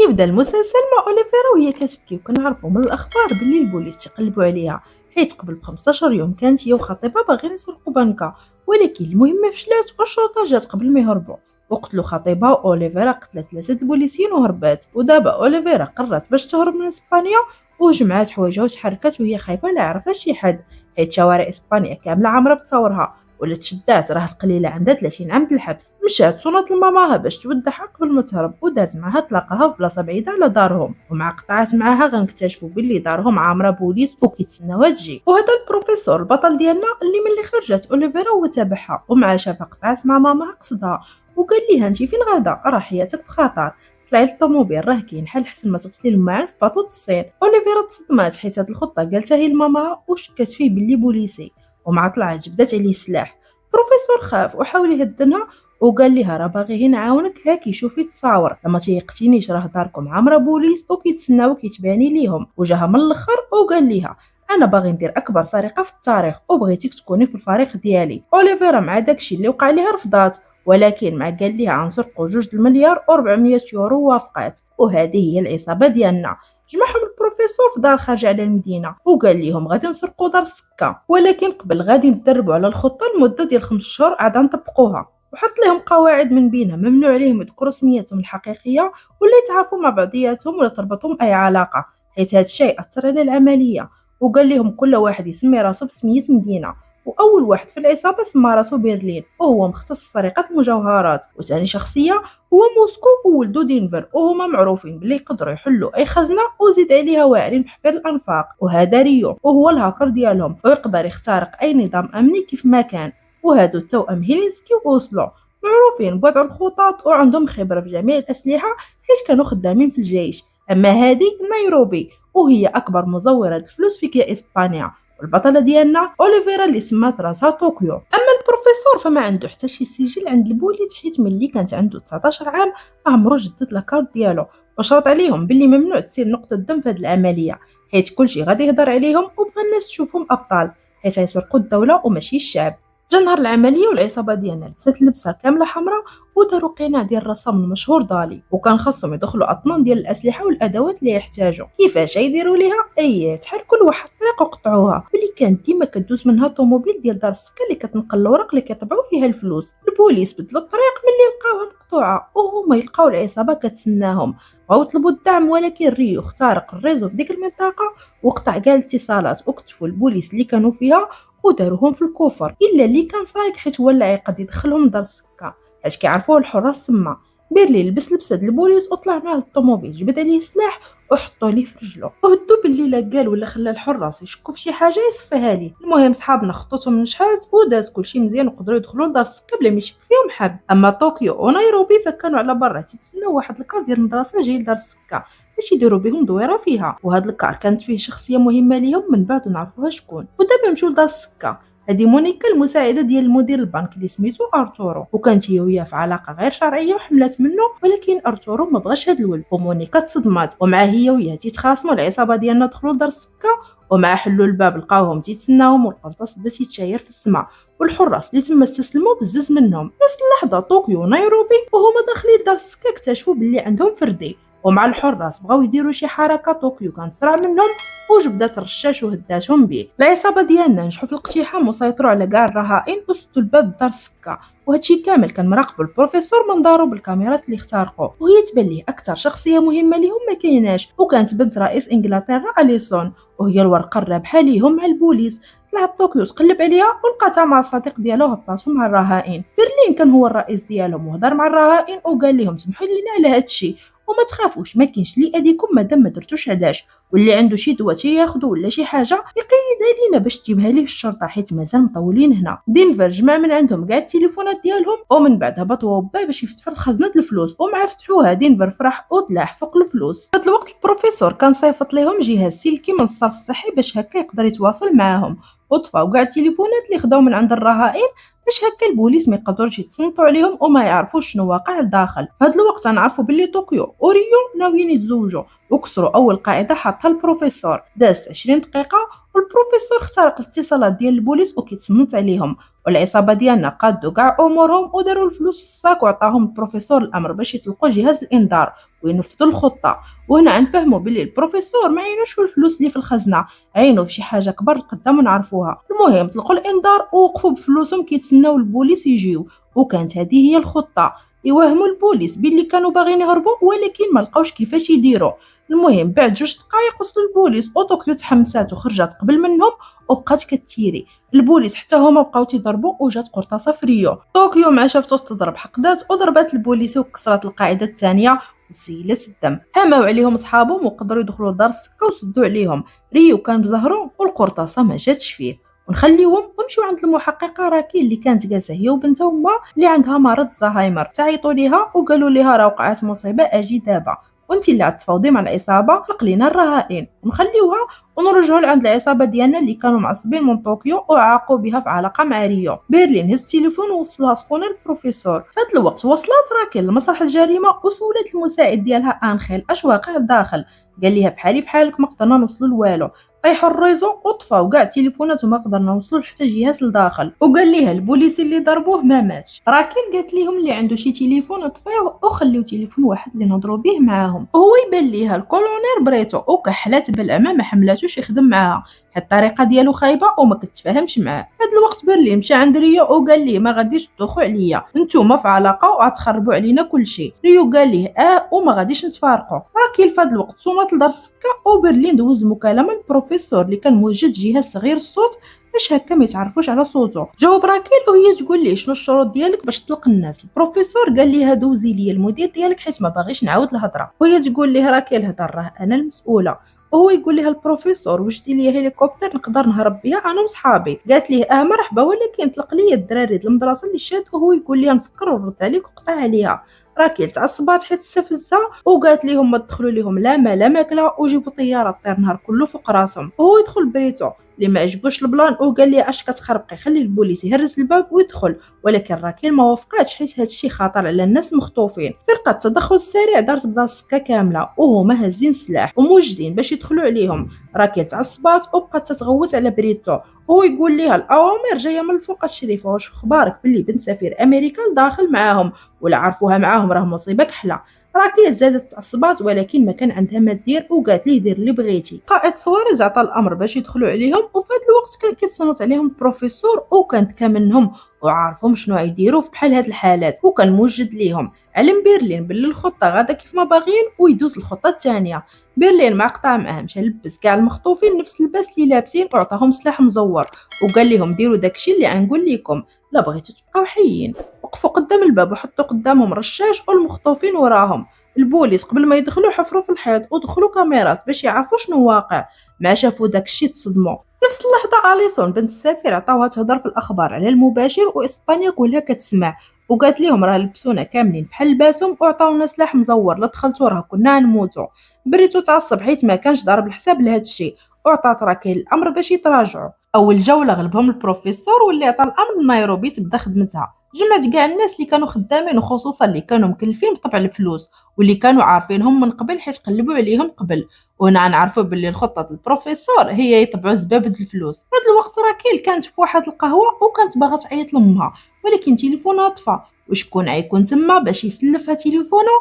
كيبدا المسلسل مع اوليفيرا وهي كتبكي، وكنعرفوا من الاخبار باللي البوليس تيقلبوا عليها، حيت قبل ب15 يوم كانت هي وخطيبها باغيين يسرقوا بنكه، ولكن المهمه فشلات والشرطه جات قبل ما يهربوا وقتلوا خطيبها. واوليفيرا قتلت 3 البوليسيين وهربات، ودابا اوليفيرا قررت باش تهرب من اسبانيا وجمعات حوايجها وتحركت وهي خايفه لا يعرفها شي حد، حيت شوارع اسبانيا كامله عامره بتصاورها. ولا تشدات راه القليله عندها 30 عام د الحبس. مشات صونت لماماها باش تودعها قبل ما تهرب، ودارت معاها تلاقاها في بلاصه بعيده على دارهم، ومع قطعات معاها غنكتشفوا باللي دارهم عامره بوليس وكيتسناوها تجي. وهذا البروفيسور البطل ديالنا اللي ملي خرجت اوليفيرا هو تابعها، ومع شافها قطعات مع ماماها قصدها وقال ليها انت فين غادا، راه حياتك في خطر. طلعي للطوموبيل راه كاين حل حسن ما تغسلي الماعن في باطو الصين. اوليفيرا تصدمات حيت هاد الخطه قالتها هي لماماها وشكات فيه باللي بوليسي، ومع طلعت جبدات عليه السلاح. بروفيسور خاف وحاول يهدنها وقال لها راه باغي غير نعاونك، هاكي شوفي تصاور، لما تيقتينيش راه داركم عامره بوليس وكيتسناو كيتباني ليهم. وجاها من الاخر وقال لها انا باغي ندير اكبر سرقه في التاريخ وبغيتيك تكوني في الفريق ديالي. اوليفيرا مع داكشي اللي وقع ليها رفضات، ولكن مع قال لها غنسرقوا 2 مليار و400 يورو وافقات. وهذه هي العصابه ديالنا. جمعهم البروفيسور في دار خارجه على المدينه وقال لهم غادي نسرقوا دار السكه، ولكن قبل غادي ندربوا على الخطه لمده ديال 5 شهور عاد نطبقوها. وحط لهم قواعد من بينها ممنوع عليهم يذكروا سميتهم الحقيقيه ولا يتعافوا مع بعضياتهم ولا تربطهم اي علاقه، حيت هذا الشيء اثر على العمليه. وقال لهم كل واحد يسمي راسو بسميه مدينه، واول واحد في العصابه سمى راسو برلين وهو مختص في سرقه المجوهرات. وثاني شخصيه هو موسكو وولدو دينفر، وهما معروفين باللي يقدروا يحلوا اي خزنه وزيد عليها واعرين بحفر الانفاق. وهذا ريو وهو الهاكر ديالهم ويقدر يخترق اي نظام امني كيف ما كان. وهادو التوأم هيلينسكي واوسلو معروفين بوضع الخطط وعندهم خبره في جميع الاسلحه حيت كانوا خدامين في الجيش. اما هذه نيروبي وهي اكبر مزوره الفلوس في اسبانيا، والبطله ديالنا اوليفيرا اللي سمات راسها طوكيو. اما البروفيسور فما عنده حتى شي سجل عند البوليس، حيت ملي كانت عنده 19 عام عمرو جدد لاكارت ديالو وشرط عليهم باللي ممنوع تصير نقطه دم في هذه العمليه، حيت كلشي غادي يهضر عليهم وبغى الناس تشوفهم ابطال، حيت غيسرقوا الدوله وماشي الشعب. جا نهار العمليه والعصابه ديالنا لبسات لبسه كامله حمراء وداروا قناع ديال الرسام المشهور دالي، وكان خاصهم يدخلوا اطنان ديال الاسلحه والادوات اللي يحتاجوا. كيفاش يديروا ليها؟ تحركوا لواحد الطريق وقطعوها اللي كانت ديما كدوز منها طوموبيل ديال دار السكه اللي كتنقل الاوراق اللي كيطبعوا فيها الفلوس. البوليس بدلوا الطريق ملي لقاوها مقطوعه وهما يلقاو العصابه كتسناهم، بغاو يطلبوا الدعم ولكن ريو اخترق الريزو في ديك المنطقه وقطع كاع الاتصالات وكتفوا البوليس اللي كانوا فيها وداروهم في الكفر، الا اللي كان صايق حيت هو اللي عيقد يدخلهم لدار السكه حيت كيعرفوه الحراس تما. بيرلين لبس لبسه د البوليس وطلع معاه الطوموبيل، جبد عليه سلاح وحطوا ليه في رجلو وهدو باللي لا قال ولا خلى الحراس يشكوا في شي حاجه يصفيها ليه. المهم صحابنا خطوتهم من شحات وداز كلشي مزيان وقدروا يدخلوا لدار السكه بلا ما يشك فيهم حد. اما طوكيو ونيروبي فكانوا على برا تيتسناو واحد الكار ديال المدرسه جاي لدار السكه باش يديروا بهم دويره فيها، وهذا الكار كانت فيه شخصيه مهمه ليهم من بعد نعرفوها شكون. ودابا مشاو لدار السكه. هذه مونيكا المساعده ديال مدير البنك اللي سميتو ارتورو، وكانت هي وياه في علاقه غير شرعيه وحملات منه، ولكن ارتورو ما بغاش هاد الولد ومونيكا تصدمات، ومع هي وياه تيتخاصموا. العصابه ديالنا دخلوا لدار السكه ومع حلوا الباب لقاوهم تيتسناوهم والقرطاس بدا تيتشاير في السماء، والحراس اللي تما استسلموا بزز منهم. نفس اللحظه طوكيو ونيروبي وهما داخلين لدار السكه اكتشفوا باللي عندهم فردي، ومع الحراس بغاو يديروا شي حركه طوكيو كانت سرع منهم وجبدات الرشاش وهداتهم به. العصابه ديالنا نجحوا في الاقتحام وسيطروا على كاع الرهائن وسدوا الباب دار السكه، وهادشي كامل كان مراقب البروفيسور من دارو بالكاميرات اللي اخترقوا. وهي تبان ليه اكثر شخصيه مهمه ليهم ما كايناش، وكانت بنت رئيس انجلترا اليسون وهي الورقه الرابحه ليهم مع البوليس. طلعت طوكيو تقلب عليها ولقاتها مع الصديق ديالو هبطاتهم مع الرهائن. برلين كان هو الرئيس ديالهم وهضر مع الرهائن وقال لهم سمحوا لينا على هادشي وما تخافوش ما كاينش اللي يأذيكم مادام ما درتوش علاش، واللي عنده شي دواء تياخذو ولا شي حاجه يقيدها لينا باش تجيبها ليه الشرطه حيت مازال مطولين هنا. دينفر جمع من عندهم كاع التليفونات ديالهم ومن بعد هبطوا با باش يفتحوا خزنه الفلوس، ومع فتحوها دينفر فرح وطلع فوق الفلوس. في هذا الوقت البروفيسور كان صيفط لهم جهاز سلكي من الصرف الصحي باش هكا يقدر يتواصل معاهم، وطفاو كاع التليفونات اللي خداو من عند الرهائن باش هكا البوليس ما يقدروش يتصنتوا عليهم وما يعرفوش شنو واقع لداخل. في هذا الوقت غنعرفوا باللي طوكيو وريو ناويين يتزوجوا، وكسروا اول قاعده حطها البروفيسور. دازت 20 دقيقه والبروفيسور اخترق الاتصالات ديال البوليس وكيتصنت عليهم، والعصابه ديالنا قادوا كاع امورهم وداروا الفلوس في الصاك وعطاهم البروفيسور الامر باش يطلقوا جهاز الانذار وينفذوا الخطه. وهنا نفهموا باللي البروفيسور ما عينوش في الفلوس اللي في الخزنه، عينوا في شي حاجه كبر لقدام ونعرفوها. المهم طلقوا الانذار ووقفوا بفلوسهم كيتسناو البوليس يجيو، وكانت هذه هي الخطه. يوهموا البوليس باللي كانوا باغيين يهربوا ولكن ما لقاوش كيفاش يديروا. المهم بعد 2 دقائق وصلوا البوليس وطوكيو تحمسات وخرجت قبل منهم وبقات كتيري. البوليس حتى هما بقاو تيضربوا وجات قرطاسه في ريو. طوكيو مع شافتو تضرب حقدات وضربات البوليس وكسرت القاعده الثانيه وسيلت الدم. حماو عليهم صحابهم وقدروا يدخلوا لدار السكه وسدوا عليهم. ريو كان بزهرو والقرطاسه ما جاتش فيه. ونخليهم ونمشيو عند المحققه راكي اللي كانت جالسه هي وبنتها امها اللي عندها مرض الزهايمر. تعيطوا ليها وقالوا ليها راه وقعت مصيبه اجي دابا، وانت اللي غتفاوضي مع العصابه طلق لينا الرهائن ونخليوها ونرجعوا لعند العصابه ديالنا اللي كانوا معصبين من طوكيو وعاقوا بها في علاقه مع ريو. برلين هز التليفون ووصلها سخونه للبروفيسور. في هذا الوقت وصلت راكي لمسرح الجريمه وسولت المساعد ديالها انخيل اش واقع الداخل. قال ليها فحالي فحالك ما قدرنا نوصلوا لوالو، طيحوا الريزو وطفاو كاع التليفونات وما قدرنا نوصلوا حتى جهاز لداخل. وقال ليها البوليس اللي ضربوه ما ماتش. راكيل قالت لهم اللي عنده شي تليفون طفيوه وخليو تليفون واحد اللي نهضروا به معاهم. وهو يبان ليها الكولونير بريتو وكحلات بالعمى ما حملاتوش يخدم معاها، الطريقه ديالو خايبه وما كتفاهمش معاه. في هذا الوقت برلين مشى عند ريو وقال ليه ما غاديش تدوخوا عليا، نتوما في علاقه وغتخربوا علينا كلشي. ريو قال ليه وما غاديش نتفارقوا. راكيل في هذا الوقت صونات لدار السكه وبرلين دوز المكالمه للبروفيسور اللي كان موجد جهاز صغير الصوت باش هكا ما يتعرفوش على صوته. جاوب راكيل وهي تقول ليه شنو الشروط ديالك باش تطلق الناس. البروفيسور قال ليها دوزي لي المدير ديالك حيت ما باغيش نعاود الهضره. وهي تقول ليه راكيل هضر راه انا المسؤوله. وهو يقول لها البروفيسور وجدي لي هليكوبتر نقدر نهرب بها انا وصحابي. قالت ليه مرحبا ولكن طلق لي الدراري د المدرسه اللي شاد. وهو يقول لها نفكر ونرد عليك وقطع عليها. راكيل تعصبات حيت استفزها وقالت ليهم ما تدخلوا ليهم لا ما لا ماكله وجيبوا طياره طير نهار كله فوق راسهم. وهو يدخل بريتو اللي ما عجبوش البلان وقال لي اش كتخربقي خلي البوليس يهرس الباب ويدخل. ولكن راكيل ما وافقاتش حيت هادشي خطر على الناس المخطوفين. فرقه التدخل السريع دارت بدار السكه كامله وهما هازين السلاح وموجدين باش يدخلوا عليهم. راكيل تعصبات وبقات تتغوت على بريتو. هو يقول ليها الاوامر جايه من الفوق الشريفه، واش اخبارك باللي بنت سفير امريكا داخل معاهم ولا عرفوها معاهم راه مصيبه كحله. راكيل زادت تعصبات ولكن ما كان عندها ما دير وقالت ليه دير اللي بغيتي. قائد سواريز عطى الامر باش يدخلوا عليهم وفي هذا الوقت كان كيتصنت عليهم البروفيسور وكانت كامنهم وعارفهم شنو يديروا في بحال هاد الحالات وكان موجد ليهم. علم برلين باللي الخطه غادا كيف ما باغيين ويدوز الخطه الثانيه. برلين مع قطع معاه مشى لبس كاع المخطوفين نفس اللباس اللي لابسين وعطاهم سلاح مزور وقال لهم ديروا داكشي اللي غنقول لكم، لا بغيتو تبقاو حيين. وقفوا قدام الباب وحطوا قدامهم رشاش والمخطوفين وراهم. البوليس قبل ما يدخلوا حفروا في الحيط ودخلوا كاميرات باش يعرفوا شنو واقع. ما شافوا داكشي تصدموا. نفس اللحظه اليسون بنت السفير عطاوها تهضر في الاخبار على المباشر واسبانيا كلها كتسمع وقالت لهم راه لبسونا كاملين بحال لباسهم وعطاونا سلاح مزور لا دخلتو راه كنا نموتوا. بريتو تعصب حيت ما كانش ضارب الحساب لهذا الشيء وعطات راكيل الامر باش يتراجعوا. اول جوله غلبهم البروفيسور واللي عطى الامر لنيروبي تبدا خدمتها. جمعت كاع الناس اللي كانوا خدامين وخصوصا اللي كانوا مكلفين بطبع الفلوس واللي كانوا عارفينهم من قبل حيت قلبوا عليهم قبل. وهنا نعرفوا باللي الخطه البروفيسور هي يطبعوا زبابه الفلوس. في هذا الوقت راكيل كانت في واحد القهوه وكانت باغا تعيط لامها ولكن تليفونها طفى. وشكون غيكون تما باش يسلفها تليفونه؟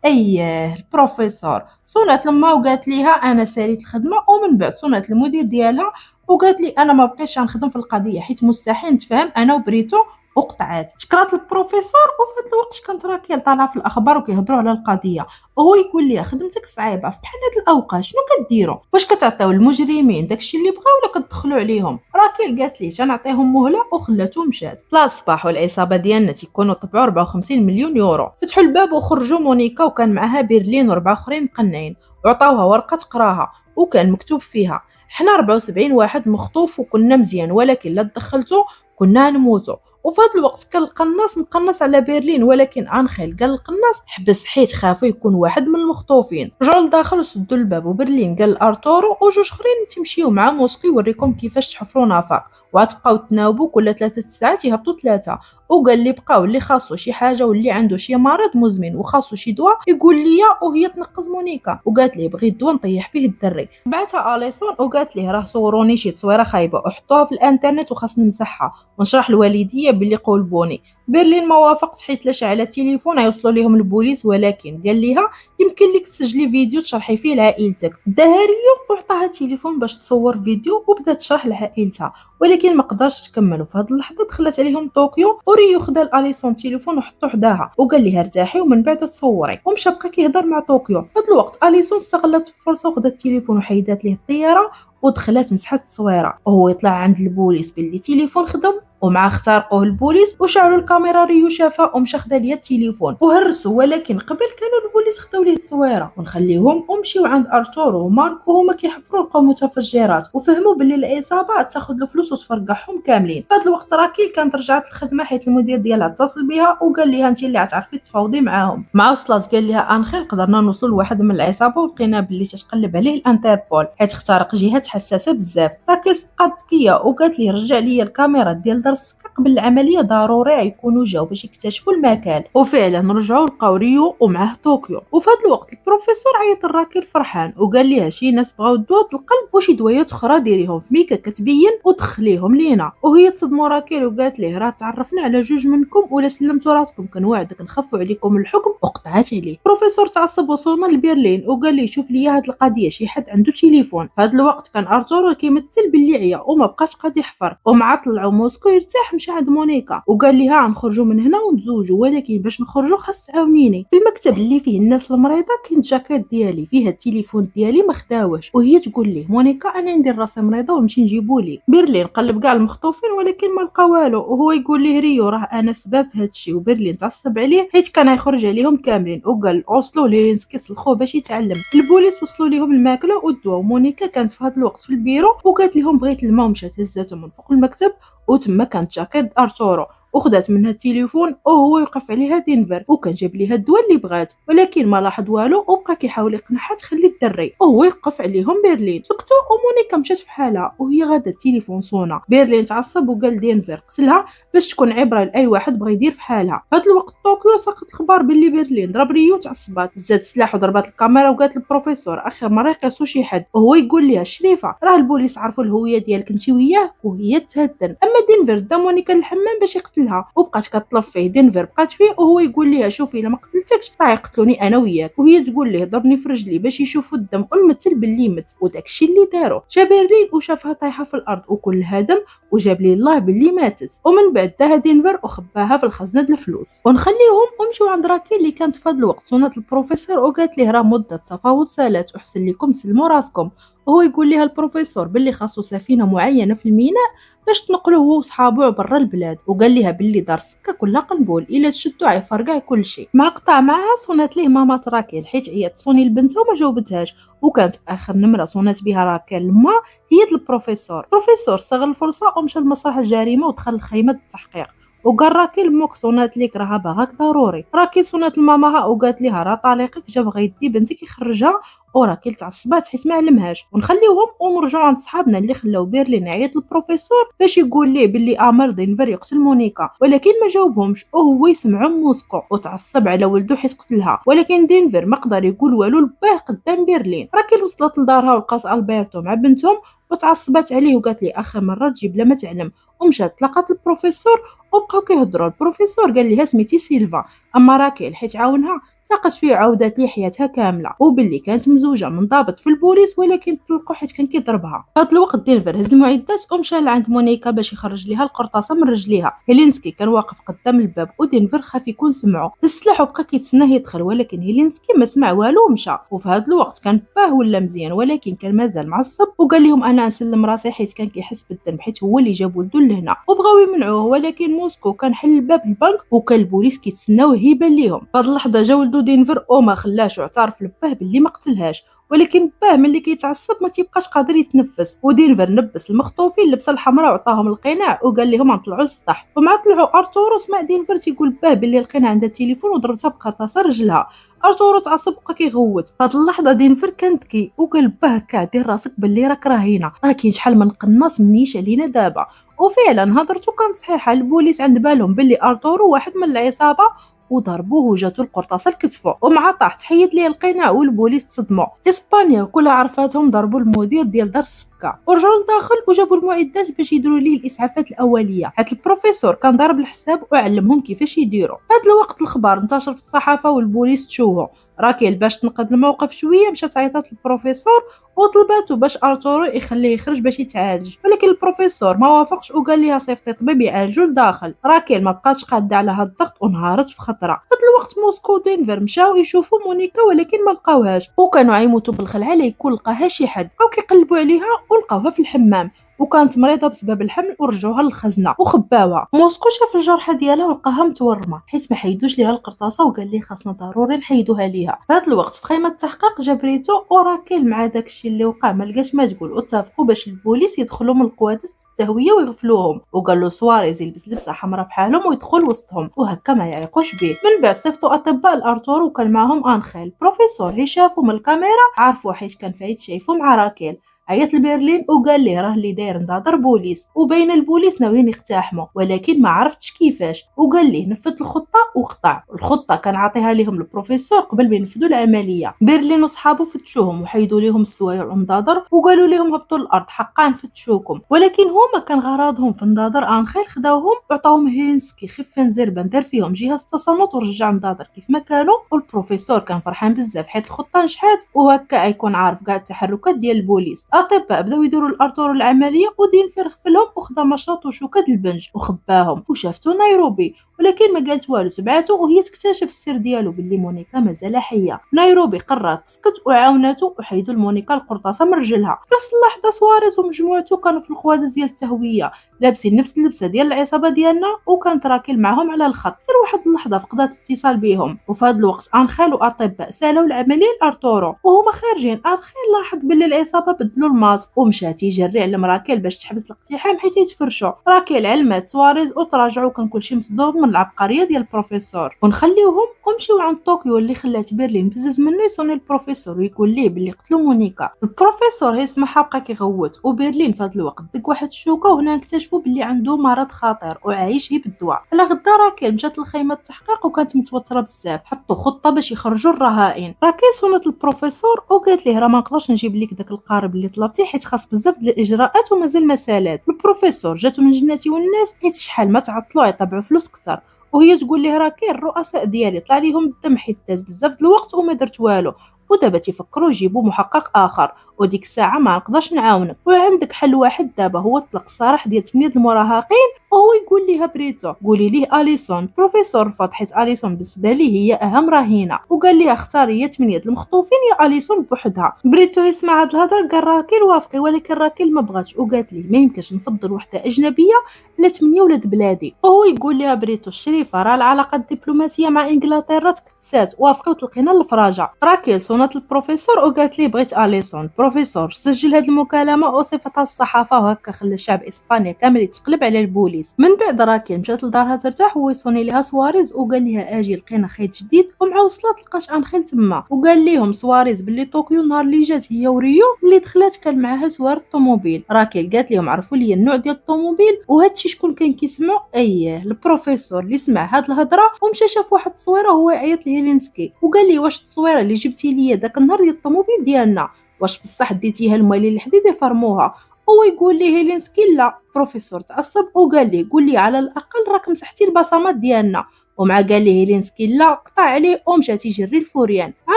اييه البروفيسور. صونات لما وقالت ليها انا ساليت الخدمه ومن بعد صونات المدير ديالها وقالت لي انا ما بقيتش نخدم في القضيه حيت مستحيل نتفاهم انا وبريتو وقطعات. شكرات البروفيسور. وفي هذا الوقت كانت راكيل طالعه في الاخبار وكيهضروا على القضيه وهو يقول ليها خدمتك صعيبه في بحال هاد الاوقات شنو كديروا؟ واش كتعطيو المجرمين داكشي اللي بغاو ولا كتدخلوا عليهم؟ راكيل قالت ليه تنعطيهم مهله وخلاتو مشات. طلع الصباح والعصابه ديالنا تيكونوا طبعوا 54 مليون يورو. فتحوا الباب وخرجوا مونيكا وكان معها برلين وربعه اخرين مقنعين وعطاوها ورقه تقراها وكان مكتوب فيها حنا 74 واحد مخطوف وكنا مزيان ولكن لا تدخلتوا كنا نموتوا. وفي هذا الوقت كان القناص مقنص على برلين ولكن انخيل قال القناص حبس حيت خافوا يكون واحد من المخطوفين. رجعوا لداخل وسدوا الباب وبرلين قال لارتورو وجوج اخرين تمشيو مع موسكو يوريكم كيفاش تحفروا نفق وغتبقاو تناوبوا كل 3 ساعات يهبطوا 3. وقال لي بقاو اللي خاصو شي حاجه واللي عنده شي مرض مزمن وخاصو شي دواء يقول لي وهي تنقز مونيكا. وقالت ليه بغيت دواء نطيح به الدري. بعتها اليسون وقالت ليه راه صوروني شي تصويره خايبه وحطوها في الانترنت وخاصني نمسحها ونشرح الوالديه باللي قولبوني. برلين ما وافقت حيت لاش على التليفون يوصلوا ليهم البوليس، ولكن قال ليها يمكن لك تسجلي فيديو تشرحي فيه لعائلتك. داها ريو وعطاها التليفون باش تصور فيديو وبدات تشرح لعائلتها، ولكن ما قدرش تكمل. وفي هذه اللحظه دخلت عليهم طوكيو وريو خدا اليسون التليفون وحطو حداها وقال لها ارتاحي ومن بعد تصوري، ومشى بقى كيهضر مع طوكيو. في هذا الوقت اليسون استغلت الفرصه وخدات التليفون وحيدات ليه الطياره ودخلت مسحت التصويره. وهو يطلع عند البوليس باللي تليفون خدم ومع اخترقوه البوليس وشعلوا الكاميرا. ريو شافها ومشى خدا ليا التليفون وهرسوا، ولكن قبل كانوا البوليس خداو ليه التصويره. ونخليهم ومشيو عند ارتورو ومارك وهما كيحفروا لقاو متفجرات وفهموا باللي العصابه تاخذ الفلوس وتفرقعهم كاملين. في هذا الوقت راكيل كانت رجعت الخدمه حيت المدير ديالها اتصل بها وقال لها انت اللي غتعرفي تفاوضي معاهم. مع وصلت قال لها انخيل قدرنا نوصل لواحد من العصابه ولقينا باللي تتقلب عليه الانتربول حيت اخترق جهات حساسه بزاف. راكيل صدقات ذكيه وقالت ليه رجع لي الكاميرا ديال دار السكه قبل العمليه، ضروري يكونوا جاو باش يكتشفوا المكان. وفعلا رجعوا لقاو ريو ومعه طوكيو. وفي هذا الوقت البروفيسور عيط لراكيل فرحان وقال ليها شي ناس بغاو دواء القلب وشي دوايات اخرى ديريهم في ميكا كتبين ودخليهم لينا. وهي تصدموا راكيل وقالت ليه راه تعرفنا على جوج منكم ولا سلمتوا راسكم كنوعدك نخفوا عليكم الحكم. وقطعت عليه. البروفيسور تعصب وصلنا لبرلين وقال ليه شوف لي هاد القضيه شي حد عنده تليفون. في هذا الوقت كان ارتورو كيمثل باللي عيا وما بقاش قادر يحفر، ومع طلعوا موسكو يرتاح مشى عند مونيكا وقال لها نخرجوا من هنا ونتزوجوا، ولكن باش نخرجوا خاص تعاونيني. في المكتب اللي فيه الناس المريضه كاين جاكيت ديالي فيها التليفون ديالي ما خداوش، وهي تقول ليه مونيكا انا ندير راسي مريضه ونمشي نجيبو ليه. برلين قلب كاع المخطوفين ولكن ما لقى والو، وهو يقول ليه ريو راه انا سبب في هادشي. وبرلين تعصب عليه حيت كان يخرج عليهم كاملين وقال اوصلوا لينسكي سلخوه باش يتعلم. البوليس وصلوا ليهم الماكله والدواء، ومونيكا كانت في هذا الوقت في البيرو وقالت لهم بغيت الماء ومشات هزاتهم من فوق المكتب وتما كانت جاكيت ارتورو وخدات منها التليفون وهو يوقف عليها دينفر وكان جاب ليها الدواء اللي بغات، ولكن ما لاحظ والو وبقى كيحاول يقنعها تخلي الدري وهو يوقف عليهم. برلين سكتوا ومونيكا مشات في حالها وهي غادا التليفون صونا. برلين تعصب وقال دينفر قتلها باش تكون عبره لاي واحد بغى يدير في حالها. في هذا الوقت طوكيو ساقط الخبر باللي برلين ضرب ريو تعصبات زاد السلاح وضربات الكاميرا وقالت للبروفيسور اخر مره يقيسوا شي حد، وهو يقول لها الشريفه راه البوليس عرفوا الهويه ديالك انت وياه، وهي تهدن. اما دينفر دا مونيكا للحمام باش يقتلها وبقات كطلب فيه. دينفر بقات فيه وهو يقول لها شوفي الا ما قتلتكش راه يقتلوني انا وياك، وهي تقول ليه ضربني في رجلي باش يشوفوا الدم ونمثل باللي مت، وداكشي اللي دارو. جا برلين وشافها طايحه في الارض وكل هدم وجاب لي الله باللي ماتت، ومن بعد داها دينفر وخباها في الخزنه د الفلوس. ونخليهم ومشيو عند راكيل اللي كانت في هذا الوقت صونات البروفيسور وقالت ليه راه مده التفاوض سالات واحسن لكم تسلموا راسكم. وهو يقول لها البروفيسور باللي خاصو سفينه معينه في الميناء باش تنقلوه هو وصحابو برا البلاد، وقال لها باللي دار السكه كلها قنبول الا تشدو غيفرقع كل شيء. مع قطع معها صونات ليه ماما راكيل حيت عيات تصوني لبنتها وما جاوبتهاش، وكانت اخر نمره صونات بها راكيل لما هي البروفيسور. استغل الفرصه ومشى لمسرح الجريمه ودخل لخيمه التحقيق وقال راكيل موك صونات ليك راها باغاك ضروري. راكيل صونات لماماها وقالت لها راه طليقك جا بغا يدي بنتك يخرجها، وراكيل تعصبات حيت ما علمهاش. ونخليوهم ونرجعوا عند صحابنا اللي خلاو برلين عيط للبروفيسور باش يقول ليه باللي امر دينفر يقتل مونيكا، ولكن ما جاوبهمش وهو يسمعوا موسكو وتعصب على ولده حيت قتلها، ولكن دينفر ما قدر يقول والو لباه قدام برلين. راكيل وصلت لدارها ولقات البرتو مع بنتهم وتعصبات عليه وقالت لي اخر مره تجيب لا ما تعلم، ومشات لقات البروفيسور وبقاو كيهضروا. البروفيسور قال لها سميتي سيلفا، اما راكيل حيت عاونها ثقت فيه عودات ليه حياتها كامله وباللي كانت مزوجه من ضابط في البوليس ولكن طلقوا حيت كان كيضربها. في هذا الوقت دينفر هز المعدات ومشى لعند مونيكا باش يخرج ليها القرطاسه من رجليها. هيلينسكي كان واقف قدام الباب ودينفر خاف يكون سمعه السلاح وبقى كيتسناه يدخل، ولكن هيلينسكي ما سمع والو ومشى. وفي هذا الوقت كان باه ولا مزيان ولكن كان مازال معصب وقال لهم انا نسلم راسي حيت كان كيحس بالذنب حيت هو اللي جاب ولده لهنا، وبغاو يمنعوه ولكن موسكو كان حل الباب البنك وكان البوليس كيتسناوه يبان ليهم. في هذه اللحظه جا ولدو دينفر وما خلاش واعترف لباه باللي ما قتلهاش، ولكن باه ملي كيتعصب ما تيبقاش قادر يتنفس. ودينفر نبس المخطوفين اللبسه الحمراء وعطاهم القناع وقال لهم نطلعوا للسطح. ومع طلعوا ارتورو سمع دينفر تيقول باه باللي القناع عندها التليفون وضربتها بقرطاسه رجلها. ارطورو تعصب وبقى كيغوت. فهاد اللحظه دينفر كان ذكي وقال باه كاع دير راسك باللي راك راهينه، راه كاين شحال من قناص منيش علينا دابا. وفعلا هضرته كانت صحيحه، البوليس عند بالهم باللي ارطورو واحد من العصابه وضربوه وجاتو القرطاسه لكتفو ومع طاح تحيد ليه القناع والبوليس تصدموا. اسبانيا كلها عرفاتهم، ضربوا المدير ديال دار السكه ورجعوا لداخل وجابوا المعدات باش يديروا ليه الاسعافات الاوليه، حيت البروفيسور كان ضارب الحساب وعلمهم كيفاش يديروا. في هذا الوقت الخبر انتشر في الصحافه والبوليس تشوهوا. راكيل باش تنقذ الموقف شويه مشات عيطات للبروفيسور وطلباتو باش ارتورو يخليه يخرج باش يتعالج، ولكن البروفيسور ما وافقش وقال ليها صيفطي طبيب يعالجو لداخل. راكيل ما بقاتش قاده على هاد الضغط ونهارت في خطره. هاد الوقت موسكو ودنفر مشاو يشوفوا مونيكا ولكن ما لقاوهاش، وكانوا عيموتوا بالخلعه ليكون لقاها شي حد، بقاو كيقلبوا عليها ولقاوها في الحمام وكانت مريضه بسبب الحمل ورجعوها للخزنه وخباوها. موسكو شاف الجرحى ديالها ولقاها متورمه حيت ما حيدوش ليها القرطاسه وقال ليه خاصنا ضروري نحيدوها ليها. في هذا الوقت في خيمه التحقيق جا بريتو وراكيل مع داكشي اللي وقع ما لقاش ما تقول، واتفقوا باش البوليس يدخلوا من القوادس التهويه ويغفلوهم، وقال له سواريز يلبس لبسه حمراء في حالهم ويدخل وسطهم وهكا ما يعيقوش به. من بعد صيفطوا اطباء لارتور وكان معاهم انخيل. بروفيسور اللي شافوا من الكاميرا عارفوا حيت كان فايت شايفو مع راكيل، عيط لبرلين وقال ليه راه اللي داير نضاضر بوليس وبين البوليس ناويين يقتحموا ولكن ما عرفتش كيفاش، وقال ليه نفذ الخطه وقطع. الخطه كان عاطيها لهم البروفيسور قبل ما ينفذوا العمليه. برلين وصحابه فتشوهم وحيدوا لهم السوايع ونضاضر وقالوا لهم هبطوا الارض حقا نفتشوكم، ولكن هما كان غرضهم في نضاضر انخيل خداوهم وعطاوهم هينسكي خفان زربان دار فيهم جهاز التصنت ورجع نضاضر كيف ما كانوا. والبروفيسور كان فرحان بزاف حيت الخطه نجحت وهكا يكون عارف كاع التحركات ديال البوليس. الاطباء بداو يديروا لارتور العمليه ودينفر غفلهم وخدا مشاط وشوكه البنج وخباهم وشافتو نيروبي، ولكن ما قالت والو تبعاتو وهي تكتشف السر ديالو باللي مونيكا مازال حيه. نيروبي قررت تسكت وعاوناتو وحيدوا لمونيكا القرطاسه من رجلها. في نفس اللحظه سواريز ومجموعته كانوا في القوادس ديال التهويه لابسين نفس اللبسه ديال العصابه ديالنا وكانت راكيل معاهم على الخط. حتى واحد اللحظه فقدت الاتصال بهم، وفي هذا الوقت انخيل واطباء سالوا العمليه لارتورو وهما خارجين. انخيل لاحظ باللي العصابه بدلوا الماسك ومشات يجري على راكيل باش تحبس الاقتحام حيت يتفرشوا. راكيل علمات سواريز وتراجعوا كان كلشي مصدوم من العبقريه ديال البروفيسور ونخليوهم ونمشيو عند طوكيو اللي خلات برلين بزز منه يصوني البروفيسور ويقول ليه باللي قتلوا مونيكا. البروفيسور يسمعها بقى كيغوت، وبرلين في هذا الوقت دق واحد الشوكه وهنا اكتشفوا باللي عنده مرض خطير وعايش هي بالدواء. على غدا راكيل مشات لخيمه التحقيق وكانت متوتره بزاف، حطوا خطه باش يخرجوا الرهائن. راكيل صونت البروفيسور وقالت ليه راه ما نقدرش نجيب لك داك القارب اللي طلبتيه حيت خاص بزاف ديال الاجراءات ومازال ما سالات. البروفيسور جاتو من جناتي والناس حيت شحال ما تعطلوا يطبعوا فلوس كثر، وهي تقول ليه راكيل الرؤساء ديالي طلع ليهم الدم حيت داز بزاف د الوقت وما درت والو ودابا تيفكروا يجيبوا محقق اخر، وديك الساعه ما نقدرش نعاونك وعندك حل واحد دابا هو طلق السراح ديال 8 المراهقين. وهو يقول ليها بريتو قولي ليه اليسون. بروفيسور رفض حيت اليسون بالنسبه ليه هي اهم رهينه وقال ليها اختاري يا 8 المخطوفين يا اليسون بوحدها. بريتو يسمع هاد الهضره قال راكيل وافقي، ولكن راكيل ما بغاتش وقالت ليه ما يمكنش نفضل وحده اجنبيه على 8 ولاد بلادي. وهو يقول ليها بريتو الشريفه راه العلاقه الدبلوماسيه مع انجلترا تكفسات وافقي وتلقينا الفراجه. راكيل صونت البروفيسور وقالت ليه بغيت اليسون. البروفيسور سجل هذه المكالمه وصيفطها للصحافه وهكا خلى الشعب اسبانيا كامل يتقلب على البوليس. من بعد راكيل مشات لدارها ترتاح وهو يصوني لها سواريز وقال لها اجي لقينا خيط جديد، ومع وصلت لقات انخيل تما وقال لهم سواريز باللي طوكيو النهار اللي جات هي وريو اللي دخلات كان معاها سوار الطوموبيل. راكيل قالت لهم عرفوا لي النوع ديال الطوموبيل وهادشي شكون كان كيسمعوا. اييه البروفيسور اللي سمع هاد الهضره ومشى شاف واحد التصويره وهو يعيط لهيلينسكي وقال لي واش التصويره اللي جبتي لي داك النهار ديال الطوموبيل ديالنا واش بصح ديتيها الموالين الحديد يفرموها. هو يقول لي هيلينسكي لا. بروفيسور تعصب وقال لي قول لي على الاقل راك مسحتي البصمات ديالنا، ومع قال لي هيلينسكي لا قطع عليه ومشى تيجري الفوريان.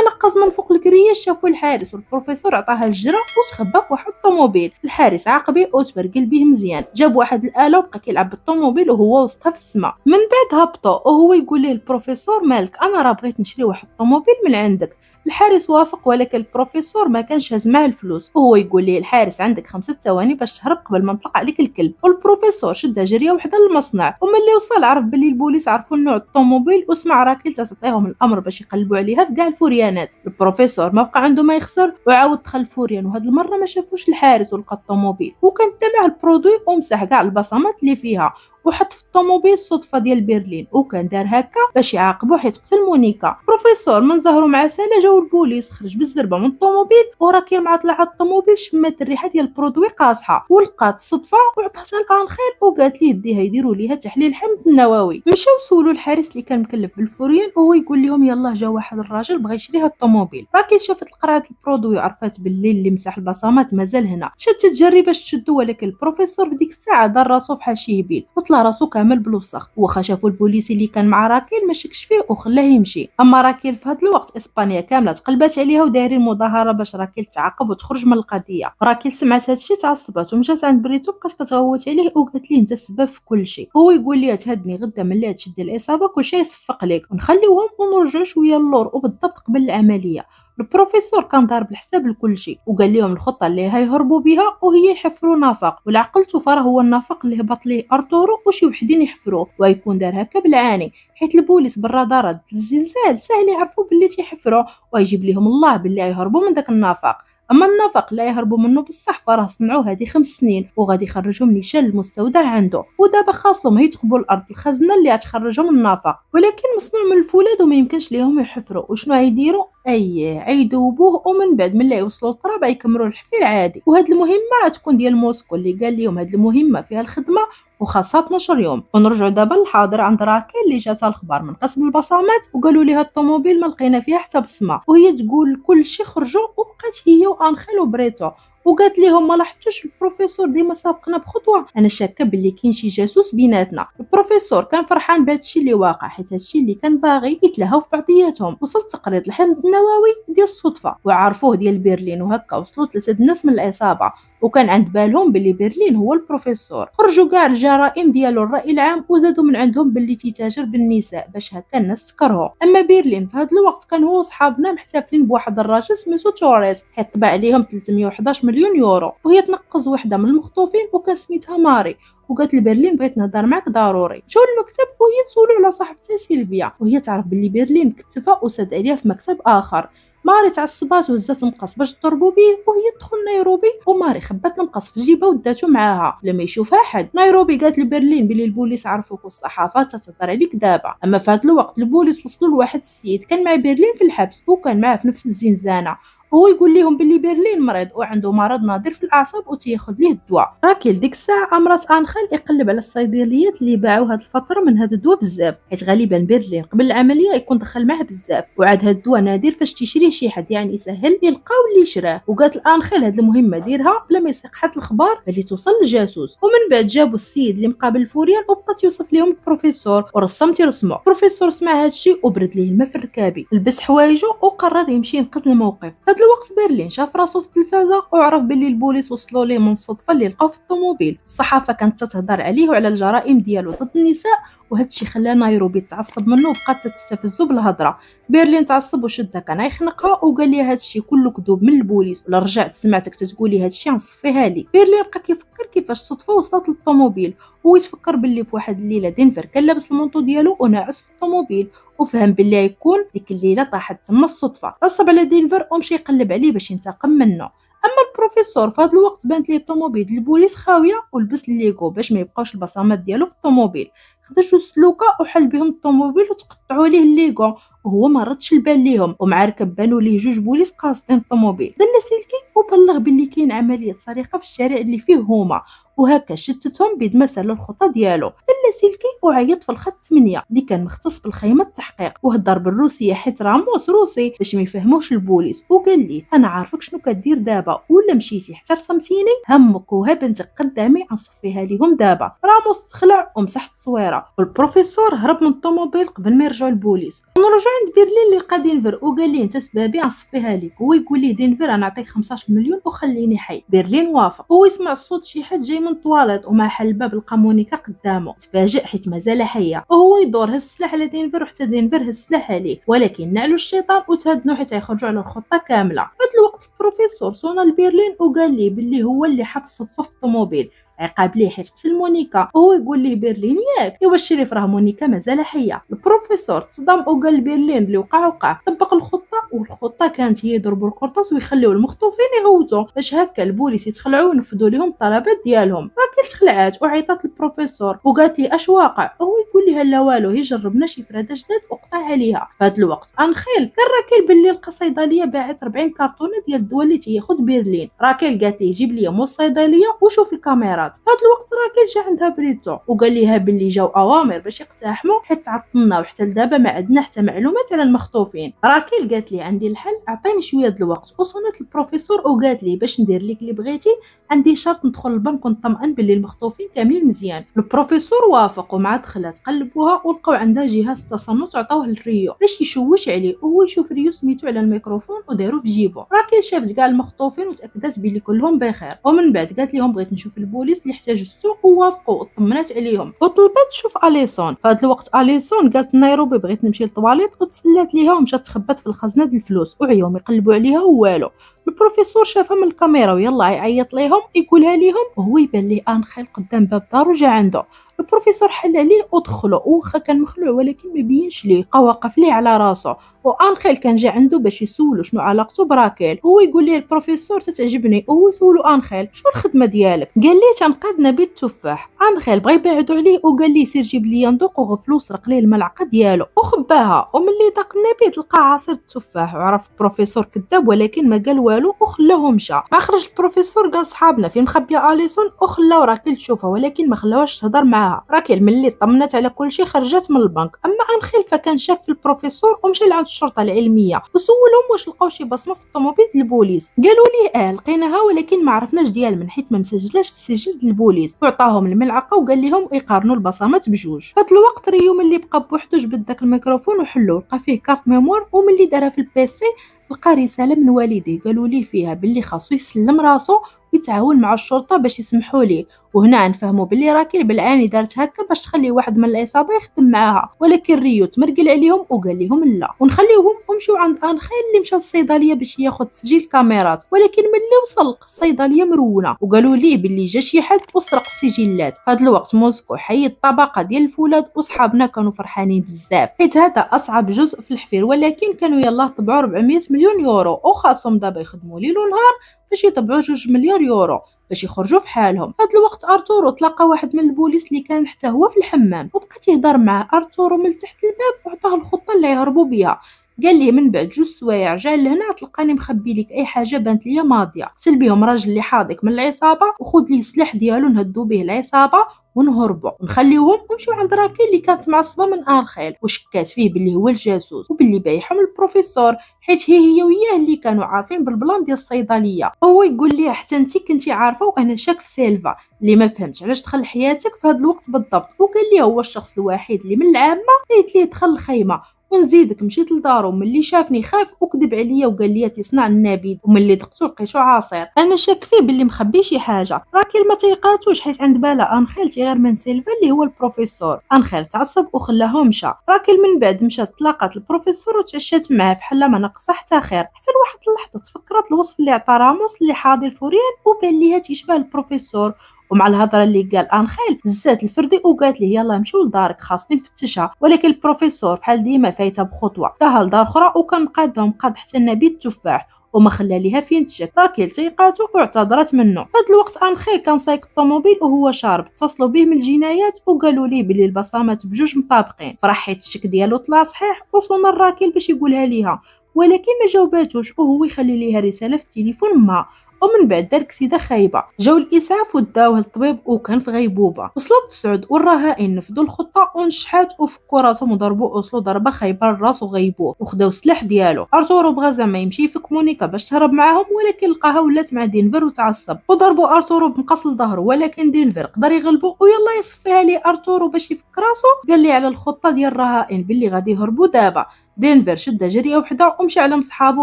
نقز من فوق الكرياش شافوا الحارس والبروفيسور عطاها الجرة وتخبى في واحد الطوموبيل. الحارس عاقبه وتبرقل به مزيان، جاب واحد الاله وبقى كيلعب بالطوموبيل وهو وسطها في السماء. من بعد هبطوا وهو يقول ليه البروفيسور مالك انا راه بغيت نشري واحد الطوموبيل من عندك. الحارس وافق ولكن البروفيسور ما كانش هاز معاه الفلوس وهو يقول ليه الحارس عندك 5 ثواني باش تهرب قبل ما نطلق عليك الكلب. والبروفيسور شدها جريه وحده للمصنع، وملي وصل عرف باللي البوليس عرفوا نوع الطوموبيل وسمع راكيل تعطيهم الامر باش يقلبوا عليها في كاع الفوريانات. البروفيسور ما بقى عنده ما يخسر وعاود دخل الفوريان، وهاد المره ما شافوش الحارس ولقى الطوموبيل وكان تبع البرودوي ومسح كاع البصمات اللي فيها وحط في الطوموبيل الصدفه ديال برلين، وكان دار هكا باش يعاقبو حيت قتل مونيكا. بروفيسور من ظهروا مع سنه جاو البوليس، خرج بالزربه من الطوموبيل وراكيل مع طلع الطوموبيل شمات الريحه ديال البرودوي قاصحه ولقات الصدفه وعطاتها لانخيل وقالت ليه ديها يديروا ليها تحليل حمض النووي. مشاو سولوا الحارس اللي كان مكلف بالفوريان وهو يقول لهم يلاه جا واحد الراجل بغى يشري هاد الطوموبيل. راكيل شافت القرعه البرودوي وعرفات باللي اللي مسح البصمات مازال هنا، مشات تجري باش تشدو، ولكن البروفيسور في ديك الساعه دار راسو فحال شي هبيل وطلع راسو كامل بالوسخ. واخا شافو البوليسي اللي كان مع راكيل ما شكش فيه وخلاه يمشي. اما راكيل في هاد الوقت اسبانيا كامله تقلبات عليها ودايرين مظاهره باش راكيل تعاقب وتخرج من القضيه. راكيل سمعت هادشي تعصبات ومشات عند بريتو بقات كتغوت عليه وقالت ليه انت السبب في كل شيء. هو يقول ليها تهدني غدا ملي تشدي العصابه كلشي يصفق لك ونخليوهم ونرجعوا شويه اللور وبالضبط قبل العمليه. البروفيسور كان ضارب الحساب لكل شيء وقال لهم الخطه اللي هيهربوا بها وهي يحفروا نفق، ولا عقلتوا فراه هو النفق اللي هبط ليه ارتورو وشي وحدين يحفروه، ويكون دار هكا بالعاني حيت البوليس بالرادارات الزلزال ساهل يعرفوا باللي تيحفروا ويجيب لهم الله باللي يهربوا من داك النفق. اما النفق لا يهربوا منه بصح فراه صنعوه هذه 5 سنين وغادي يخرجهم نيشان المستودع عنده، ودابا خاصهم يتقبوا الارض الخزنه اللي غتخرجهم النفق، ولكن مصنوع من الفولاذ وما يمكنش ليهم يحفروا. وشنو غيديروا؟ عيدوبوه ومن بعد ملي يوصلوا للتراب يكملوا الحفير عادي. وهاد المهمه تكون ديال موسكو اللي قال لهم هاد المهمه فيها الخدمه وخاصها 12 يوم. ونرجعوا دابا للحاضر عند راكيل اللي جاتها الخبر من قسم البصمات وقالوا ليها الطوموبيل ما لقينا فيها حتى بصمه، وهي تقول كلشي خرجوا وبقات هي وانخيل وبريتو وقالت لهم ما لاحظتوش البروفيسور ديما سابقنا بخطوه؟ انا شاكه باللي كاين شي جاسوس بيناتنا. البروفيسور كان فرحان بهادشي اللي واقع حيت هادشي اللي كان باغي يتلهاو في بعضياتهم. وصل تقرير الحمض النووي ديال الصدفه وعرفوه ديال برلين، وهكا وصلوا 3 الناس من العصابه وكان عند بالهم باللي برلين هو البروفيسور. خرجوا كاع الجرائم ديالو الراي العام وزادوا من عندهم باللي تيتاجر بالنساء باش هكا الناس تكرهو. اما برلين في هذا الوقت كان هو وصحابنا محتفلين بواحد الراجل سميتو توريس حيت طبع عليهم 311 مليون يورو، وهي تنقز وحده من المخطوفين وكان سميتها ماري وقالت لبرلين بغيت نهضر معاك ضروري. جاو المكتب وهي تسولو على صاحبتها سيلفيا وهي تعرف باللي برلين كتفا وسد عليها في مكتب اخر. ماري تعصبات وهزات المقص باش تضربو بيه وهي تدخل نيروبي وماري خبات المقص في جيبها وداتو معاها لما يشوفها حد. نيروبي قالت لبرلين بلي البوليس عرفوك والصحافه تتهضر عليك دابا. اما في هذا الوقت البوليس وصلوا لواحد السيد كان مع برلين في الحبس وكان معاه في نفس الزنزانه، هو يقول لهم باللي برلين مريض وعنده مرض نادر في الاعصاب وتياخذ ليه الدواء. راكيل ديك الساعه امرات انخيل يقلب على الصيدليات اللي باعوا هاد الفتره من هاد الدواء بزاف حيت غالبا برلين قبل العمليه يكون دخل معاه بزاف وعاد هاد الدواء نادر فاش تيشريه شي حد يعني سهل يلقاو اللي يشراه. وقالت الانخيل هاد المهمه ديرها بلا ما يسيق حد الخبار اللي توصل للجاسوس. ومن بعد جابوا السيد اللي مقابل الفوريان وبقى يوصف لهم البروفيسور ورسم تيرسمو. البروفيسور سمع هادشي وبرد ليه الماء في الركابي، لبس حوايجو وقرر يمشي ينقذ الموقف. هاد الوقت برلين شاف راسو في التلفازه وعرف باللي البوليس وصلوا ليه من الصدفه اللي لقاو في الطوموبيل. الصحافه كانت تتهضر عليه وعلى الجرائم ديالو ضد النساء وهادشي خلى نيروبي تعصب منه وبقات تستفزو بالهضره. برلين تعصب وشدها كان يخنقها وقال لي هادشي كله كذوب من البوليس، ولا رجعت سمعتك تتقولي هادشي غنصفيها لك. برلين بقى كيفكر كيفاش الصدفه وصلت للطوموبيل ويتفكر باللي في واحد الليله دينفر كان لابس المونطو ديالو وناعس في الطوموبيل وفهم باللي يكون ديك الليله طاحت تما الصدفه. تعصب على دينفر ومشى يقلب عليه باش ينتقم منه. اما البروفيسور في هذا الوقت بانت ليه الطوموبيل البوليس خاويه ولبس الليغو باش ما يبقاوش البصمات ديالو في الطوموبيل. خدا جوج سلوكه وحل بهم الطوموبيل وتقطعوا ليه الليغو وهو ما ردش البال ليهم، ومع ركب بانوا ليه جوج بوليس قاصدين الطوموبيل. دل سلكي وبلغ باللي كاين عمليه سرقه في الشارع اللي فيه هما وهكا شتتهم بيد مسألة الخطة ديالو. دل سلكي وعيط في الخط 8 اللي كان مختص بالخيمة التحقيق وهضر بالروسية حيت راموس روسي باش ما يفهموش البوليس وقال ليه انا عارفك شنو كدير دابا ولا مشيتي حتى رسمتيني همك وها بنتك قدامي غنصفيها ليهم دابا. راموس تخلع ومسح التصويره والبروفيسور هرب من الطوموبيل قبل ما يرجعوا البوليس. ونرجعوا عند برلين اللي لقى دينفر وقال ليه انت سبابي غنصفيها لك، هو يقول ليه دينفر غنعطيك 15 مليون وخليني حي. برلين وافق. هو يسمع الصوت شي حد جاي من الطواليت ومع حل الباب لقى مونيكا قدامه. تفاجئ حيت مازال حيه وهو يدور هز السلاح على دينفر وحتى دينفر هز السلاح عليه، ولكن نعلو الشيطان وتهدنوا حيت يخرجوا على الخطه كامله. في هذا الوقت البروفيسور صونا لبرلين وقال ليه باللي هو اللي حط الصدفه في الطوموبيل عقاب ليه حيت قتل مونيكا، وهو يقول ليه برلين ياك ايوا الشريف راه مونيكا مازال حيه. البروفيسور تصدم وقال لبرلين اللي وقع طبق الخطه، والخطه كانت هي يضربوا القرطاس ويخليو المخطوفين يغوتوا باش هكا البوليس يتخلعوا ونفذوا لهم الطلبات ديالهم. راكل تخلعات وعيطات للبروفيسور وقالت لي اش واقع، هو يقول لها لا والو، هي جربنا شي فرادة جداد وقطع عليها. في هذا الوقت انخيل كان راكل باللي لقى صيدليه باعت 40 كرتونه ديال الدواء اللي تياخذ برلين. راكل قالت ليه جيب لي مول الصيدليه وشوف الكاميرات. في هذا الوقت راكل جا عندها بريتو وقال ليها باللي جاو اوامر باش يقتحموا حيت تعطلنا وحتى لدابا ما عندنا حتى معلومات على المخطوفين. راكل قالت لي عندي الحل، اعطيني شويه د الوقت. وصونت البروفيسور وقالت لي باش ندير لك اللي بغيتي عندي شرط ندخل البنك ونطمئن باللي المخطوفين كاملين مزيان. البروفيسور وافق، ومع دخلت قلبوها ولقاو عندها جهاز تصنت عطاوه للريو باش يشوش عليه وهو يشوف ريو سميتو على الميكروفون ودارو في جيبو. راكل شافت كاع المخطوفين وتاكدت بلي كلهم بخير، ومن بعد قالت لهم بغيت نشوف البوليس اللي احتاج السوق، ووافقوا وطمنات عليهم وطلبت تشوف اليسون. في هذا الوقت اليسون قالت نيروبي بغيت نمشي للطواليت وتسلات ليها ومشات تخبات في الخزنه ديال الفلوس وعياهم يقلبوا عليها والو. البروفيسور شافها من الكاميرا ويلا يعيط ليهم يقولها ليهم وهو يبان ليه انخيل قدام باب دارو جا عنده. البروفيسور حل عليه ودخلو، واخا كان مخلوع ولكن ما بينش ليه، بقى واقف ليه على راسو. وانخيل كان جا عنده باش يسولو شنو علاقته براكيل، هو يقول ليه البروفيسور تتعجبني، وهو يسولو انخيل شنو الخدمه ديالك. قال ليه تنقاد نبيذ التفاح. انخيل بغى يبعدو عليه وقال ليه سير جيب لي ندوق وغفلو وسرق ليه الملعقه ديالو وخباها. وملي داق النبيذ لقى عصير التفاح، وعرف البروفيسور كذاب ولكن ما قال والو وخلاه مشى. مع خرج البروفيسور قال صحابنا فين مخبيه اليسون، وخلاو راكل تشوفها ولكن ما خلاوهاش تهضر معاها. راكل ملي طمنت على كل شيء خرجت من البنك. اما انخيل فكان شاك في البروفيسور ومشى لعند الشرطه العلميه وسولهم واش لقاو شي بصمه في الطوموبيل ديال البوليس. قالوا ليه لقيناها ولكن ما عرفناش ديال من حيت ما مسجلاش في السجل ديال البوليس. وعطاهم الملعقه وقال لهم يقارنوا البصمات بجوج. في هذا الوقت ريو ملي بقى بوحدو جبد داك الميكروفون وحلو، لقى فيه كارت ميموار، وملي دارها في البيسي لقى رساله من والديه قالوا ليه فيها باللي خاصو يسلم راسو ويتعاون مع الشرطه باش يسمحوا ليه. وهنا نفهموا باللي راكل بالعاني دارت هكا باش تخلي واحد من العصابه يخدم معاها، ولكن ريو تمرقل عليهم وقال لهم لا ونخليوهم ومشيو عند انخيل اللي مشى للصيدليه باش ياخذ تسجيل الكاميرات. ولكن ملي وصل الصيدليه مرونه وقالوا ليه باللي جا شي حد وسرق السجلات. في هذا الوقت موسكو حي الطبقه ديال الفولاذ، وصحابنا كانوا فرحانين بزاف حيت هذا اصعب جزء في الحفير، ولكن كانوا يلاه طبعوا 400 مليون يورو وخاصهم دابا يخدموا ليل ونهار باش يطبعوا 2 مليار يورو باش يخرجوا في حالهم. في هذا الوقت ارتورو تلاقى واحد من البوليس اللي كان حتى هو في الحمام وبقى يهضر معاه. ارتورو من تحت الباب وعطاه الخطه اللي يهربوا بها. قال ليه من بعد 2 سوايع رجع لهنا تلقاني مخبي لك اي حاجه بانت ليا ماضيه، قتل بهم راجل اللي حاضك من العصابه وخذ ليه السلاح ديالو نهدو به العصابه ونهربوا ونخليوهم ونمشيو عند راكيل اللي كانت معصبه من انخيل وشكات فيه باللي هو الجاسوس وباللي بايعهم البروفيسور حيت هي وياه اللي كانوا عارفين بالبلان ديال الصيدليه. هو يقول ليها حتى انت كنتي عارفه وانا شاك في سيلفا اللي ما فهمتش علاش دخل حياتك في هذا الوقت بالضبط. وقال ليه هو الشخص الوحيد اللي من العامه قالت ليه دخل الخيمه. ونزيدك مشيت لدارو ملي شافني خاف وكذب عليا وقال لي تصنع النبيذ، وملي دقتو لقيتو عصير. انا شاك فيه باللي مخبي شي حاجه. راكل ما تيقاتوش حيت عند بالها انخيل غير من سيلفا اللي هو البروفيسور. انخيل تعصب وخلاه مشى. راكل من بعد مشات تلاقات البروفيسور وتعشات معاه في حله ما ناقصه حتى خير، حتى لواحد اللحظه تفكرت الوصف اللي عطى راموس اللي حاضي الفوريان وبان ليها تيشبه البروفيسور. ومع الهضره اللي قال انخيل زات الفردي وقالت ليه يلا نمشيو لدارك خاصني نفتشها. ولكن البروفيسور بحال ديما فايته بخطوه داها لدار اخرى وكان قادهم قاد حتى نبيذ التفاح وما خلى ليها فين تشك. راكيل تيقاتو واعتذرت منه. في هذا الوقت انخيل كان سايق الطوموبيل وهو شارب، اتصلوا به من الجنايات وقالوا ليه بلي البصمات بجوج مطابقين. فرح حيت الشك ديالو طلع صحيح وصلنا لراكيل باش يقولها ليها ولكن ما جاوباتوش وهو يخلي ليها رساله في التليفون ما. ومن بعد دار كسيده خايبه. جاو الاسعاف وداوه للطبيب وكان في غيبوبه. وصلت سعود والرهائن نفذوا الخطه ونشحات وفكوا راسهم وضربوا وصلوا ضربه خايبه لراسو وغيبوه وخداو السلاح ديالو. ارتورو بغى زعما يمشي يفك مونيكا باش تهرب معاهم ولكن لقاها ولات مع دينفر وتعصب وضربوا ارتورو بمقص لظهره، ولكن دينفر قدر يغلبو ويلا يصفيها ليه ارتورو باش يفك راسو. قال لي على الخطه ديال الرهائن باللي غادي يهربوا دابا. دينفر شد جريه وحده ومشى على مصحابو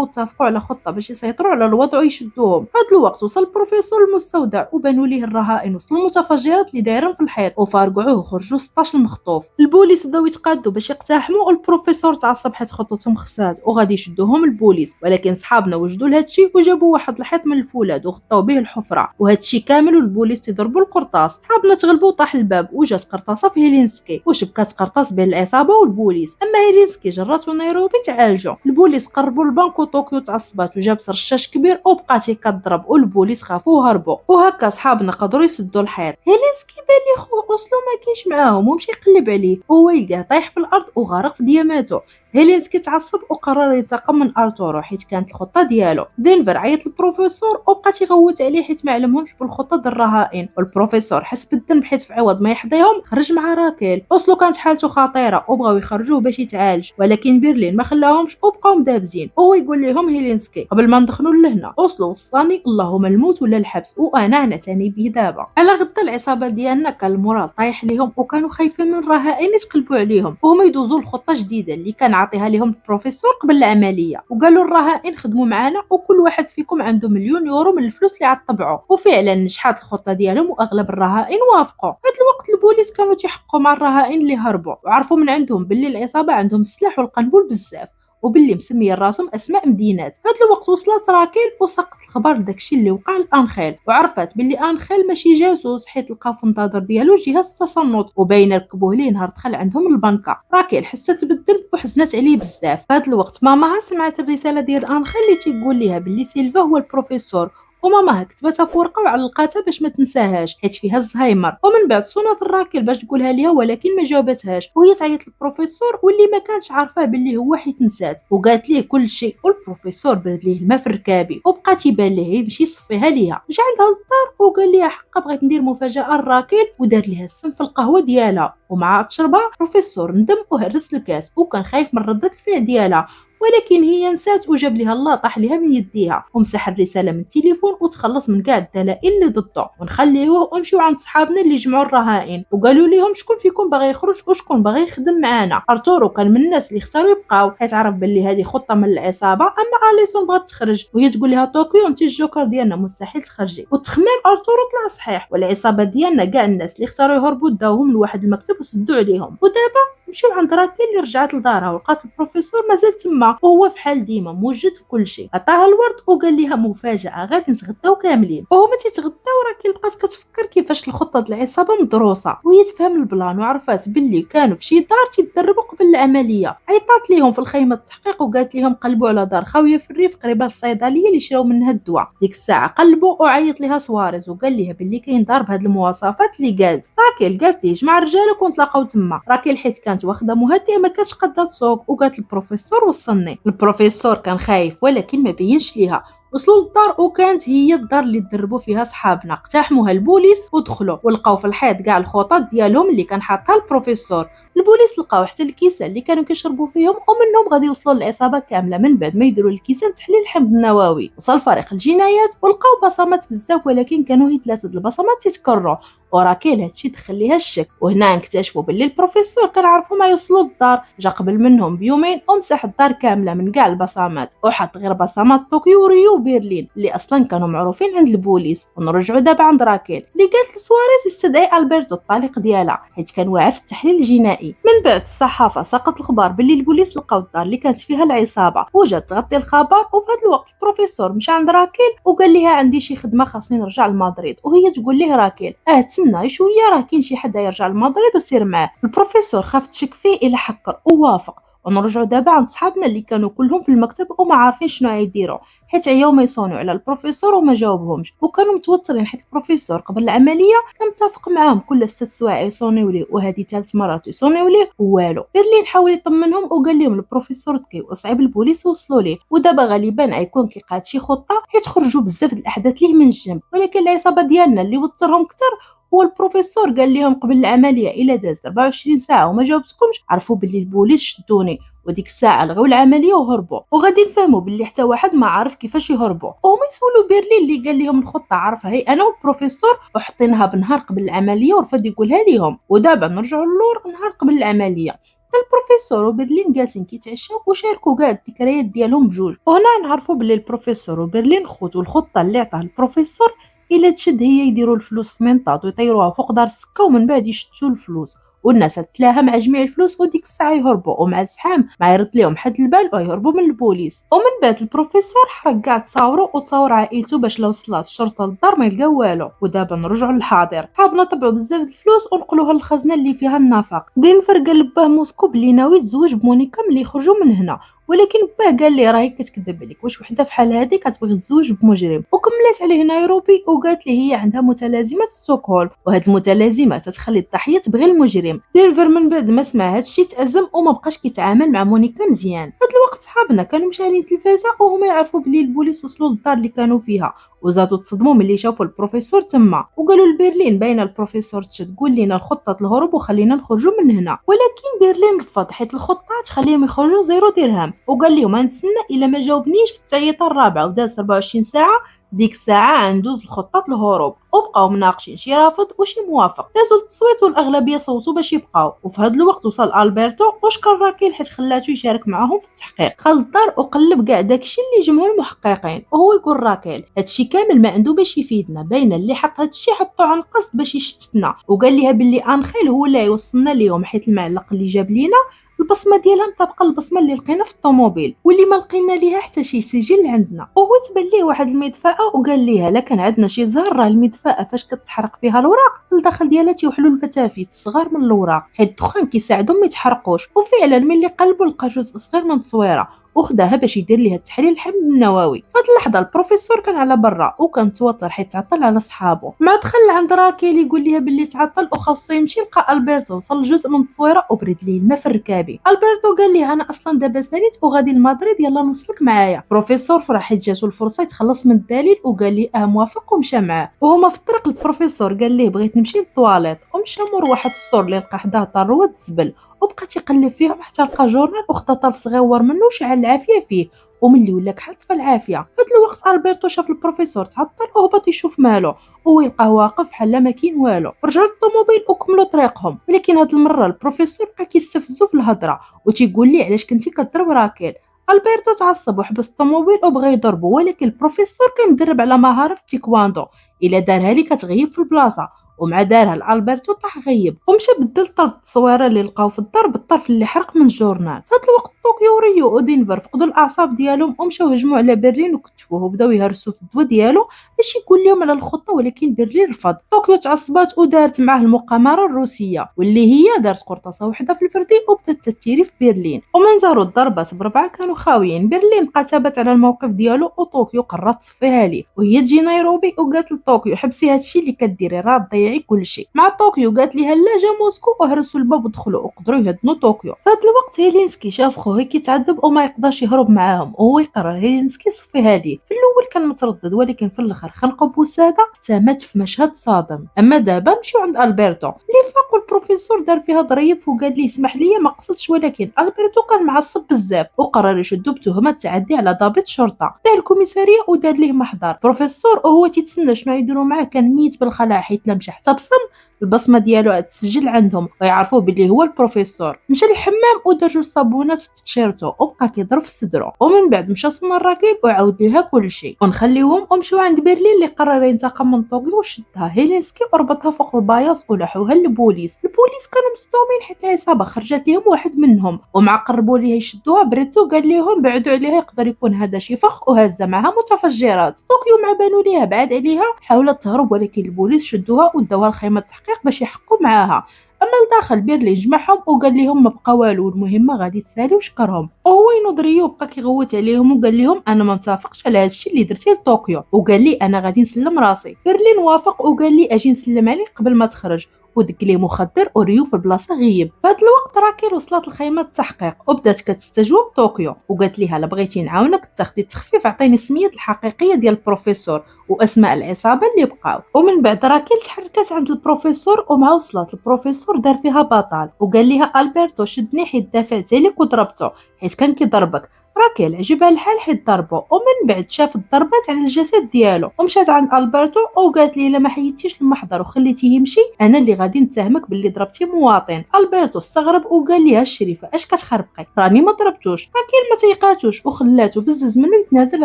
واتفقوا على خطه باش يسيطروا على الوضع ويشدوهم. في هذا الوقت وصل البروفيسور المستودع وبانوا ليه الرهائن وصلوا المتفجرات اللي دايرين في الحيط وفارقعوه وخرجوا 16 مخطوف. البوليس بداو يتقادوا باش يقتحموا والبروفيسور تعصب حيت خطتهم خسرات وغادي يشدوهم البوليس، ولكن صحابنا وجدوا لهادشي وجابوا واحد الحيط من الفولاذ وغطاو به الحفره، وهادشي كامل والبوليس تضربوا القرطاس. صحابنا تغلبوا وطاح الباب وجات قرطاسه في هيلينسكي وشبكات قرطاس بين العصابه والبوليس. اما هيلينسكي جراتو نيروبي تعالجوا. البوليس قربوا البنك وطوكيو تعصبات وجابت رشاش كبير وبقات كتضرب والبوليس خافوا وهربوا، وهكا صحابنا قدروا يسدوا الحيط. هيلينسكي بان لي خو اوسلو ما كاينش معاهم ومشى يقلب عليه، هو يلقاه طايح في الارض وغارق في دياماتو. هيلينسكي تعصب وقرر ينتقم من ارتورو حيت كانت الخطه ديالو. دينفر عيط للبروفيسور وبقات يغوت عليه حيت ما علمهمش بالخطه ديال الرهائن، والبروفيسور حس بالذنب حيت في عوض ما يحضيهم خرج مع راكيل. اوسلو كانت حالته خطيره وبغاو يخرجوه باش يتعالج، ولكن برلين ما خلاهمش وبقاو مدابزين. هو يقول لهم هيلينسكي قبل ما ندخلوا لهنا اوسلو وصاني اللهم الموت ولا الحبس وانا نعتني به دابا. على غدا العصابه ديالنا كان المورال طايح ليهم وكانوا خايفين من الرهائن يتقلبوا عليهم وهما يدوزوا لخطه جديده اللي كان عاطيها لهم البروفيسور قبل العمليه، وقالوا الرهائن خدموا معنا وكل واحد فيكم عنده مليون يورو من الفلوس اللي عطبعوا. وفعلا نجحت الخطه ديالهم واغلب الرهائن وافقوا. في هذا الوقت البوليس كانوا تيحققوا مع الرهائن اللي هربوا وعرفوا من عندهم باللي العصابه عندهم السلاح والقنبل بزاف وباللي مسميه راسهم اسماء مدينات. في هذا الوقت وصلت راكيل وسقط الخبر داكشي اللي وقع لانخيل، وعرفت باللي انخيل ماشي جاسوس حيت لقاو في النظر ديالو جهاز التصنت وباين ركبوه ليه نهار دخل عندهم البنكه. راكيل حست بالذنب وحزنت عليه بزاف. في هذا الوقت ماماها سمعت الرساله ديال انخيل اللي تيقول ليها باللي سيلفا هو البروفيسور، وماماها كتبتها في ورقه وعلقاتها باش ما تنساهاش حيت فيها الزهايمر. ومن بعد صونات الراكل باش تقولها ليها ولكن ما جاوبتهاش، وهي تعيط للبروفيسور واللي ما كانش عارفاه باللي هو حيت نسات، وقالت ليه كل شيء. والبروفيسور برد ليه الماء في الركابي وبقى تيبان ليه يمشي يصفيها ليها. مشى عندها للدار وقال ليها حقا بغيت ندير مفاجاه لراكيل ودار ليها السم في القهوه ديالها، ومع تشربها البروفيسور ندم وهرس الكاس وكان خايف من ردة الفعل ديالها، ولكن هي نسات وجاب ليها الله طاح ليها من يديها ومسح الرساله من التليفون وتخلص من كاع الدلائل اللي ضده. ونخليوه ونمشيو عند صحابنا اللي جمعوا الرهائن وقالوا لهم شكون فيكم باغي يخرج وشكون باغي يخدم معانا. ارتورو كان من الناس اللي اختاروا يبقاو حيت عرف باللي هذه خطه من العصابه، اما اليسون بغات تخرج وهي تقول لها طوكيو انت الجوكر ديالنا مستحيل تخرجي. والتخمام ارتورو طلع صحيح، والعصابه ديالنا كاع الناس اللي اختاروا يهربوا داوهم لواحد المكتب وسدوا عليهم. ودابا مشيو عند راكيل اللي رجعت لدارها ولقات البروفيسور مازال تما وهو في حال ديما موجد في كل شيء. عطاها الورد وقال لها مفاجاه غادي نتغداو كاملين. وهما تيتغداو راكيل بقات كتفكر كيفاش الخطه ديال العصابه مدروسه وهي تفهم البلان وعرفات باللي كانوا في شي دار تيدربوا قبل العمليه. عيطات ليهم في الخيمه التحقيق وقالت لهم قلبوا على دار خاويه في الريف قريبه للصيدليه اللي شراو منها الدواء. ديك الساعه قلبوا وعيط لها سواريز وقال لها باللي كاين دار بهاد المواصفات اللي قالت. راكيل قالت ليه جمع رجالك ونتلاقاو تما. راكيل حيت كانت واخده مهدئه ما كانتش قادة تسوق وقالت البروفيسور وصلني. البروفيسور كان خايف ولكن ما بينش ليها. وصلوا للدار وكانت هي الدار اللي تدربوا فيها صحابنا. اقتحموها البوليس ودخلوا ولقاو في الحيط كاع الخطط ديالهم اللي كان حاطها البروفيسور. البوليس لقاو حتى الكيسان اللي كانوا كيشربوا فيهم ومنهم غادي يوصلوا للعصابه كامله من بعد ما يديروا الكيسان تحليل الحمض النووي. وصل فريق الجنايات ولقاو بصمات بزاف ولكن كانوا هي 3 البصمات تيتكرروا. وراكيل هادشي دخل ليها الشك، وهنا اكتشفوا باللي البروفيسور كان عارفوا ما يوصلوا للدار، جا قبل منهم بيومين ومسح الدار كامله من كاع البصمات وحط غير بصمات طوكيو وريو وبرلين اللي اصلا كانوا معروفين عند البوليس. ونرجعوا دابا عند راكيل اللي قالت لسواريز يستدعي البرتو الطليق ديالها حيت كان واعر في التحليل الجنائي. من بعد الصحافه سقط الخبر باللي البوليس لقاو الدار اللي كانت فيها العصابه وجات تغطي الخبر. وفي هذا الوقت البروفيسور مشى عند راكيل وقال لها عندي شي خدمه خاصني نرجع لمدريد، وهي تقول ليه راكيل تسنى شويه راه كاين شي حد يرجع لمدريد وسير معاه. البروفيسور خاف تشك فيه الى حكر ووافق. ونرجعوا دابا عند صحابنا اللي كانوا كلهم في المكتب وما عارفين شنو غيديروا حيت عياو ما يصونوا على البروفيسور وما جاوبهمش وكانوا متوترين حيت البروفيسور قبل العمليه كان متفق معاهم كل 6 سوايع يصونيو ليه وهذه 3 مرات يصونيو ليه والو. برلين حاول يطمنهم وقال لهم البروفيسور ذكي وصعيب البوليس وصلوا ليه ودابا غالبا غيكون كيقاد شي خطه حيت خرجوا بزاف د الاحداث ليه من الجنب. ولكن العصابه ديالنا اللي وترهم كثر هو البروفيسور قال لهم قبل العمليه الا داز 24 ساعه وما جاوبتكمش عرفوا باللي البوليس شدوني، وديك الساعه لغوا العمليه وهربوا. وغادي نفهموا باللي حتى واحد ما عارف كيفاش يهربوا. وهما يسولوا برلين اللي قال لهم الخطه عارفها هي انا والبروفيسور وحطيناها بنهار قبل العمليه ورفض يقولها لهم. ودابا نرجعوا للور نهار قبل العمليه. البروفيسور وبرلين جالسين كيتعشاو وشاركوا كاع الذكريات ديالهم بجوج. وهنا نعرفوا بلي البروفيسور وبرلين خوت، والخطه اللي عطاها البروفيسور الا تشد هي يديروا الفلوس في منطاد ويطيروها فوق دار السكه، ومن بعد يشتوا الفلوس والناس تلاها مع جميع الفلوس، وديك الساعه يهربوا ومع الزحام ما يرد لهم حد البال ويهربوا من البوليس. ومن بعد البروفيسور حرق كاع تصاورو وتصاور عائلته باش لو وصلت الشرطه للدار ما يلقاو والو. ودابا نرجعوا للحاضر، حابنا طبعوا بزاف الفلوس ونقلوها للخزنه اللي فيها النفق. دينفر قال لباه موسكو بلي ناوي يتزوج بمونيكا ملي يخرجوا من هنا، ولكن باه قال لي راهي كتكذب عليك، واش وحده فحال هذه كتبغي تزوج بمجرم. وكملت عليه نيروبي وقالت لي هي عندها متلازمه ستوكهولم، وهاد المتلازمه تتخلي الضحيه تبغي المجرم. دينفر من بعد ما سمع هادشي تأزم وما بقاش كيتعامل مع مونيكا مزيان. فهاد الوقت صحابنا كانوا مشعلين التلفازه وهما يعرفوا بلي البوليس وصلوا للدار اللي كانوا فيها، وزادوا تصدموا ملي شافوا البروفيسور تما، وقالوا لبرلين باينه البروفيسور تشد قول لينا الخطه الهروب وخلينا نخرجوا من هنا. ولكن برلين رفض حيت الخطه تخليهم يخرجوا 0 درهم، وقال لهم غنتسنى الا ما جاوبنيش في التعييطه الرابعه. وداز 24 ساعه، ديك الساعه غندوز لخطه الهروب. وبقاو مناقشين شي رافض وشي موافق، دازوا للتصويت والاغلبيه صوتوا باش يبقاو. وفي هذا الوقت وصل البرتو وشكر راكيل حيت خلاتو يشارك معاهم في التحقيق. دخل الدار وقلب كاع داكشي اللي جمعوا المحققين، وهو يقول راكيل هادشي كامل ما عنده باش يفيدنا، باينه اللي حط هادشي حطو عن قصد باش يشتتنا. وقال ليها باللي انخيل هو اللي يوصلنا ليهم حيت المعلق اللي جاب لينا البصمه ديالها مطابقه البصمه اللي لقينا في الطوموبيل واللي ما لقينا ليها حتى شي سجل عندنا. وهو تبان ليه واحد المدفأة وقال ليها لا كان عندنا شي زهر راه المدفأة فاش كتحرق فيها الوراق الداخل ديالها تيوحلوا الفتافيت الصغار من الوراق حيت الدخان كيساعدهم ما يتحرقوش. وفعلا ملي قلبوا لقى جزء صغير من التصويره وخداها باش يدير ليها التحليل الحمض النووي. فهاد اللحظه البروفيسور كان على برا وكان متوتر حيت تعطل على صحابه. مع دخل عند راكيل يقول ليها باللي تعطل وخاصو يمشي لقى البرتو وصل جزء من التصويره وبرد ليه الماء في الركابي. البرتو قال ليه انا اصلا دابا ساليت وغادي لمدريد يلا نوصلك معايا. بروفيسور فرح حيت جاتو الفرصه يتخلص من الدليل وقال ليه موافق ومشى معاه. وهما في الطريق البروفيسور قال ليه بغيت نمشي للطواليت، ومشى مور واحد السور اللي لقى حداه طروه الزبل وبقى تيقلب فيهم حتى لقى جورنال وخدا طرف صغيور منه وشعل العافيه فيه، وملي ولا كحل طفى العافيه. في هذا الوقت البرتو شاف البروفيسور تعطل وهبط يشوف مالو، وهو يلقاه واقف بحال ما كاين والو. رجعوا للطوموبيل وكملوا طريقهم، ولكن هاد المره البروفيسور بقى كيستفزو في الهضره وتيقول ليه علاش كنتي كضرب راكيل. البرتو تعصب وحبس الطوموبيل وبغى يضربو، ولكن البروفيسور كان مدرب على مهاره في التيكواندو، الا دارها لي كتغيب في البلاصه، ومع دارها الالبرتو طاح غيب ومشى بدل طرف التصويره اللي لقاو في الدار بالطرف اللي حرق من الجورنال. في هذا الوقت طوكيو وريو ودينفر فقدوا الاعصاب ديالهم ومشاو هجموا على برلين وكتفوه وبداو يهرسوا في الدواء ديالو باش يقول لهم على الخطه، ولكن برلين رفض. طوكيو تعصبات ودارت معاه المقامره الروسيه واللي هي دارت قرطاسه وحده في الفردي وبدات تتيري في برلين. ومن زاروا الضربات بربعه كانوا خاويين. برلين بقى ثابت على الموقف ديالو وطوكيو قررت تصفيها ليه، وهي تجي نيروبي وقالت لطوكيو حبسي هادشي اللي كديري راه تضيعي كلشي. مع طوكيو قالت ليها لا جا موسكو وهرسوا الباب ودخلوا وقدروا يهدنوا طوكيو. في هذا الوقت هيلينسكي شاف خوه كيتعذب وما يقدرش يهرب معاهم، وهو يقرر هيلينسكي يصفيها ليه. في الاول كان متردد ولكن في الاخر خنقه بوساده حتى مات في مشهد صادم. اما دابا مشيو عند البرتو اللي فاق البروفيسور دار فيها ظريف وقال ليه اسمح لي ما قصدتش، ولكن البرتو كان معصب بزاف وقرر يشدو بتهمه التعدي على ضابط شرطه تاع الكوميساريه ودار ليه محضر. البروفيسور وهو تيتسنى شنو يديروا معاه كان ميت بالخلاع حيت لا مشى حتى بصم البصمه ديالو تسجل عندهم ويعرفوا باللي هو البروفيسور. مشى للحمام ودار جوج صابونات في تقشيرته وبقى كيضرب في صدره، ومن بعد مشى صون الراكيل وعاود ليها كلشي. ونخليوهم ومشيو عند برلين اللي قرر ينتقم من طوكيو وشدها هيلينسكي وربطها فوق الباياص ولاحوها للبوليس. البوليس كانوا مصدومين حيت العصابه خرجت لهم واحد منهم، ومع قربوا ليها يشدوها بريتو قال لهم بعدوا عليها يقدر يكون هذا شي فخ وهزه معها متفجرات. طوكيو مع بانوا ليها بعاد عليها حاولت تهرب، ولكن البوليس شدوها وداوها لخيمه التحقيق باش يحقوا معاها. اما لداخل برلين جمعهم وقال لهم ما بقى والو المهمه غادي تسالي وشكرهم. وهو ينوض ريو بقى كيغوت عليهم وقال لهم انا ما متفقش على هادشي اللي درتيه لطوكيو، وقال لي انا غادي نسلم راسي. برلين وافق وقال لي اجي نسلم عليك قبل ما تخرج، ودق ليه مخدر وريو في البلاصه غيب. في هذا الوقت راكيل وصلت لخيمه التحقيق وبدات كتستجوب طوكيو وقالت ليها لا بغيتي نعاونك تاخدي التخفيف عطيني السميات الحقيقيه ديال البروفيسور واسماء العصابه اللي بقاو. ومن بعد راكيل تحركت عند البروفيسور ومع وصلت البروفيسور دار فيها بطل وقال ليها البرتو شدني حيت دافعت عليك وضربته حيت كان كيضربك. راكيل عجبها الحال حيت ضربو، ومن بعد شافت الضربات على الجسد ديالو ومشات عند البرتو وقالت ليه الا ما حيدتيش المحضر وخليتيه يمشي انا اللي غادي نتهمك باللي ضربتي مواطن. البرتو استغرب وقال ليها الشريفه اش كتخربقي راني ما ضربتوش. راكيل ما تيقاتوش وخلاتو بزز منه يتنازل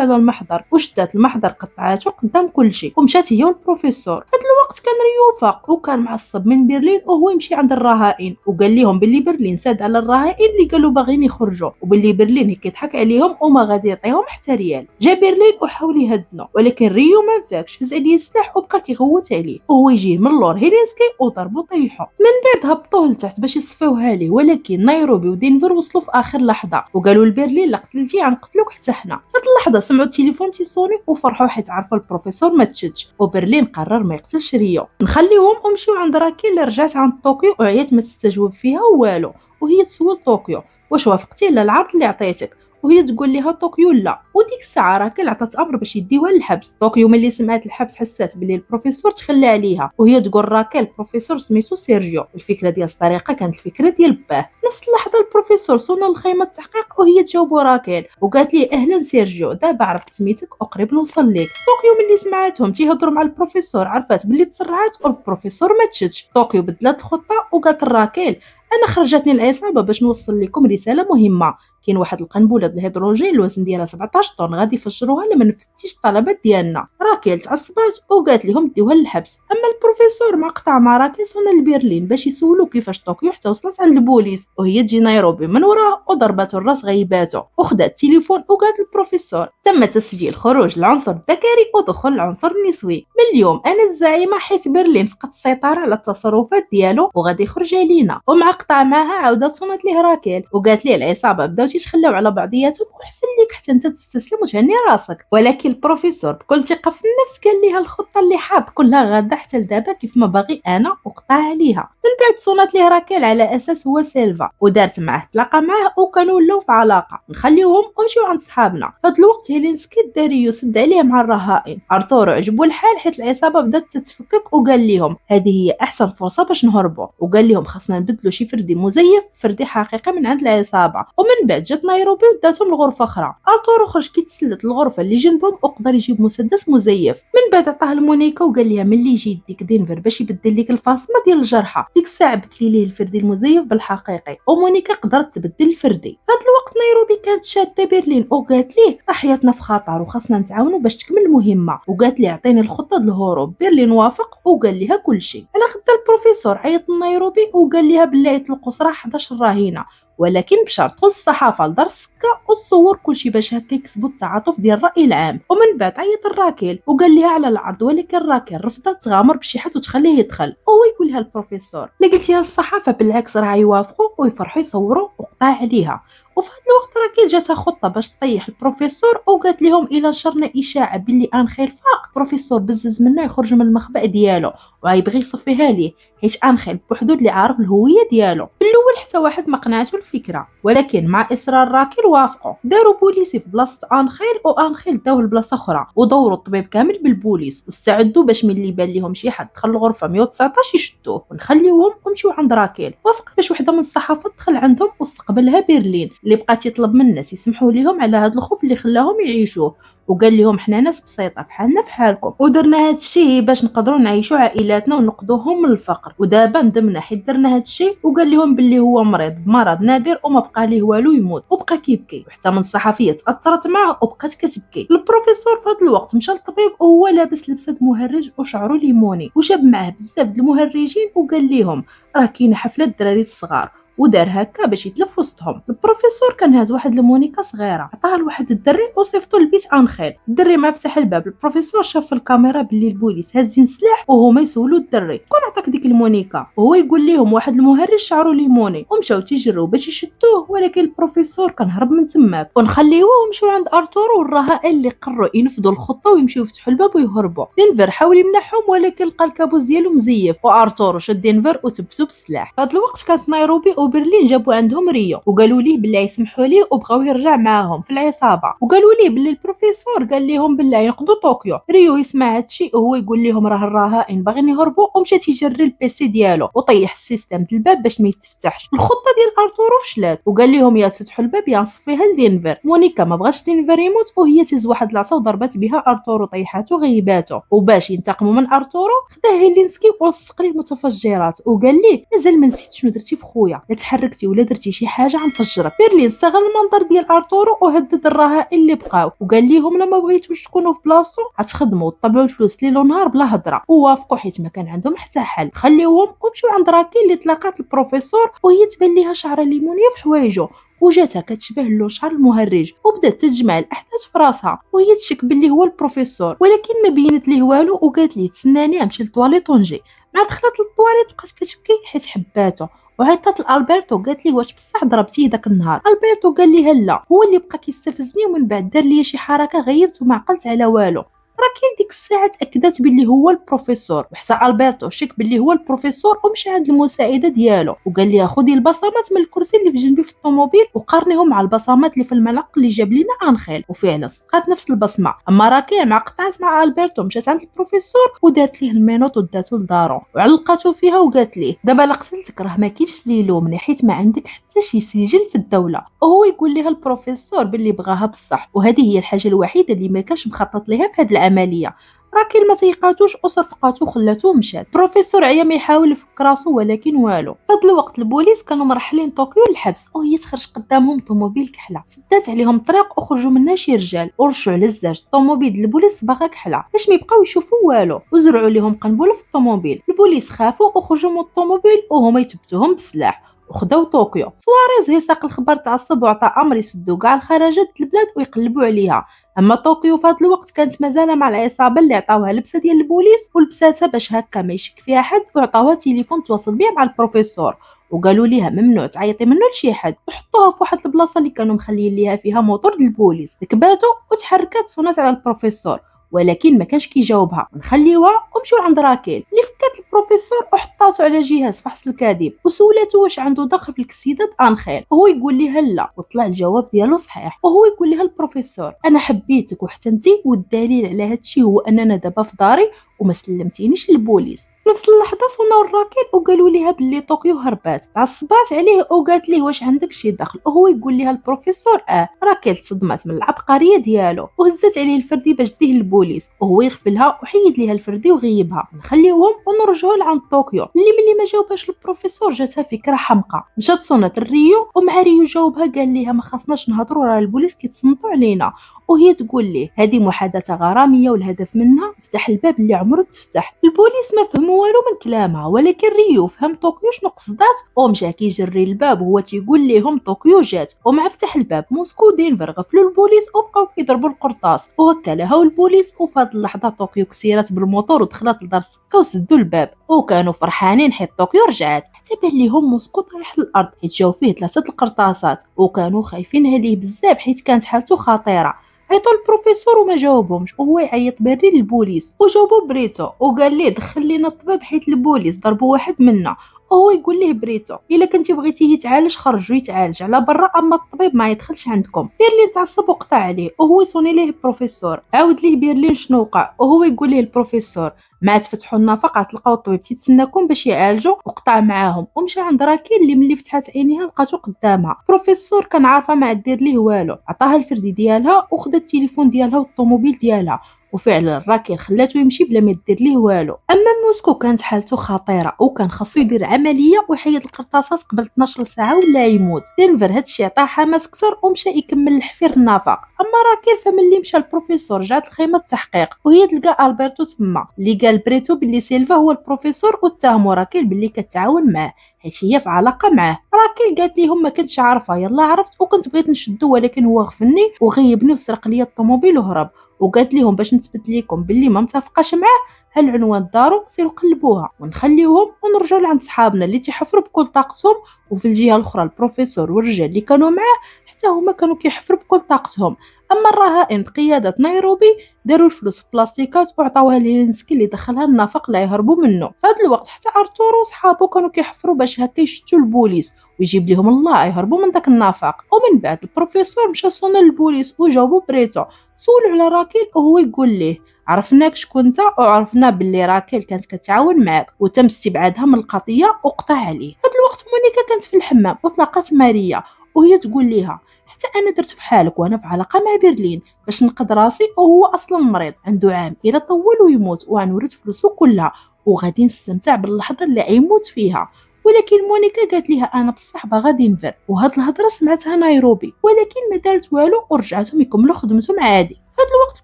على المحضر وشدات المحضر قطعاتو قدام كلشي ومشات هي والبروفيسور. هاد الوقت كان ريو فاق وكان معصب من برلين وهو يمشي عند الرهائن وقال لهم باللي برلين ساد على الرهائن اللي قالوا باغيين يخرجوا وباللي برلين كيضحك عليهم وما غادي يعطيهم حتى ريال. جا برلين وحاول يهدنو ولكن ريو ما فاكش، هز عليه السلاح وبقى كيغوت عليه وهو يجيه من اللور هيلينسكي وضربو طيحو. من بعد هبطوه لتحت باش يصفيوها ليه، ولكن نيروبي ودينفر وصلوا في اخر لحظه وقالوا لبرلين لا قتلتي غنقتلوك حتى حنا. فهاد اللحظه سمعوا التليفون تيصوني وفرحوا حيت عرفوا البروفيسور ما تشدش وبرلين قرر ما يقتلش ريو. نخليهم ومشيو عند راكيل اللي رجعت عند طوكيو وعيات ما تستجوب فيها والو، وهي تسول طوكيو واش وافقتي على العرض اللي عطيتك، وهي تقول لها طوكيو لا. وديك الساعه راكل عطات امر باش يديوها للحبس. طوكيو ملي سمعت الحبس حسات بلي البروفيسور تخلى عليها وهي تقول راكل البروفيسور سميتو سيرجيو. الفكره ديال السرقه كانت الفكره ديال باه. في نفس اللحظه البروفيسور صونا لخيمه التحقيق وهي تجاوبو راكل وقالت ليه اهلا سيرجيو دابا عرفت سميتك وقريب نوصل ليك. طوكيو ملي سمعتهم تيهضروا مع البروفيسور عرفات بلي تسرعات والبروفيسور ما تشدش. طوكيو بدلات الخطه وقالت راكل انا خرجتني العصابه باش نوصل لكم رساله مهمه. كاين واحد القنبله د الهيدروجين الوزن ديالها 17 طن غادي يفجروها لما نفتيش الطلبات ديالنا. راكيل تعصبات وقالت لهم ديوها للحبس. اما البروفيسور ما قطع مع راكيل صونا لبرلين باش يسولو كيفاش طوكيو حتى وصلت عند البوليس وهي تجي نيروبي من وراه وضرباتو الراس غيباتو وخدات التليفون وقالت البروفيسور تم تسجيل خروج العنصر الذكري ودخول العنصر النسوي. من اليوم انا الزعيمه حيت برلين فقد السيطره على التصرفات ديالو وغادي يخرج علينا. ومع قطع معها عاودت صونت ليه راكيل وقالت ليه العصابه بداو تيتخلاو على بعضياتهم وحسن ليك حتى انت تستسلم وتهني راسك. ولكن البروفيسور بكل ثقه في النفس قال ليها الخطه اللي حاط كلها غاده حتى لدابا كيف ما باغي انا وقطع عليها. من بعد صونت ليه راكيل على اساس هو سيلفا ودارت معاه تلاقى معاه وكانوا ولاو في علاقه. نخليهم ونمشيو عند صحابنا. فهاد الوقت هيلينسكي داريو سد عليه مع الرهائن. ارتورو عجبو الحال حيت العصابه بدات تتفكك وقال لهم هذه هي احسن فرصه باش نهربوا وقال لهم خاصنا نبدلوا شي فردي مزيف فردي حقيقي من عند العصابه. ومن بعد جات نيروبي وداتهم لغرفه اخرى. ارتورو خرج كيتسلت الغرفه اللي جنبهم وقدر يجيب مسدس مزيف. من بعد عطاه لمونيكا وقال لها ملي يجي يديك دينفر باش يبدل لك الفاصمه ديال الجرحى ديك الساعه بدلي ليه الفردي المزيف بالحقيقي ومونيكا قدرت تبدل الفردي. في هذا الوقت نيروبي كانت شاده برلين وقالت ليه راه حياتنا في خطر وخاصنا نتعاونوا باش تكمل المهمه وقالت ليه عطيني الخطه ديال الهروب. برلين وافق وقال لها كلشي. على غدا البروفيسور عيط لنيروبي وقال لها بالله يطلقوا سراح 11 رهينه ولكن بشرط تدخل الصحافه لدار السكه وتصور كلشي باش هكا يكسبوا التعاطف ديال الراي العام. ومن بعد عيط الراكيل وقال لها على العرض ولكن راكيل رفضت تغامر بشي حد وتخليه يدخل. وهو يقول لها البروفيسور اللي قلتيها الصحافه بالعكس راه يوافقوا ويفرحوا يصوروا وقطع عليها. وفي هذا الوقت راكيل جاتها خطه باش تطيح البروفيسور وقالت لهم الا نشرنا اشاعه باللي انخيل فاق البروفيسور بزز منه يخرج من المخبأ ديالو وغيبغي يصفيها ليه حيت انخيل بوحدو اللي عارف الهويه ديالو. بالاول حتى واحد ما قنعته الفكره ولكن مع اصرار راكيل وافقوا. داروا بوليسي في بلاصه انخيل وانخيل داوه لبلاصه اخرى ودوروا الطبيب كامل بالبوليس واستعدوا باش ملي بان لهم شي حد دخل الغرفه 119 يشدوه. ونخليوهم ومشيو عند راكيل. وافقت باش وحده من الصحافه تدخل عندهم واستقبلها برلين اللي بقات يطلب من الناس يسمحوا لهم على هذا الخوف اللي خلاهم يعيشوه وقال لهم حنا ناس بسيطه بحالنا بحالكم ودرنا هذا الشيء باش نقدروا نعيشوا عائلاتنا ونقضوهم من الفقر ودابا ندمنا حيت درنا هذا الشيء. وقال لهم باللي هو مريض بمرض نادر وما بقى ليه والو يموت وبقى كيبكي. وحتى من الصحفيه تاثرت معه وبقات كتبكي. البروفيسور في هذا الوقت مشى للطبيب وهو لابس لبسه مهرج وشعره ليموني وجاب معاه بزاف د المهرجين وقال لهم راه كاينه حفله الدراري الصغار ودار هكا باش يتلف وسطهم. البروفيسور كان هاز واحد المونيكا صغيره عطاها لواحد الدري وصيفطو لبيت انخيل. الدري ما فتح الباب البروفيسور شاف في الكاميرا باللي البوليس هازين سلاح وهما يسولوا الدري شكون عطاك ديك المونيكا وهو يقول لهم واحد المهرج شعره ليموني ومشاو تيجروا باش يشدوه ولكن البروفيسور كان هرب من تماك. ونخليوه ومشاو عند ارتورو والرهائن اللي قرروا ينفذوا الخطه ويمشيو يفتحوا الباب ويهربوا. دينفر حاول يمنعهم ولكن لقى الكابوس ديالو مزيف وارتورو شد دينفر وتبسو بالسلاح. في هذا الوقت كانت نيروبي برلين جابوا عندهم ريو وقالوا ليه بالله يسمحوا ليه وبغاو يرجع معاهم في العصابه، وقالوا ليه باللي البروفيسور قال لهم بالله ينقضوا طوكيو. ريو يسمع هادشي وهو يقول لهم راه الرهائن باغيين يهربوا، ومشى تيجري البيسي ديالو وطيح السيستم ديال الباب باش ما يتفتحش. الخطه ديال ارتورو فشلات وقال لهم يا تفتحوا الباب يا نصفيها لدينفر. مونيكا ما بغاتش دينفر يموت وهي تهز واحد العصا وضربات بها ارتورو طيحاتو غيباتو، وباش ينتقموا من ارتورو خدا هيلينسكي ولصق ليه متفجرات وقال ليه مازال ما نسيت شنو درتي في خويا، لا تحركتي ولا درتي شي حاجه غنفجرك. برلين استغل المنظر ديال ارتورو وهدد الرهائن اللي بقاو وقال لهم لما بغيتوش تكونوا في بلاصتو غتخدموا وتطبعوا الفلوس ليل ونهار بلا هضره، ووافقوا حيت ما كان عندهم حتى حل. خليوهم ومشيو عند راكيل اللي تلاقات البروفيسور وهي تبان ليها شعره ليمونيه في حوايجو وجاتها كتشبه له شعر المهرج، وبدات تجمع الاحداث في راسها وهي تشك باللي هو البروفيسور، ولكن ما بينت ليه والو وقالت ليه تسناني نمشي للطواليط ونجي. مع دخلت للطواليط بقات كتبكي حيت حباتو وعيطات لالبرتو قالت ليه واش بصح ضربتيه داك النهار. البرتو قال ليها لا، هو اللي بقى كيستفزني ومن بعد دار لي شي حركه غيبت وما عقلت على والو. راكين ديك الساعه تاكدت باللي هو البروفيسور، وحتى البرتو شك باللي هو البروفيسور ومشى عند المساعده ديالو وقال ليها خدي البصمات من الكرسي اللي في جنبي في الطوموبيل وقارنيهم مع البصمات اللي في الملق اللي جاب لينا انخيل. وفعلا صدقات نفس البصمه. اما راكين مع قطعت مع البرتو مشات عند البروفيسور ودارت ليه المينوط وداتو لدارو وعلقاتو فيها وقالت ليه دابا لا قتلتك راه ما كاينش اللي يلومني حيت ما عندك حتى شي سجل في الدوله. وهو يقول ليها البروفيسور باللي بغاها بصح وهذه هي الحاجه الوحيده اللي ما كانش مخطط ليها في هذه العمليه. راكيل ما تيقاتوش وصرفقاتو وخلاتو ومشات. البروفيسور عيا ما يحاول يفك راسو ولكن والو. في هذا الوقت البوليس كانوا مرحلين طوكيو للحبس وهي تخرج قدامهم طوموبيل كحله، سدات عليهم الطريق وخرجوا منها شي رجال ورشوا على الزاج الطوموبيل ديال البوليس باغا كحله باش ما يبقاو يشوفوا والو وزرعوا لهم قنبله في الطوموبيل. البوليس خافوا وخرجوا من الطوموبيل وهما يثبتوهم بسلاح وخداو طوكيو. سواريز هي ساق الخبر تعصب وعطى امر يسدوا كاع الخرجات البلاد ويقلبوا عليها. اما طوكيو في هذا الوقت كانت مازال مع العصابه اللي عطاوها لبسه ديال البوليس ولبساتها باش هكا ما يشك فيها حد، وعطاوها تليفون تواصل بيه مع البروفيسور وقالوا ليها ممنوع تعيطي منه لشي حد، وحطوها في واحد البلاصه اللي كانوا مخليين ليها فيها موتور ديال البوليس. ركباتو وتحركات صونات على البروفيسور ولكن ما كانش كيجاوبها. نخليوها ومشيو عند راكيل اللي فكات البروفيسور وحطاتو على جهاز فحص الكذب وسولاتو واش عنده دخل في الكسيدات انخيل وهو يقول لها لا، وطلع الجواب ديالو صحيح. وهو يقول لها البروفيسور انا حبيتك وحتى انتي والدليل على هادشي هو اننا دابا في داري وما سلمتينيش للبوليس. في نفس اللحظه صوناو الراكيل وقالوا ليها باللي طوكيو هربات. تعصبات عليه وقالت ليه واش عندك شي دخل وهو يقول لها البروفيسور راكيل تصدمات من العبقريه ديالو وهزت عليه الفردي باش تديه للبوليس وهو يغفلها وحيد ليها الفردي وغيبها. نخليوهم ونرجعوا لعند طوكيو اللي ملي ما جاوباش البروفيسور جاتها فكره حمقى. مشات صونات الريو ومع ريو جاوبها قال ليها ما خاصناش نهضروا راه البوليس كيتصنتوا علينا، وهي تقول ليه هذه محادثه غراميه والهدف منها فتح الباب اللي عمره تفتح. البوليس ما فهموا والو من كلامها ولكن ريو فهم طوكيو شنو قصدات ومشى كيجري الباب وهو تيقول لهم طوكيو جات. ومع فتح الباب موسكو ودينفر غفلوا البوليس وبقاو كيضربوا القرطاس وهكا لهاو البوليس. وفي هذه اللحظه طوكيو كسيرات بالموتور ودخلت لدار السكه وسدوا الباب وكانوا فرحانين حيت طوكيو رجعت. حتى بان لهم موسكو طايح للارض حيت جاو فيه 3 القرطاسات وكانوا خايفين عليه بزاف حيت كانت حالته خطيره. عيطوا البروفيسور وما جاوبهمش وهو يعيط بري للبوليس وجاوبوا بريتو وقال ليه دخل لينا الطبيب حيت البوليس ضربوا واحد منا. وهو يقول ليه بريتو الا كنتي بغيتيه يتعالج خرجوا يتعالج على برا اما الطبيب ما يدخلش عندكم. بيرلين تعصب وقطع عليه وهو يصوني ليه البروفيسور. عاود ليه بيرلين شنو وقع وهو يقول ليه البروفيسور ما تفتحوا النفق غتلقاو الطبيب تيتسناكم باش يعالجوا وقطع معاهم. ومشى عند راكيل اللي ملي فتحات عينيها لقاتو قدامها. البروفيسور كان عارفه ما دير ليه والو، عطاها الفردي ديالها وخدت التليفون ديالها والطوموبيل ديالها وفعلا راكيل خلاته يمشي بلا ما يدير ليه والو. اما موسكو كانت حالته خطيره وكان خاصو يدير عمليه ويحيد القرطاسات قبل 12 ساعه ولا يموت. دينفر هادشي عطاه حماس كثر ومشى يكمل الحفير النفق. اما راكيل فملي مشى البروفيسور جات الخيمه التحقيق وهي تلقى البرتو تما اللي قال بريتو باللي سيلفا هو البروفيسور واتهموا راكيل باللي كتعاون معاه حيت هي في علاقه معاه. راكيل قالت لهم ما كنتش عارفه يلا عرفت وكنت بغيت نشدو ولكن هو غفلني وغيبني وسرق لي الطوموبيل وهرب. وقالت لهم باش نثبت لكم باللي ما متفقاش معاه هالعنوان دارو سيروا قلبوها ونخليوهم ونرجعوا لعند صحابنا اللي تيحفروا بكل طاقتهم. وفي الجهه الاخرى البروفيسور والرجال اللي كانوا معاه حتى هما كانوا كيحفروا بكل طاقتهم. اما الرهائن بقياده نيروبي داروا الفلوس في بلاستيكات وعطاوها للينسكي اللي دخلها النفق لا يهربوا منه. في هذا الوقت حتى ارتورو وصحابو كانوا كيحفروا باش هكا يشتوا البوليس ويجيب لهم الله يهربوا من داك النفق. ومن بعد البروفيسور مشى صونا للبوليس وجاوبوا بريتو، سولوا على راكيل وهو يقول ليه عرفناك شكون انت وعرفنا باللي راكيل كانت كتعاون معاك وتم استبعادها من القضيه وقطع عليه. في هذا الوقت مونيكا كانت في الحمام وطلقت ماريا وهي تقول ليها حتى انا درت في حالك وانا في علاقه مع برلين باش نقد راسي وهو اصلا مريض عنده عام الى طول ويموت وغنورث فلوسه كلها وغادي نستمتع باللحظه اللي غيموت فيها. ولكن مونيكا قالت ليها انا بصح باغا دينفر، وهاد الهضره سمعتها نيروبي ولكن ما دارت والو ورجعتهم يكملوا خدمتهم عادي. في هاد الوقت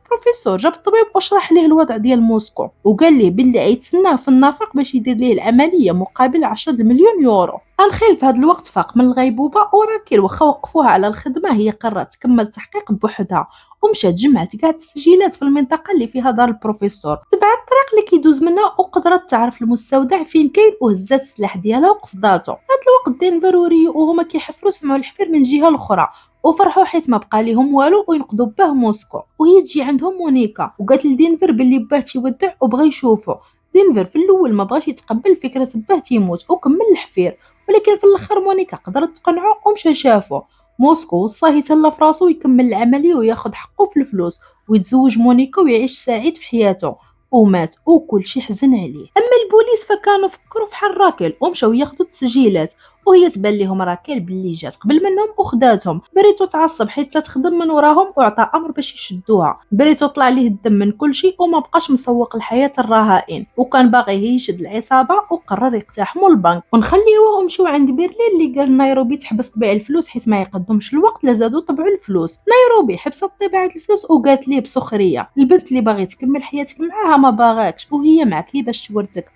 البروفيسور جاب الطبيب وشرح ليه الوضع ديال موسكو وقال ليه باللي غيتسناه في النفق باش يدير ليه العمليه مقابل 10 مليون يورو. انخيل في هاد الوقت فاق من الغيبوبه وراكيل واخا وقفوها على الخدمه هي قررت تكمل تحقيق بوحدها ومشات جمعت كاع التسجيلات في المنطقه اللي فيها دار البروفيسور، تبعت الطريق اللي كيدوز منها وقدرت تعرف المستودع فين كاين وهزات السلاح ديالها وقصداتو. هاد الوقت دينفر وريو وهما كيحفروا سمعوا الحفير من جهه الاخرى وفرحوا حيت ما بقى ليهم والو وينقذوا باه موسكو. وهي تجي عندهم مونيكا وقالت لدينفر باللي باه تيودع وبغى يشوفو. دينفر في الاول ما بغاش يتقبل فكره باه تيموت وكمل الحفير، ولكن في الاخر مونيكا قدرت تقنعه ومشى شافو. موسكو وصاه يتهلا في راسو يكمل العمليه وياخذ حقه في الفلوس ويتزوج مونيكا ويعيش سعيد في حياته. ومات وكل شي حزن عليه. اما البوليس فكانوا فكروا في حل راكيل ومشاو ياخذوا التسجيلات وهي تبان لهم راكيل باللي جات قبل منهم وخداتهم. بريتو تعصب حيت تخدم من وراهم وعطى امر باش يشدوها. بريتو طلع ليه الدم من كل شيء وما بقاش مسوق لحياه الرهائن وكان باغي يشد العصابه وقرر يقتحموا البنك ونخليوه ومشيو عند برلين اللي قال نيروبي تحبس طبيع الفلوس حيت ما يقدمش الوقت لا زادوا طبعوا الفلوس. نيروبي حبست طباعه الفلوس وقالت ليه بسخريه البنت اللي باغي تكمل حياتك معاها ما باغاكش وهي معك هي باش تورثك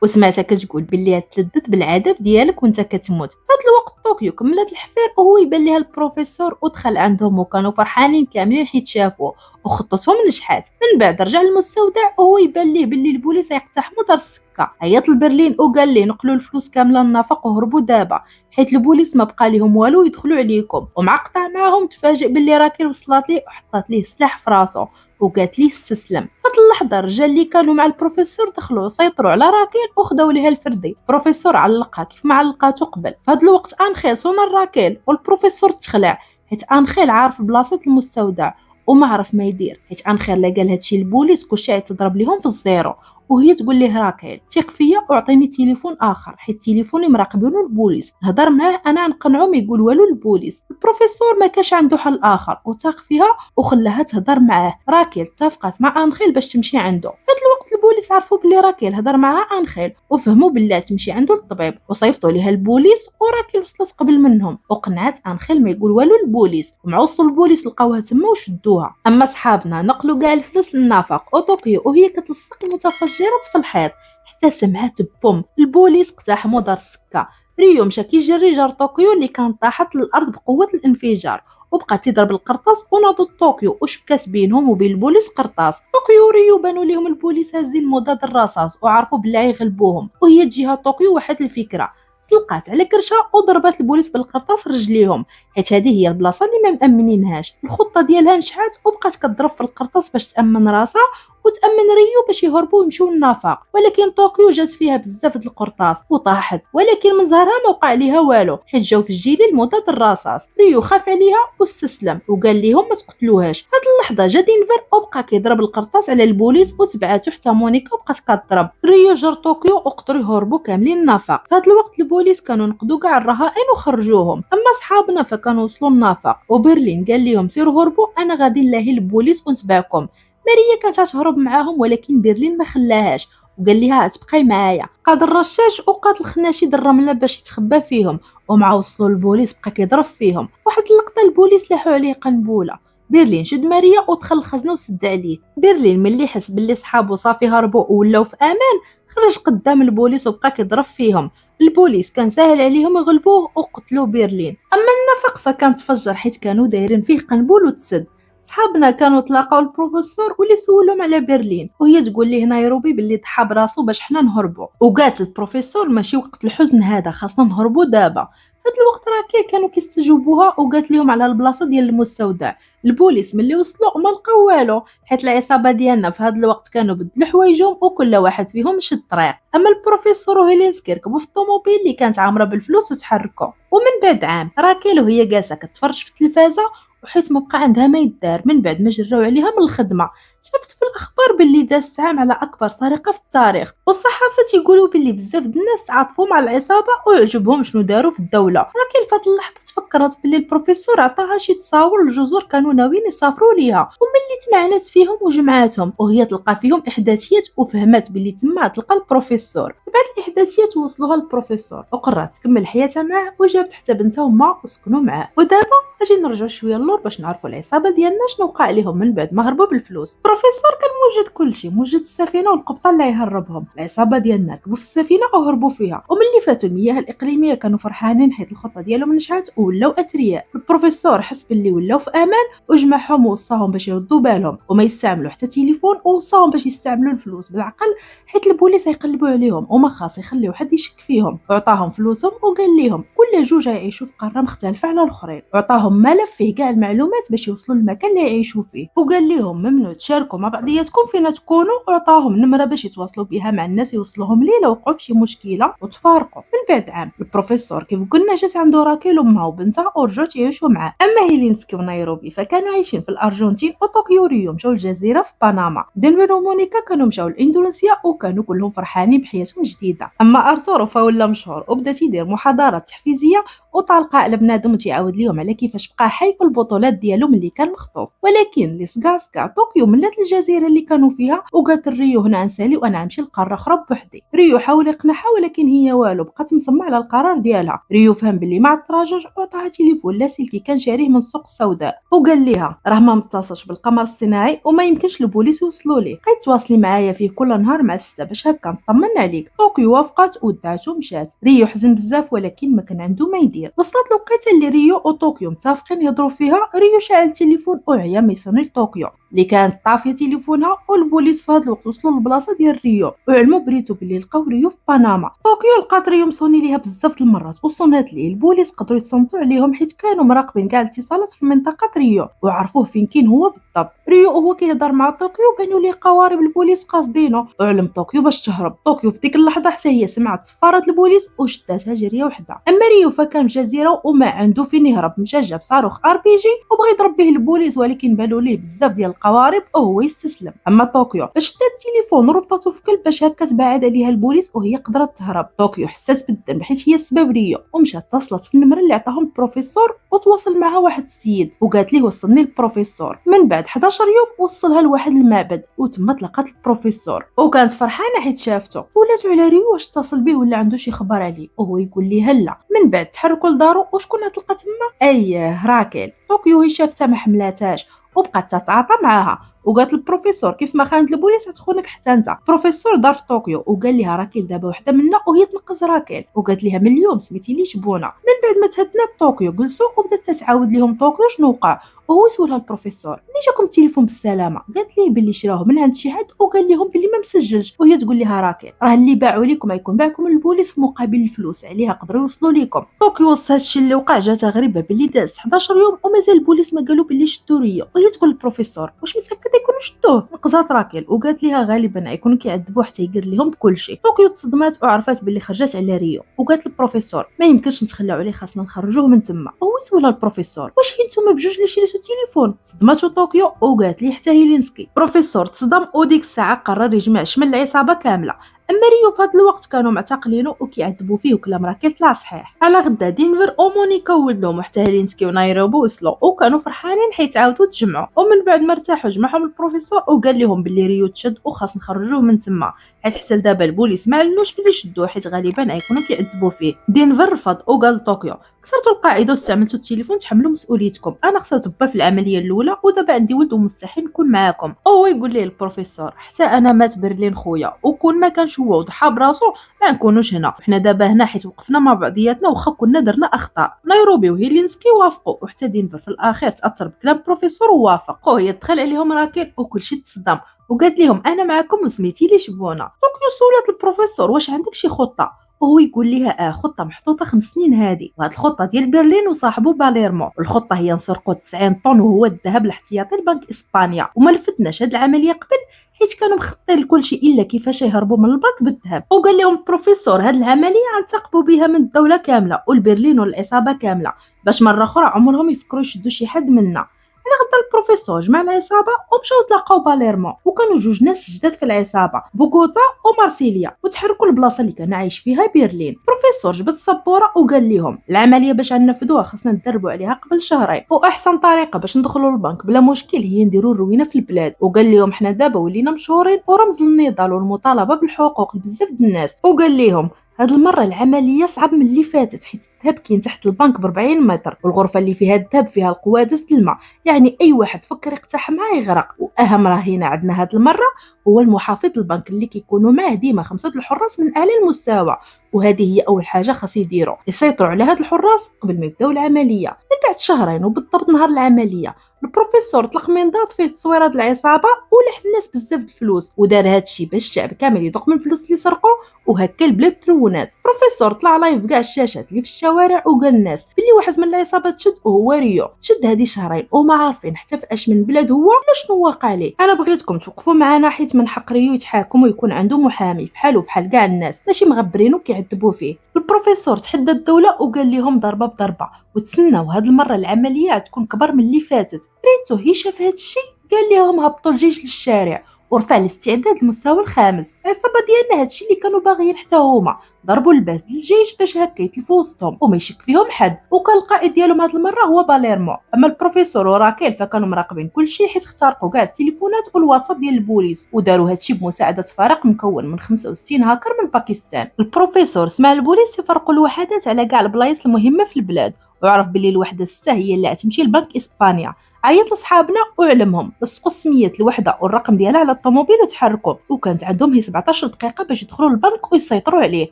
وسمعتها كتقول باللي تلذذ بالعذاب ديالك وانت كتموت. في هذا الوقت طوكيو كملت الحفير وهو يبان ليها البروفيسور ودخل عندهم وكانوا فرحانين كاملين حيت شافوه وخطتهم نجحات. من بعد رجع المستودع وهو يبان ليه باللي البوليس يقتحموا دار السكه. عيط لبرلين وقال ليه نقلوا الفلوس كامله للنفق وهربوا دابا حيت البوليس ما بقى لهم والو يدخلوا عليكم. ومع قطع معاهم تفاجئ باللي راكيل وصلت ليه وحطات ليه سلاح في راسو وقالت ليه استسلم. في هاد اللحظه الرجال اللي كانوا مع البروفيسور دخلوا يسيطروا على راكيل وخداو ليها الفردي. البروفيسور علقها كيف ما علقاتو قبل. في هاد الوقت انخيل صون راكيل والبروفيسور تخلع حيت انخيل عارف بلاصه المستودع وما عرف ما يدير حيت انخيل لا قال هادشي للبوليس كلشي غيتضرب ليهم في الزيرو. وهي تقول ليه راكيل ثق فيا واعطيني تليفون اخر حيت تليفوني مراقبينو البوليس نهضر معاه انا نقنعو ما يقول والو للبوليس. البروفيسور ما كاش عنده حل اخر وثاق فيها وخلاها تهضر معاه. راكيل اتفقت مع انخيل باش تمشي عنده. في هذا الوقت البوليس عرفوا بلي راكيل هضر مع انخيل وفهموا بلي تمشي عنده للطبيب وصيفطوا ليها البوليس وراكيل وصلت قبل منهم وقنعت انخيل ما يقول والو للبوليس. ومع وصلوا البوليس لقاوها تما وشدوها. اما صحابنا نقلوا كاع الفلوس للنفق وطوكيو وهي كتلصق المتفجرات في الحيط حتى سمعت بوم. البوليس اقتحموا دار السكه. ريو مشى كيجري جار طوكيو اللي كانت طاحت للارض بقوه الانفجار وبقى تضرب القرطاس وناضوا طوكيو وشبكات بينهم وبين البوليس قرطاس. طوكيو وريو بانوا لهم البوليس هازين مضاد الرصاص وعرفوا بلي غيغلبوهم وهي تجيها طوكيو واحد الفكره سلقات على كرشها وضربات البوليس بالقرطاس رجليهم حيت هذه هي البلاصه اللي ما مامنينهاش. الخطه ديالها نجحت وبقات كتضرب في القرطاس باش تامن راسها وتامن ريو باش يهربوا ويمشيو للنفق. ولكن طوكيو جات فيها بزاف د القرطاس وطاحت ولكن من زهرها ما وقع ليها والو حيت جاو في الجيلين مضاد الرصاص. ريو خاف عليها واستسلم وقال ليهم ما تقتلوهاش. في هذه اللحظه جا دينفر وبقى كيضرب القرطاس على البوليس وتبعاتو حتى مونيكا وبقات كتضرب. ريو جر طوكيو وقدروا يهربوا كاملين للنفق. في هذا الوقت البوليس كانوا نقدوا كاع الرهائن وخرجوهم. اما صحابنا فكانوا وصلوا للنفق وبرلين قال لهم سيروا هربوا انا غادي نلاهي البوليس ونتبعكم. ماريا كانت تهرب معاهم ولكن برلين ما خلاهاش وقال لها تبقاي معايا. قاد الرشاش وقاد الخناشيد الرمله باش يتخبى فيهم ومع وصلوا البوليس بقى كيضرب فيهم. واحد اللقطه البوليس لاحوا عليه قنبوله. برلين شد ماريا ودخل الخزنه وسد عليه. برلين ملي حس باللي صحابو صافي هربوا ولاو في امان خرج قدام البوليس وبقى كيضرب فيهم. البوليس كان ساهل عليهم يغلبوه وقتلوا برلين. اما النفق فكان تفجر حيت كانوا دايرين فيه قنبول وتسد. صحابنا كانوا تلاقاو البروفيسور واللي سولهم على برلين وهي تقول ليه نيروبي باللي ضحى براسو باش حنا نهربوا، وقالت البروفيسور ماشي وقت الحزن هذا، خاصنا نهربوا دابا. فهاد الوقت راكي كانوا كيستجوبوها وقالت لهم على البلاصه ديال المستودع. البوليس ملي وصلوا ما لقاو والو، حيت العصابه ديالنا في هاد الوقت كانوا بدلوا حوايجهم وكل واحد فيهم شد طريق. اما البروفيسور وهيلينسكي ركبوا في الطوموبيل اللي كانت عامره بالفلوس وتحركوا. ومن بعد عام راكيل وهي جالسه كتفرج في التلفازه، وحيت ما بقى عندها ما يدار من بعد ما جراو عليها من الخدمه، شفت في الاخبار باللي داز عام على اكبر سرقه في التاريخ، والصحافه تيقولوا باللي بزاف د الناس تعاطفوا مع العصابه وعجبهم شنو داروا في الدوله. لكن في هاد اللحظه تفكرت باللي البروفيسور عطاها شي تصاور الجزر كانوا ناويين يسافروا ليها، وملي تمعنات فيهم وجمعاتهم وهي تلقى فيهم احداثيات وفهمت باللي تما تلقى البروفيسور. تبعت الاحداثيات ووصلوها للبروفيسور وقررت تكمل حياتها معاه، وجابت حتى بنتها وما وسكنوا معاه. ودابا اجي نرجعوا شويه للور باش نعرفوا العصابه ديالنا شنو وقع لهم من بعد ما هربوا بالفلوس. البروفيسور كان موجد كلشي، موجد السفينه والقبطان اللي يهربهم. العصابه ديالنا ركبوا في السفينه وهربوا فيها، وملي فاتوا المياه الاقليميه كانوا فرحانين حيت الخطه ديالهم نجحت ولاو اثرياء. البروفيسور حس باللي ولاو في امان وجمعهم ووصاهم باش يردوا بالهم وما يستعملوا حتى تليفون، ووصاهم باش يستعملوا الفلوس بالعقل حيت البوليس يقلبوا عليهم وما خاص يخليو حد يشك فيهم. وعطاهم فلوسهم وقال لهم كل جوج يعيشوا في قاره مختلفه على الاخرين، وعطاهم ملف فيه كاع المعلومات باش يوصلوا للمكان اللي يعيشوا فيه، وقال لهم ممنوع تشاركوا مع بعضياتكم فين تكونوا، وعطاهم نمره باش يتواصلوا بها مع الناس يوصلوهم ليه لو وقعوا في شي مشكله وتفارقوا. من بعد عام البروفيسور كيف قلنا جات عنده راكيل وامها وبنتها ورجعوا يعيشوا معاه. اما هيلينسكي ونيروبي فكانوا عايشين في الارجنتين، وطوكيو ريو مشاو الجزيره في بنما. دينفر ومونيكا كانوا مشاو لاندونيسيا وكانوا كلهم فرحانين بحياتهم جديده. اما ارتورو فولا مشهور وبدا تيدير محاضرات تحفيزيه وطالقه على بنادم تيعاود ليهم على كيفاش بقى حي في البطولات ديالو ملي كان مخطوف. ولكن لسكاسكا طوكيو ملات الجزيره اللي كانوا فيها وقالت ريو هنا نسالي وانا نمشي لقاره اخرى بوحدي. ريو حاول يقنعها ولكن هي والو، بقات مصممه على القرار ديالها. ريو فهم باللي مع التراجع وعطاها تليفون لاسلكي كان شاريه من السوق السوداء، وقال ليها راه ما متصلش بالقمر الصناعي وما يمكنش البوليس يوصلوا ليه، بقيت تواصلي معايا فيه كل نهار مع الستة باش هكا نطمن عليك. طوكيو وافقت ودعته ومشات. ريو حزن بزاف ولكن ما كان عنده ما يدير. وصلت الوقيته اللي ريو وطوكيو متفقين يهضروا فيها. ريو شعل التليفون وعيا ما يصوني لطوكيو اللي كانت طافيه تليفونها، والبوليس في هذا الوقت وصلوا للبلاصه ديال ريو وعلموا بريتو باللي لقاو ريو في بنما. طوكيو لقات ريو مصوني ليها بزاف المرات وصونات ليه. البوليس قدروا يتصنتوا عليهم حيت كانوا مراقبين كاع الاتصالات في منطقه ريو وعرفوه فين كاين هو بالضبط. ريو وهو كيهضر مع طوكيو بانوا ليه قوارب البوليس قاصدينه، وعلم طوكيو باش تهرب. طوكيو في ديك اللحظه حتى هي سمعت صفاره البوليس وشداتها جريه وحده. اما ريو فكان في جزيره وما عنده فين يهرب، مشى جاب صاروخ ار بي جي وبغى يضرب به البوليس ولكن بانوا ليه بزاف ديال القوارب وهو يستسلم. اما طوكيو فاش شدات التليفون وربطته في كلب باش هكا تبعد عليها البوليس وهي قدرت تهرب. طوكيو حسات بالذنب حيت هي السبب ريو، ومشات اتصلت في النمره اللي عطاهم البروفيسور وتواصل معها واحد السيد وقالت ليه وصلني البروفيسور. من بعد 11 يوم وصلها لواحد المعبد وتما تلقات البروفيسور وكانت فرحانه حيت شافته. ولات على ريو واش اتصل به ولا عنده شي خبر عليه وهو يقول ليه هلا. من بعد تحركوا لدارو وشكون تلقى تما؟ اييه راكيل. طوكيو هي شافتها ما حملاتهاش وبقات تتعاطى معاها وقالت البروفيسور كيف ما خانت البوليس تخونك حتى انت. البروفيسور دار في طوكيو وقال لها راكيل دابا وحده منا وهي تنقز راكيل، وقالت لها من اليوم سميتي لي شبونه. من بعد ما تهدنات طوكيو جلسوا وبدات تتعاود لهم طوكيو شنو وقع، وهو سولها البروفيسور ملي جاكم التليفون بالسلامه؟ قالت ليه باللي شراوه من عند شي حد وقال لهم باللي ما مسجلش، وهي تقول لها راكيل راه اللي باعوا لكم يكون باعكم البوليس في مقابل الفلوس عليها قدروا يوصلوا لكم. طوكيو وصل هادشي اللي وقع جاتها غريبه باللي داز 11 يوم ومازال البوليس ما قالوا باللي شدوا ريو، وهي تقول للبروفيسور واش متاكد يكونوا شدوه؟ نقزات راكيل وقالت ليها غالبا يكونوا كيعذبوه حتى يدير لهم بكلشي. طوكيو تصدمات وعرفت باللي خرجت على ريو وقالت للبروفيسور ما يمكنش نتخلاو عليه خاصنا نخرجوه من تما. هو سولها البروفيسور واش نتوما بجوج اللي شريتو التليفون؟ صدماتو طوكيو وقالت ليه حتى هيلينسكي. بروفيسور تصدم وديك الساعه قرر يجمع شمل العصابه كامله. اما ريو في هذا الوقت كانوا معتقلينه وكيعذبوا فيه وكلام راكيل طلع صحيح. على غدا دينفر ومونيكا ولدهم وحتى هيلينسكي ونيروبي وصلوا وكانوا فرحانين حيت عاودوا تجمعوا. ومن بعد ما ارتاحوا جمعهم البروفيسور وقال لهم باللي ريو تشد وخاص نخرجوه من تما حيت حتى دابا البوليس ما علنوش باللي شدوه حيت غالبا غيكونوا كيعذبوا فيه. دينفر رفض وقال طوكيو كسرتوا القاعده واستعملتوا التليفون تحملوا مسؤوليتكم، انا خسرت با في العمليه الاولى ودابا عندي ولد ومستحيل نكون معاكم. هو يقول ليه البروفيسور حتى انا مات برلين خويا وكون ما كانش واش هو وضحى براسو ما نكونوش هنا، حنا دابا هنا حيت وقفنا مع بعضياتنا واخا كنا درنا اخطاء. نيروبي وهيلينسكي وافقوا، وحتى دينفر في الاخير تاثر بكلام البروفيسور ووافق. وهي دخل عليهم راكيل وكلشي تصدم وقالت لهم انا معكم وسميتي لي شبونه. طوكيو سولات البروفيسور واش عندك شي خطه، وهو يقول لها خطه محطوطه 5 سنين هذه، وهاد الخطه ديال برلين وصاحبو باليرمو. الخطه هي نسرقوا 90 طن وهو الذهب الاحتياطي لبنك اسبانيا، وما لفتناش هاد العمليه قبل حيت كانوا مخططين لكل شيء الا كيفاش يهربوا من البنك بالذهب. وقال لهم البروفيسور هاد العمليه غنتاقبوا بها من الدوله كامله والبرلين والعصابه كامله، باش مره اخرى عمرهم يفكروا يشدوا شي حد منا. على غدا البروفيسور جمع العصابه ومشاو تلاقاو باليرمو، وكانوا جوج ناس جداد في العصابه، بوغوتا ومارسيليا، وتحركوا البلاصه اللي كان عايش فيها برلين. البروفيسور جبد السبوره وقال لهم العمليه باش ننفذوها خاصنا ندربوا عليها قبل شهرين، واحسن طريقه باش ندخلوا للبنك بلا مشكل هي نديروا الروينه في البلاد. وقال لهم حنا دابا ولينا مشهورين ورمز للنضال والمطالبه بالحقوق لبزاف د الناس. وقال لهم هاد المره العمليه صعب من اللي فاتت حيت الذهب كاين تحت البنك ب 40 متر، والغرفه اللي فيها الذهب فيها القوادس الماء، يعني اي واحد فكر يقتحمها يغرق. واهم رهينه عندنا هاد المره هو المحافظ البنك اللي كيكونوا معاه ديما 5 الحراس من اعلى المستوى، وهذه هي اول حاجه خاص يديروا، يسيطروا على هاد الحراس قبل ما يبداو العمليه. من بعد شهرين وبالضبط نهار العمليه البروفيسور طلق منضاد فيه تصويرات العصابه ولح الناس بزاف د الفلوس، ودار هادشي باش الشعب كامل يذوق من الفلوس اللي سرقوا، وهكا البلاد ترونات. البروفيسور طلع لايف كاع الشاشات اللي في الشوارع وقال الناس بلي واحد من العصابات تشد وهو ريو. تشد هذه شهرين وما عارفين حتى في اش من بلاد هو ولا شنو واقع ليه. انا بغيتكم توقفوا معنا حيت من حق ريو يتحاكم ويكون عنده محامي فحالو فحال كاع الناس، ماشي مغبرينو كيعذبوا فيه. البروفيسور تحدى الدوله وقال لهم ضربه بضربه، وتسناو هاد المره العمليه تكون كبر من اللي فاتت. ريتو هي شاف هاد الشيء قال لهم هبطوا الجيش للشارع ورفع الاستعداد للمستوى الخامس. العصابه ديالنا هادشي اللي كانوا باغيين حتى هما، ضربوا الباس للجيش باش هكا يتلفوا وسطهم وما يشك فيهم حد. وكان القائد ديالهم هاد المره هو باليرمو. اما البروفيسور وراكيل فكانوا مراقبين كل شيء حيت اخترقوا كاع التليفونات والواتساب ديال البوليس، وداروا هادشي بمساعده فريق مكون من 65 هاكر من باكستان. البروفيسور سمع البوليس يفرقوا الوحدات على كاع البلايص المهمه في البلاد، وعرف بلي الوحده 6 هي اللي غتمشي لبنك اسبانيا. عيط لصحابنا وعلمهم، لصقوا سميات الوحده والرقم ديالها على الطوموبيل وتحركوا، وكانت عندهم هي 17 دقيقه باش يدخلوا للبنك ويسيطروا عليه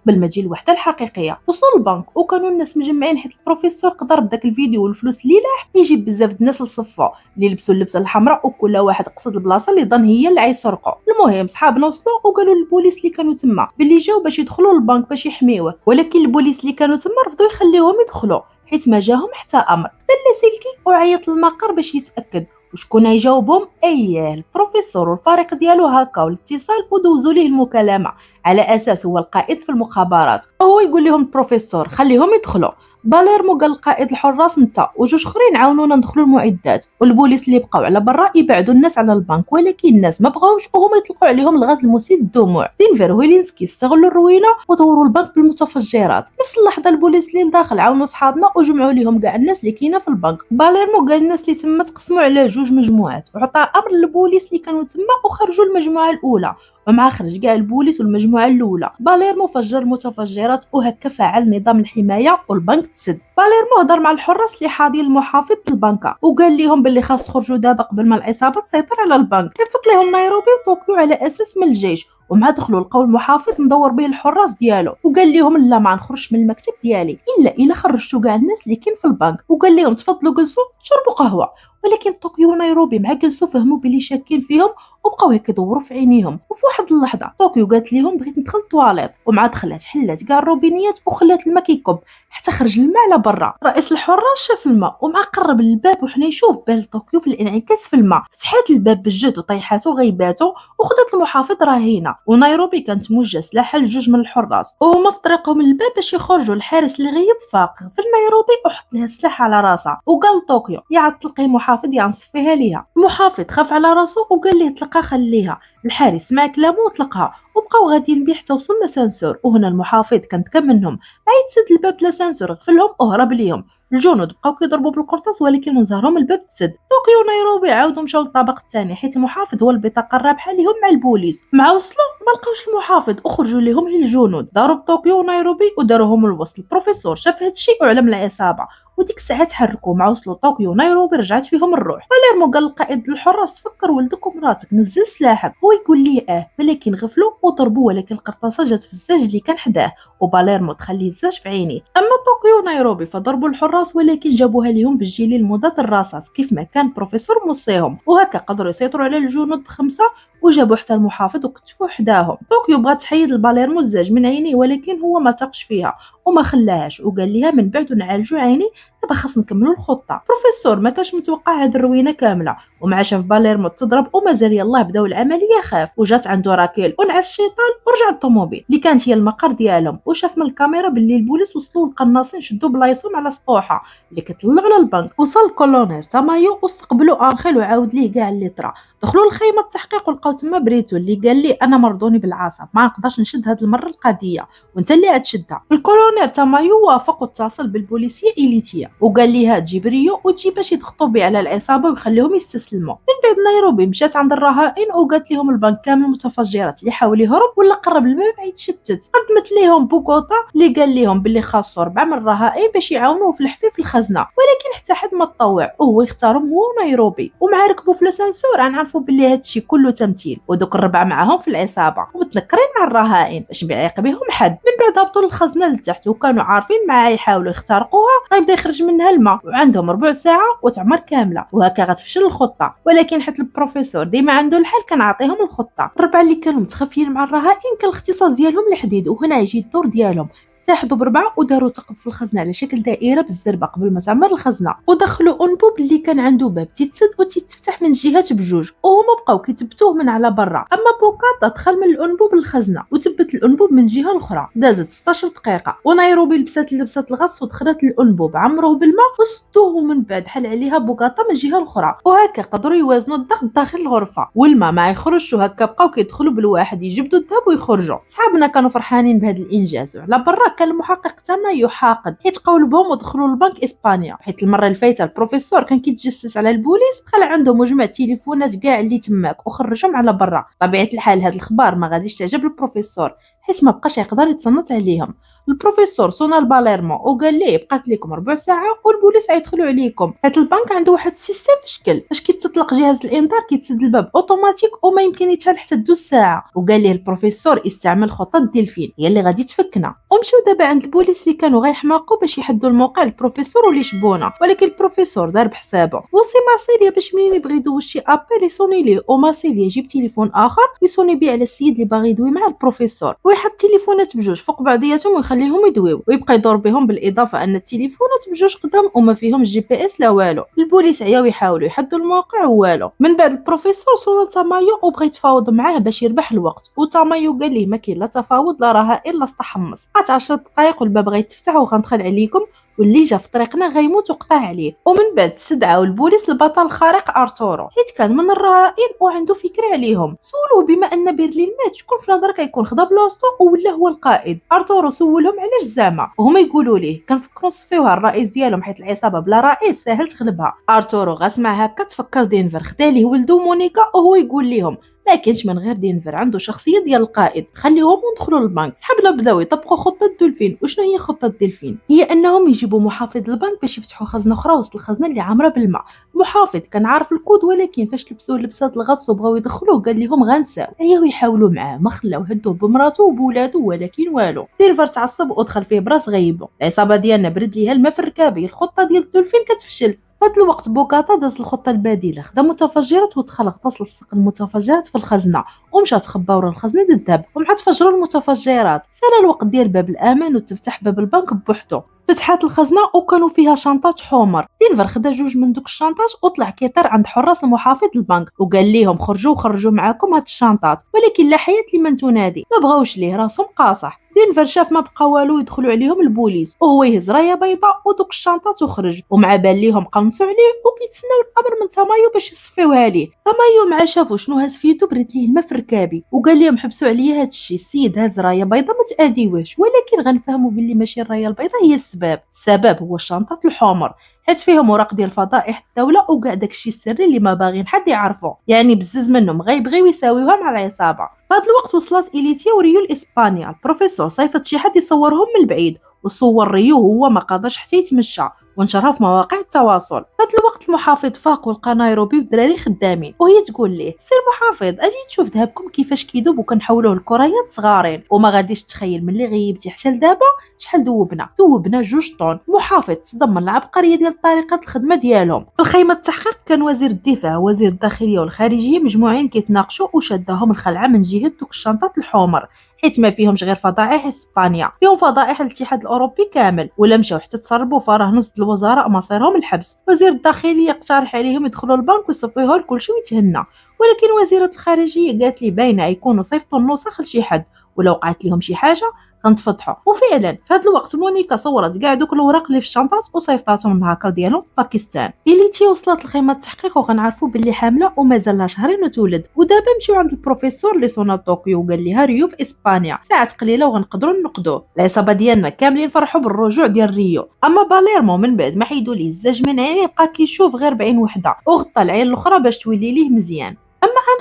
بل ما تجي الوحده الحقيقيه. وصلوا للبنك وكانوا الناس مجمعين حيت البروفيسور قدر بداك الفيديو والفلوس اللي لاح يجيب بزاف د الناس لصفوا اللي لبسوا اللبسه الحمراء، وكل واحد قصد البلاصه اللي ظن هي اللي غيسرقوا. المهم صحابنا وصلوا وقالوا للبوليس اللي كانوا تما باللي جاو باش يدخلوا للبنك باش يحميوه، ولكن البوليس اللي كانوا تما رفضوا يخليوهم يدخلوا حيت ما جاهم حتى امر. دل سلكي وعيط للمقر باش يتاكد وشكون يجاوبهم. البروفيسور والفريق ديالو هكاو الاتصال ودوزوا ليه المكالمه على اساس هو القائد في المخابرات. هو يقول لهم البروفيسور خليهم يدخلوا. باليرمو قال القائد الحراس انت وجوج اخرين عاونونا ندخلوا المعدات، والبوليس اللي بقاو على برا يبعدوا الناس على البنك، ولكن الناس ما بغاوش وهما يطلقوا عليهم الغاز المسيل الدموع. دينفر وهيلينسكي استغلوا الروينه ودوروا البنك بالمتفجرات. نفس اللحظه البوليس اللي داخل عاونوا صحابنا وجمعوا لهم كاع الناس اللي كاينه في البنك. باليرمو قال الناس اللي تما تقسموا على جوج مجموعات وعطى امر للبوليس اللي كانوا تما وخرجوا المجموعه الاولى، ومع خرج كاع البوليس والمجموعه الاولى باليرمو فجر المتفجرات وهكا فعل نظام الحمايه والبنك تسد. باليرمو هضر مع الحراس اللي حاضين المحافظ البنكه وقال لهم باللي خاص تخرجوا دابا قبل ما العصابه تسيطر على البنك. كيفط لهم نيروبي وطوكيو على اساس من الجيش، ومع دخلوا لقاو المحافظ مدور به الحراس ديالو وقال لهم لا ما نخرجش من المكتب ديالي الا خرجتوا كاع الناس اللي كاين في البنك، وقال لهم تفضلوا جلسوا شربوا قهوه. ولكن طوكيو ونيروبي مع جلسوا فهموا بلي شاكين فيهم وبقاو هكا يدوروا في عينيهم. وفي واحد اللحظه طوكيو قالت لهم بغيت ندخل الطواليط، ومع دخلات حلات كاع الروبينيات وخلات الماء كيكب حتى خرج الماء على برا. رئيس الحراس شاف الماء ومع قرب للباب وحنا يشوف بان طوكيو في الانعكاس في الماء، فتحات الباب بالجهد وطيحاتو غيباتو وخدات المحافظ رهينه. ونيروبي كانت موجه سلاحها لجوج من الحراس وهما في طريقهم للباب باش يخرجوا. الحارس اللي غيب فاق في نيروبي وحط لها السلاح على راسها وقال لطوكيو يا تلقي المحافظ يا نصفيها ليها. المحافظ خاف على راسو وقال ليه تلقى خليها. الحارس سمع كلامه وطلقها وبقاو غاديين بيه حتى وصلوا لاسانسور، وهنا المحافظ كان كم منهم عيد سد الباب لاسانسور غفلهم وهرب ليهم. الجنود بقاو كيضربوا بالقرطاس ولكن من ظهرهم الباب تسد. طوكيو ونيروبي عاودوا مشاو للطابق الثاني حيت المحافظ هو البطاقه الرابحه ليهم مع البوليس. مع وصلوا ما لقاوش المحافظ وخرجوا ليهم هي الجنود، ضرب طوكيو ونيروبي وداروهم الوسط. البروفيسور شاف هادشي وعلم العصابه وديك الساعه تحركوا مع وصلوا طوكيو نيروبي رجعت فيهم الروح. باليرمو قال للقائد الحراس تفكر ولدك ومراتك نزل سلاحك. هو يقول ليه ولكن غفلوا وضربوا، ولكن القرطاسه جات في الزاج اللي كان حداه وباليرمو تخليه الزاج في عينيه. اما طوكيو نيروبي فضربوا الحراس ولكن جابوها لهم في الجيلي المضاد الرصاص كيف ما كان بروفيسور موصيهم، وهكا قدروا يسيطروا على الجنود ب5 وجابوا حتى المحافظ وكتفوه حداهم. طوكيو بغات تحيد الباليرمو الزاج من عينيه ولكن هو ما تاقش فيها وما خلاهاش وقال ليها من بعد نعالجوا عيني دابا خاص نكملوا الخطه. بروفيسور ما كانش متوقع هاد الروينه كامله ومع شاف باليرمو تضرب ومازال يلاه بداو العمليه خاف وجات عنده راكيل ونعس الشيطان ورجع الطوموبيل اللي كانت هي المقر ديالهم وشاف من الكاميرا باللي البوليس وصلوا القناصين شدوا بلايصهم على سطوحه اللي كتطلع على البنك. وصل الكولونيل تامايو واستقبلوا انخيل وعاود ليه كاع اللي طرا. دخلوا لخيمه التحقيق ولقاو تما بريتو اللي قال لي انا مرضوني بالعصب ما نقدرش نشد هاد المره القضيه وانت اللي غتشدها. الكولونيل تامايو وافق واتصل بالبوليسيه إليتيا وقال ليها تجيب ريو وتجي باش يضغطوا بيه على العصابه ويخليهم يستسلموا. من بعد نيروبي مشات عند الرهائن وقالت لهم البنك كامل متفجرات اللي حاول يهرب ولا قرب الباب يتشتت. قدمت لهم بوغوطا اللي قال لهم باللي خاصو 4 من الرهائن باش يعاونوه في الحفير في الخزنه ولكن حتى حد ما تطوع وهو يختارهم هو ونيروبي. ومع ركبوا في لاسانسور غنعرفوا باللي هادشي كله تمثيل ودوك ال4 معاهم في العصابه ومتنكرين مع الرهائن باش ما يعاقبهم حد. من بعد هبطوا للخزنه لتحت وكانوا عارفين مع يحاولوا يخترقوها غيبدا يخرج منها الماء وعندهم ربع ساعه وتعمر كامله وهكا غتفشل الخطه. ولكن حيت البروفيسور ديما عنده الحل كان عطيهم الخطه. الربعه اللي كانوا متخفيين مع الرهائن كان الاختصاص ديالهم الحديد وهنا يجي الدور ديالهم. اتحدوا ب4 وداروا ثقب في الخزنه على شكل دائره بالزربه قبل ما تعمر الخزنه ودخلوا انبوب اللي كان عنده باب تيتسد وتتفتح من جهات بجوج وهما بقاو كيتبتوه من على برا. اما بوكاطا دخل من الانبوب للخزنه وتبت الانبوب من جهه الاخرى. دازت 16 دقيقه ونيروبي لبسات الغطس ودخلت الانبوب عمروه بالماء وسدوه ومن بعد حل عليها بوكاطا من الجهه الاخرى وهكا قدروا يوازنوا الضغط داخل الغرفه والماء ما يخرجش وهكا بقاو كيدخلوا بالواحد يجبدوا الذهب ويخرجوا. صحابنا كانوا فرحانين بهذا الانجاز وعلى برا كان المحقق تامايو حاقد حيت قولبهم ودخلوا للبنك اسبانيا حيت المره الفايته البروفيسور كان كيتجسس على البوليس دخل عنده مجموعه تليفونات كاع اللي تماك وخرجهم على برا. طبيعه الحال هذا الخبر ما غاديش تعجب البروفيسور حيت ما بقاش يقدر يتصنت عليهم. البروفيسور صونا باليرمو وقال ليه بقات لكم ربع ساعه والبوليس غيدخلوا عليكم حيت البنك عنده واحد السيستم في شكل فاش كيتطلق جهاز الانذار كيتسد الباب اوتوماتيك وما يمكن يتفعل حتى دوز ساعه. وقال ليه البروفيسور استعمل خطه الدلفين هي اللي غادي تفكنا. ومشيو دابا عند البوليس اللي كانوا غيحماقوا باش يحدوا الموقع البروفيسور واللي شبونا ولكن البروفيسور دار بحسابه. وصي ماسيليا باش منين يبغي يدوز شي ابل يصوني ليه وماسيليا يجيب تليفون اخر ويصوني بيه على السيد اللي باغي يدوي مع البروفيسور ويحط تليفونات بجوج فوق بعضياتهم ويخليهم يدويو ويبقى يدور بهم بالاضافه ان التليفونات بجوج قدام وما فيهم جي بي اس لا والو. البوليس عياو يحاولوا يحدوا الموقع والو. من بعد البروفيسور صونا تامايو وبغى يتفاوض معاه باش يربح الوقت وتامايو قال ليه ما كاين لا تفاوض لا رهائن لا استحمص. بقات 10 دقائق والباب غيتفتح وغندخل عليكم واللي جا في طريقنا غيموت وقطع عليه. ومن بعد استدعاو البوليس البطل الخارق ارتورو حيت كان من الرهائن وعنده فكره عليهم. سولوه بما ان برلين مات شكون في نظرك يكون خدا بلاصتو ولا هو القائد. ارتورو سولهم علاش زعما وهما يقولوا ليه كنفكروا نصفيوها الرئيس ديالهم حيت العصابه بلا رئيس ساهل تغلبها. ارتورو غاسمع هكا تفكر دينفر خدا ليه ولدو مونيكا وهو يقول لهم ما كاينش من غير دينفر عنده شخصيه ديال القائد خليهم وندخلوا للبنك. صحابنا بداو يطبقوا خطه الدولفين. وشنو هي خطه الدولفين؟ هي انهم يجيبوا محافظ البنك باش يفتحوا خزنه اخرى وسط الخزنه اللي عامره بالماء. المحافظ كان عارف الكود ولكن فاش لبسوه لبسات الغطس وبغاو يدخلوه قال لهم غنساو. عياو يحاولوا معاه ما خلاو هدوه بمراته وبولادو ولكن والو. دينفر تعصب ودخل فيه براس غيبو. العصابه ديالنا برد ليها الماء في الركابي. الخطه ديال الدولفين كتفشل. في هذا الوقت بوكاطا داز الخطه البديله خدا متفجرات ودخل اغتص لصق المتفجرات في الخزنه ومشى تخبى ورا الخزنه د الذهب ومع تفجروا المتفجرات سال الوقت ديال باب الامان وتفتح باب البنك بوحدو. فتحات الخزنه وكانوا فيها شنطات حمر. دينفر خدا جوج من دوك الشنطات وطلع كيطير عند حراس المحافظ البنك وقال ليهم خرجوا معاكم هاد الشنطات ولكن لا حياه لمن تنادي. ما بغاوش ليه راسهم قاصح. دينفر شاف ما بقى والو يدخلوا عليهم البوليس وهو يهز رايه بيضاء ودوك الشنطات وخرج ومع بال ليهم قنصوا عليه وكيتسناو الامر من تامايو باش يصفيوها ليه. تامايو مع شافو شنو هاز في يدو برد ليه الماء في ركابي وقال لهم حبسوا عليا هاد الشيء. السيد هاز رايه بيضاء ما تاديوش ولكن غنفهموا باللي ماشي الرايه البيضاء هي السبب هو الشنطات الحمر حيت فيهم اوراق ديال فضائح الدوله وكاع داكشي السري اللي ما باغيين حد يعرفو. يعني بزز منهم غيبغيو يساويوها مع العصابه. في هذا الوقت وصلت إليتيا وريو لإسبانيا. البروفيسور صيفط شي حد يصورهم من البعيد وصور ريو هو ما قادرش حتى يتمشى ونشرها في مواقع التواصل. في هذا الوقت المحافظ فاق ولقى نيروبي والدراري خدامين، وهي تقول ليه سير محافظ اجي تشوف ذهبكم كيفاش كيدوب وكنحولوه لكريات صغارين، وما غاديش تخيل ملي غيبتي حتى لدابا شحال ذوبنا 2 طون. المحافظ تصدم من العبقريه ديال طريقه الخدمه ديالهم. في الخيمه التحقيق كان وزير الدفاع ووزير الداخليه والخارجيه مجموعين كيتناقشوا وشداهم الخلعه من جهه دوك الشنطات الحمر، حيت ما فيهمش غير فضائح اسبانيا، فيهم فضائح الاتحاد الاوروبي كامل، ولا مشاو حتى تسربوا فراه نص الوزراء مصيرهم الحبس. وزير الداخليه اقترح عليهم يدخلوا البنك ويصفيوه لكلشي ويتهنى، ولكن وزيره الخارجيه قالت لي باينه يكونوا صيفطوا النسخ لشي حد، ولو وقعت لهم شي حاجه غنتفضحوا. وفعلا في هذا الوقت مونيكا صورت كاع دوك الاوراق اللي في الشنطات وصيفطاتهم للهاكر ديالهم في باكستان. إليتي وصلت لخيمه التحقيق وغنعرفوا باللي حامله ومازال لها شهرين وتولد. ودابا مشيو عند البروفيسور اللي صونا طوكيو وقال لها ريو في اسبانيا ساعات قليله وغنقدروا نقدوه. العصابه ديالنا كاملين فرحوا بالرجوع ديال ريو، اما باليرمو من بعد ما حيدوا ليه الزاج من عينيه بقى كيشوف غير بعين وحده وغطى العين الاخرى باش تولي ليه مزيان.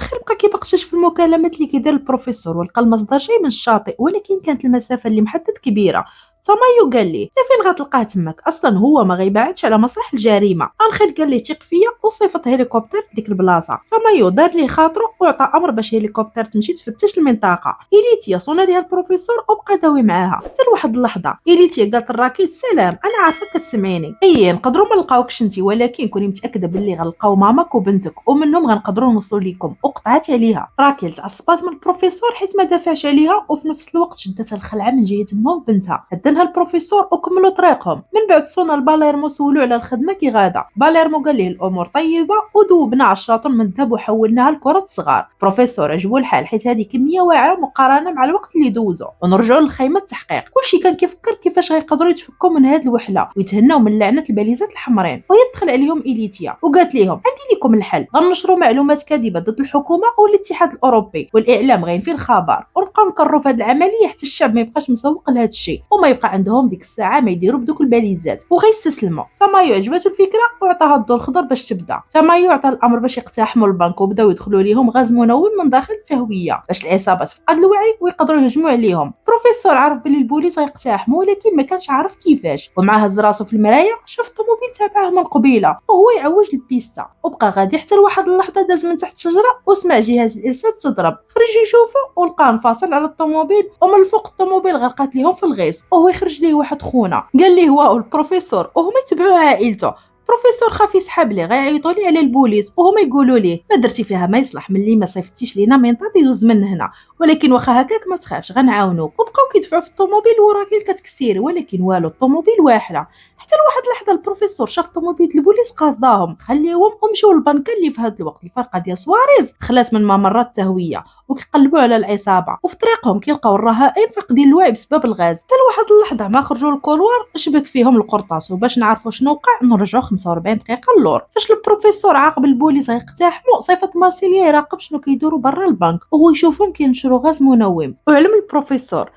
خير بقى كيبقشش في المكالمات اللي كيدير البروفيسور ولقى المصدر جاي من الشاطئ، ولكن كانت المسافه اللي محدد كبيره. تامايو قال ليه انت فين غتلقاه تماك، اصلا هو ما غيبعدش على مسرح الجريمه. انخيل قال ليه ثق فيا وصيفط هليكوبتر ديك البلاصه. تامايو دار ليه خاطرو وعطى امر باش هليكوبتر تمشي تفتش المنطقه. إليتيا صونا ليها البروفيسور وبقى داوي معاها حتى لواحد اللحظه. إليتيا قالت لراكيل سلام انا عارفه كتسمعيني، نقدروا ما نلقاوكش انت، ولكن كوني متاكده باللي غنلقاو ماماك وبنتك ومنهم غنقدروا نوصلوا ليكم. وقطعت عليها. راكيل تعصبات من البروفيسور حيت ما دافعش عليها، وفي نفس الوقت شدتها الخلعه من جهه امها وبنتها. هدنها البروفيسور وكملوا طريقهم. من بعد صونا الباليرمو سولو على الخدمه كي غادا. باليرمو قال ليه الامور طيبه ودوبنا 10 طن من الذهب وحولناها لكرات صغار. البروفيسور عجبو الحال حيت هذه كميه واعره مقارنه مع الوقت اللي دوزو. ونرجعوا للخيمه التحقيق. كلشي كان كيفكر كيفاش غيقدروا يتفكوا من هذه الوحله ويتهناو من لعنه الباليزات الحمرين. وهي دخل عليهم إليتيا وقالت لهم عندي لكم الحل، غنشروا معلومات كاذبه ضد الحكومه والاتحاد الاوروبي والاعلام غاين في الخبر، ونبقاو نكرروا في هذه العمليه حتى الشعب ما يبقاش مسوق لهذا الشيء وما يبقى عندهم ديك الساعه ما يديروا بدوك الباليزات وغيستسلموا. تامايو عجبته الفكره وعطاها الضوء الخضر باش تبدا. تامايو عطى الامر باش يقتحموا البنك وبداو يدخلوا ليهم غاز منوم من داخل التهويه باش العصابه تفقد الوعي ويقدروا يهجموا عليهم. البروفيسور عرف بلي البوليس غيقتحموا ولكن ما كانش عارف كيفاش، ومع هز راسو في المرايه شاف الطوموبيل تابعه من قبيله وهو يعوج البيستا وبقى غادي حتى لواحد اللحظه داز من تحت الشجره وسمع جهاز الارسال تضرب. خرج يشوفه ولقاه انفصل على الطوموبيل ومن الفوق الطوموبيل غرقات ليهم في الغيص، وهو يخرج ليه واحد خونا قال ليه واو البروفيسور وهما يتبعوا عائلته. البروفيسور خاف يسحب ليه غيعيطوا ليه على البوليس وهما يقولوا ليه ما درتي فيها ما يصلح ملي ما صيفطتيش لينا منطاد يدوز من هنا، ولكن واخا هكاك ما تخافش غنعاونوك. وبقاو كيدفعوا في الطوموبيل وراكيل كتكسير ولكن والو الطوموبيل واحله. حتى لواحد اللحظه البروفيسور شاف طوموبيل البوليس قاصداهم خليهم ومشاو للبنكه اللي في هذا الوقت الفرقه ديال سواريز خلات من ممرات التهويه وكيقلبوا على العصابه، وفي طريقهم كيلقاو الرهائن فاقدين الوعي بسبب الغاز. حتى لواحد اللحظه ما خرجوا للكولوار شبك فيهم القرطاس، وباش نعرفوا شنو وقع نرجعوا 45 دقيقه اللور. فاش البروفيسور عاقب البوليس غيقتحموا صيفط مارسيليا يراقب شنو كيديروا برا البنك وهو يشوفهم كينشروا غاز منوم. وعلم البروفيسور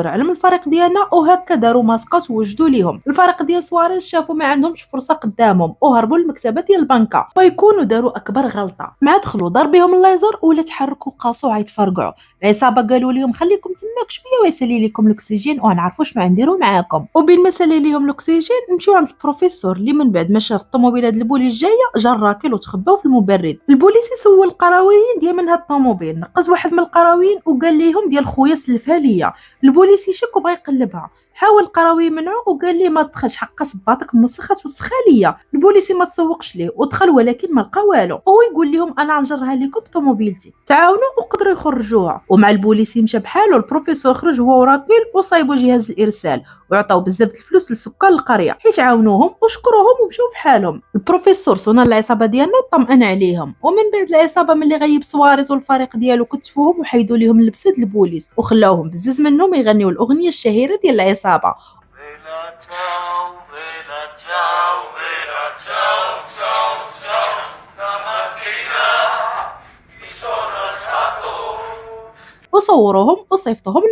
علم الفريق ديالنا وهكا داروا ماسكات ووجدوا ليهم. الفريق ديال سواريز شافوا ما عندهمش فرصه قدامهم وهربوا للمكتبه ديال البنكه، ويكونوا داروا اكبر غلطه مع دخلوا ضرب بهم الليزر ولا تحركوا قاصوا عيتفرقعوا. العصابه قالوا لهم خليكم تماك شويه ويسالي لكم الاكسجين وغنعرفوا شنو غنديروا معاكم. وبين ما سالي لهم الاكسجين نمشيو عند البروفيسور اللي من بعد ما شاف الطوموبيلات البوليس جايه جا راكل وتخباو في المبرد. البوليس يسول القراويين ديال من هاد الطوموبيل، نقز واحد من القراويين وقال لهم ديال خويا سلفها ليا. البوليس يشك وبغى يقلبها، حاول القراوي يمنعو وقال لي ما تدخلش حق صباطك مسخه توسخها ليا. البوليسي ما تسوقش ليه ودخل ولكن ما لقى والو، وهو يقول لهم انا نجرها لكم طوموبيلتي. تعاونوا وقدروا يخرجوها، ومع البوليسي مشى بحاله. البروفيسور خرج هو وراكيل وصايبوا جهاز الارسال وعطاو بزاف الفلوس لسكان القريه حيت عاونوهم وشكروهم ومشاو بحالهم. البروفيسور صونا العصابه ديالنا وطمئن عليهم، ومن بعد العصابه ملي غيب سواريز والفريق ديالو كتفوهم وحيدوا لهم اللبسات البوليس وخلاوهم بزز منهم يغنيو الاغنيه الشهيره ديال العصابه. وصوروهم وصيفطوهم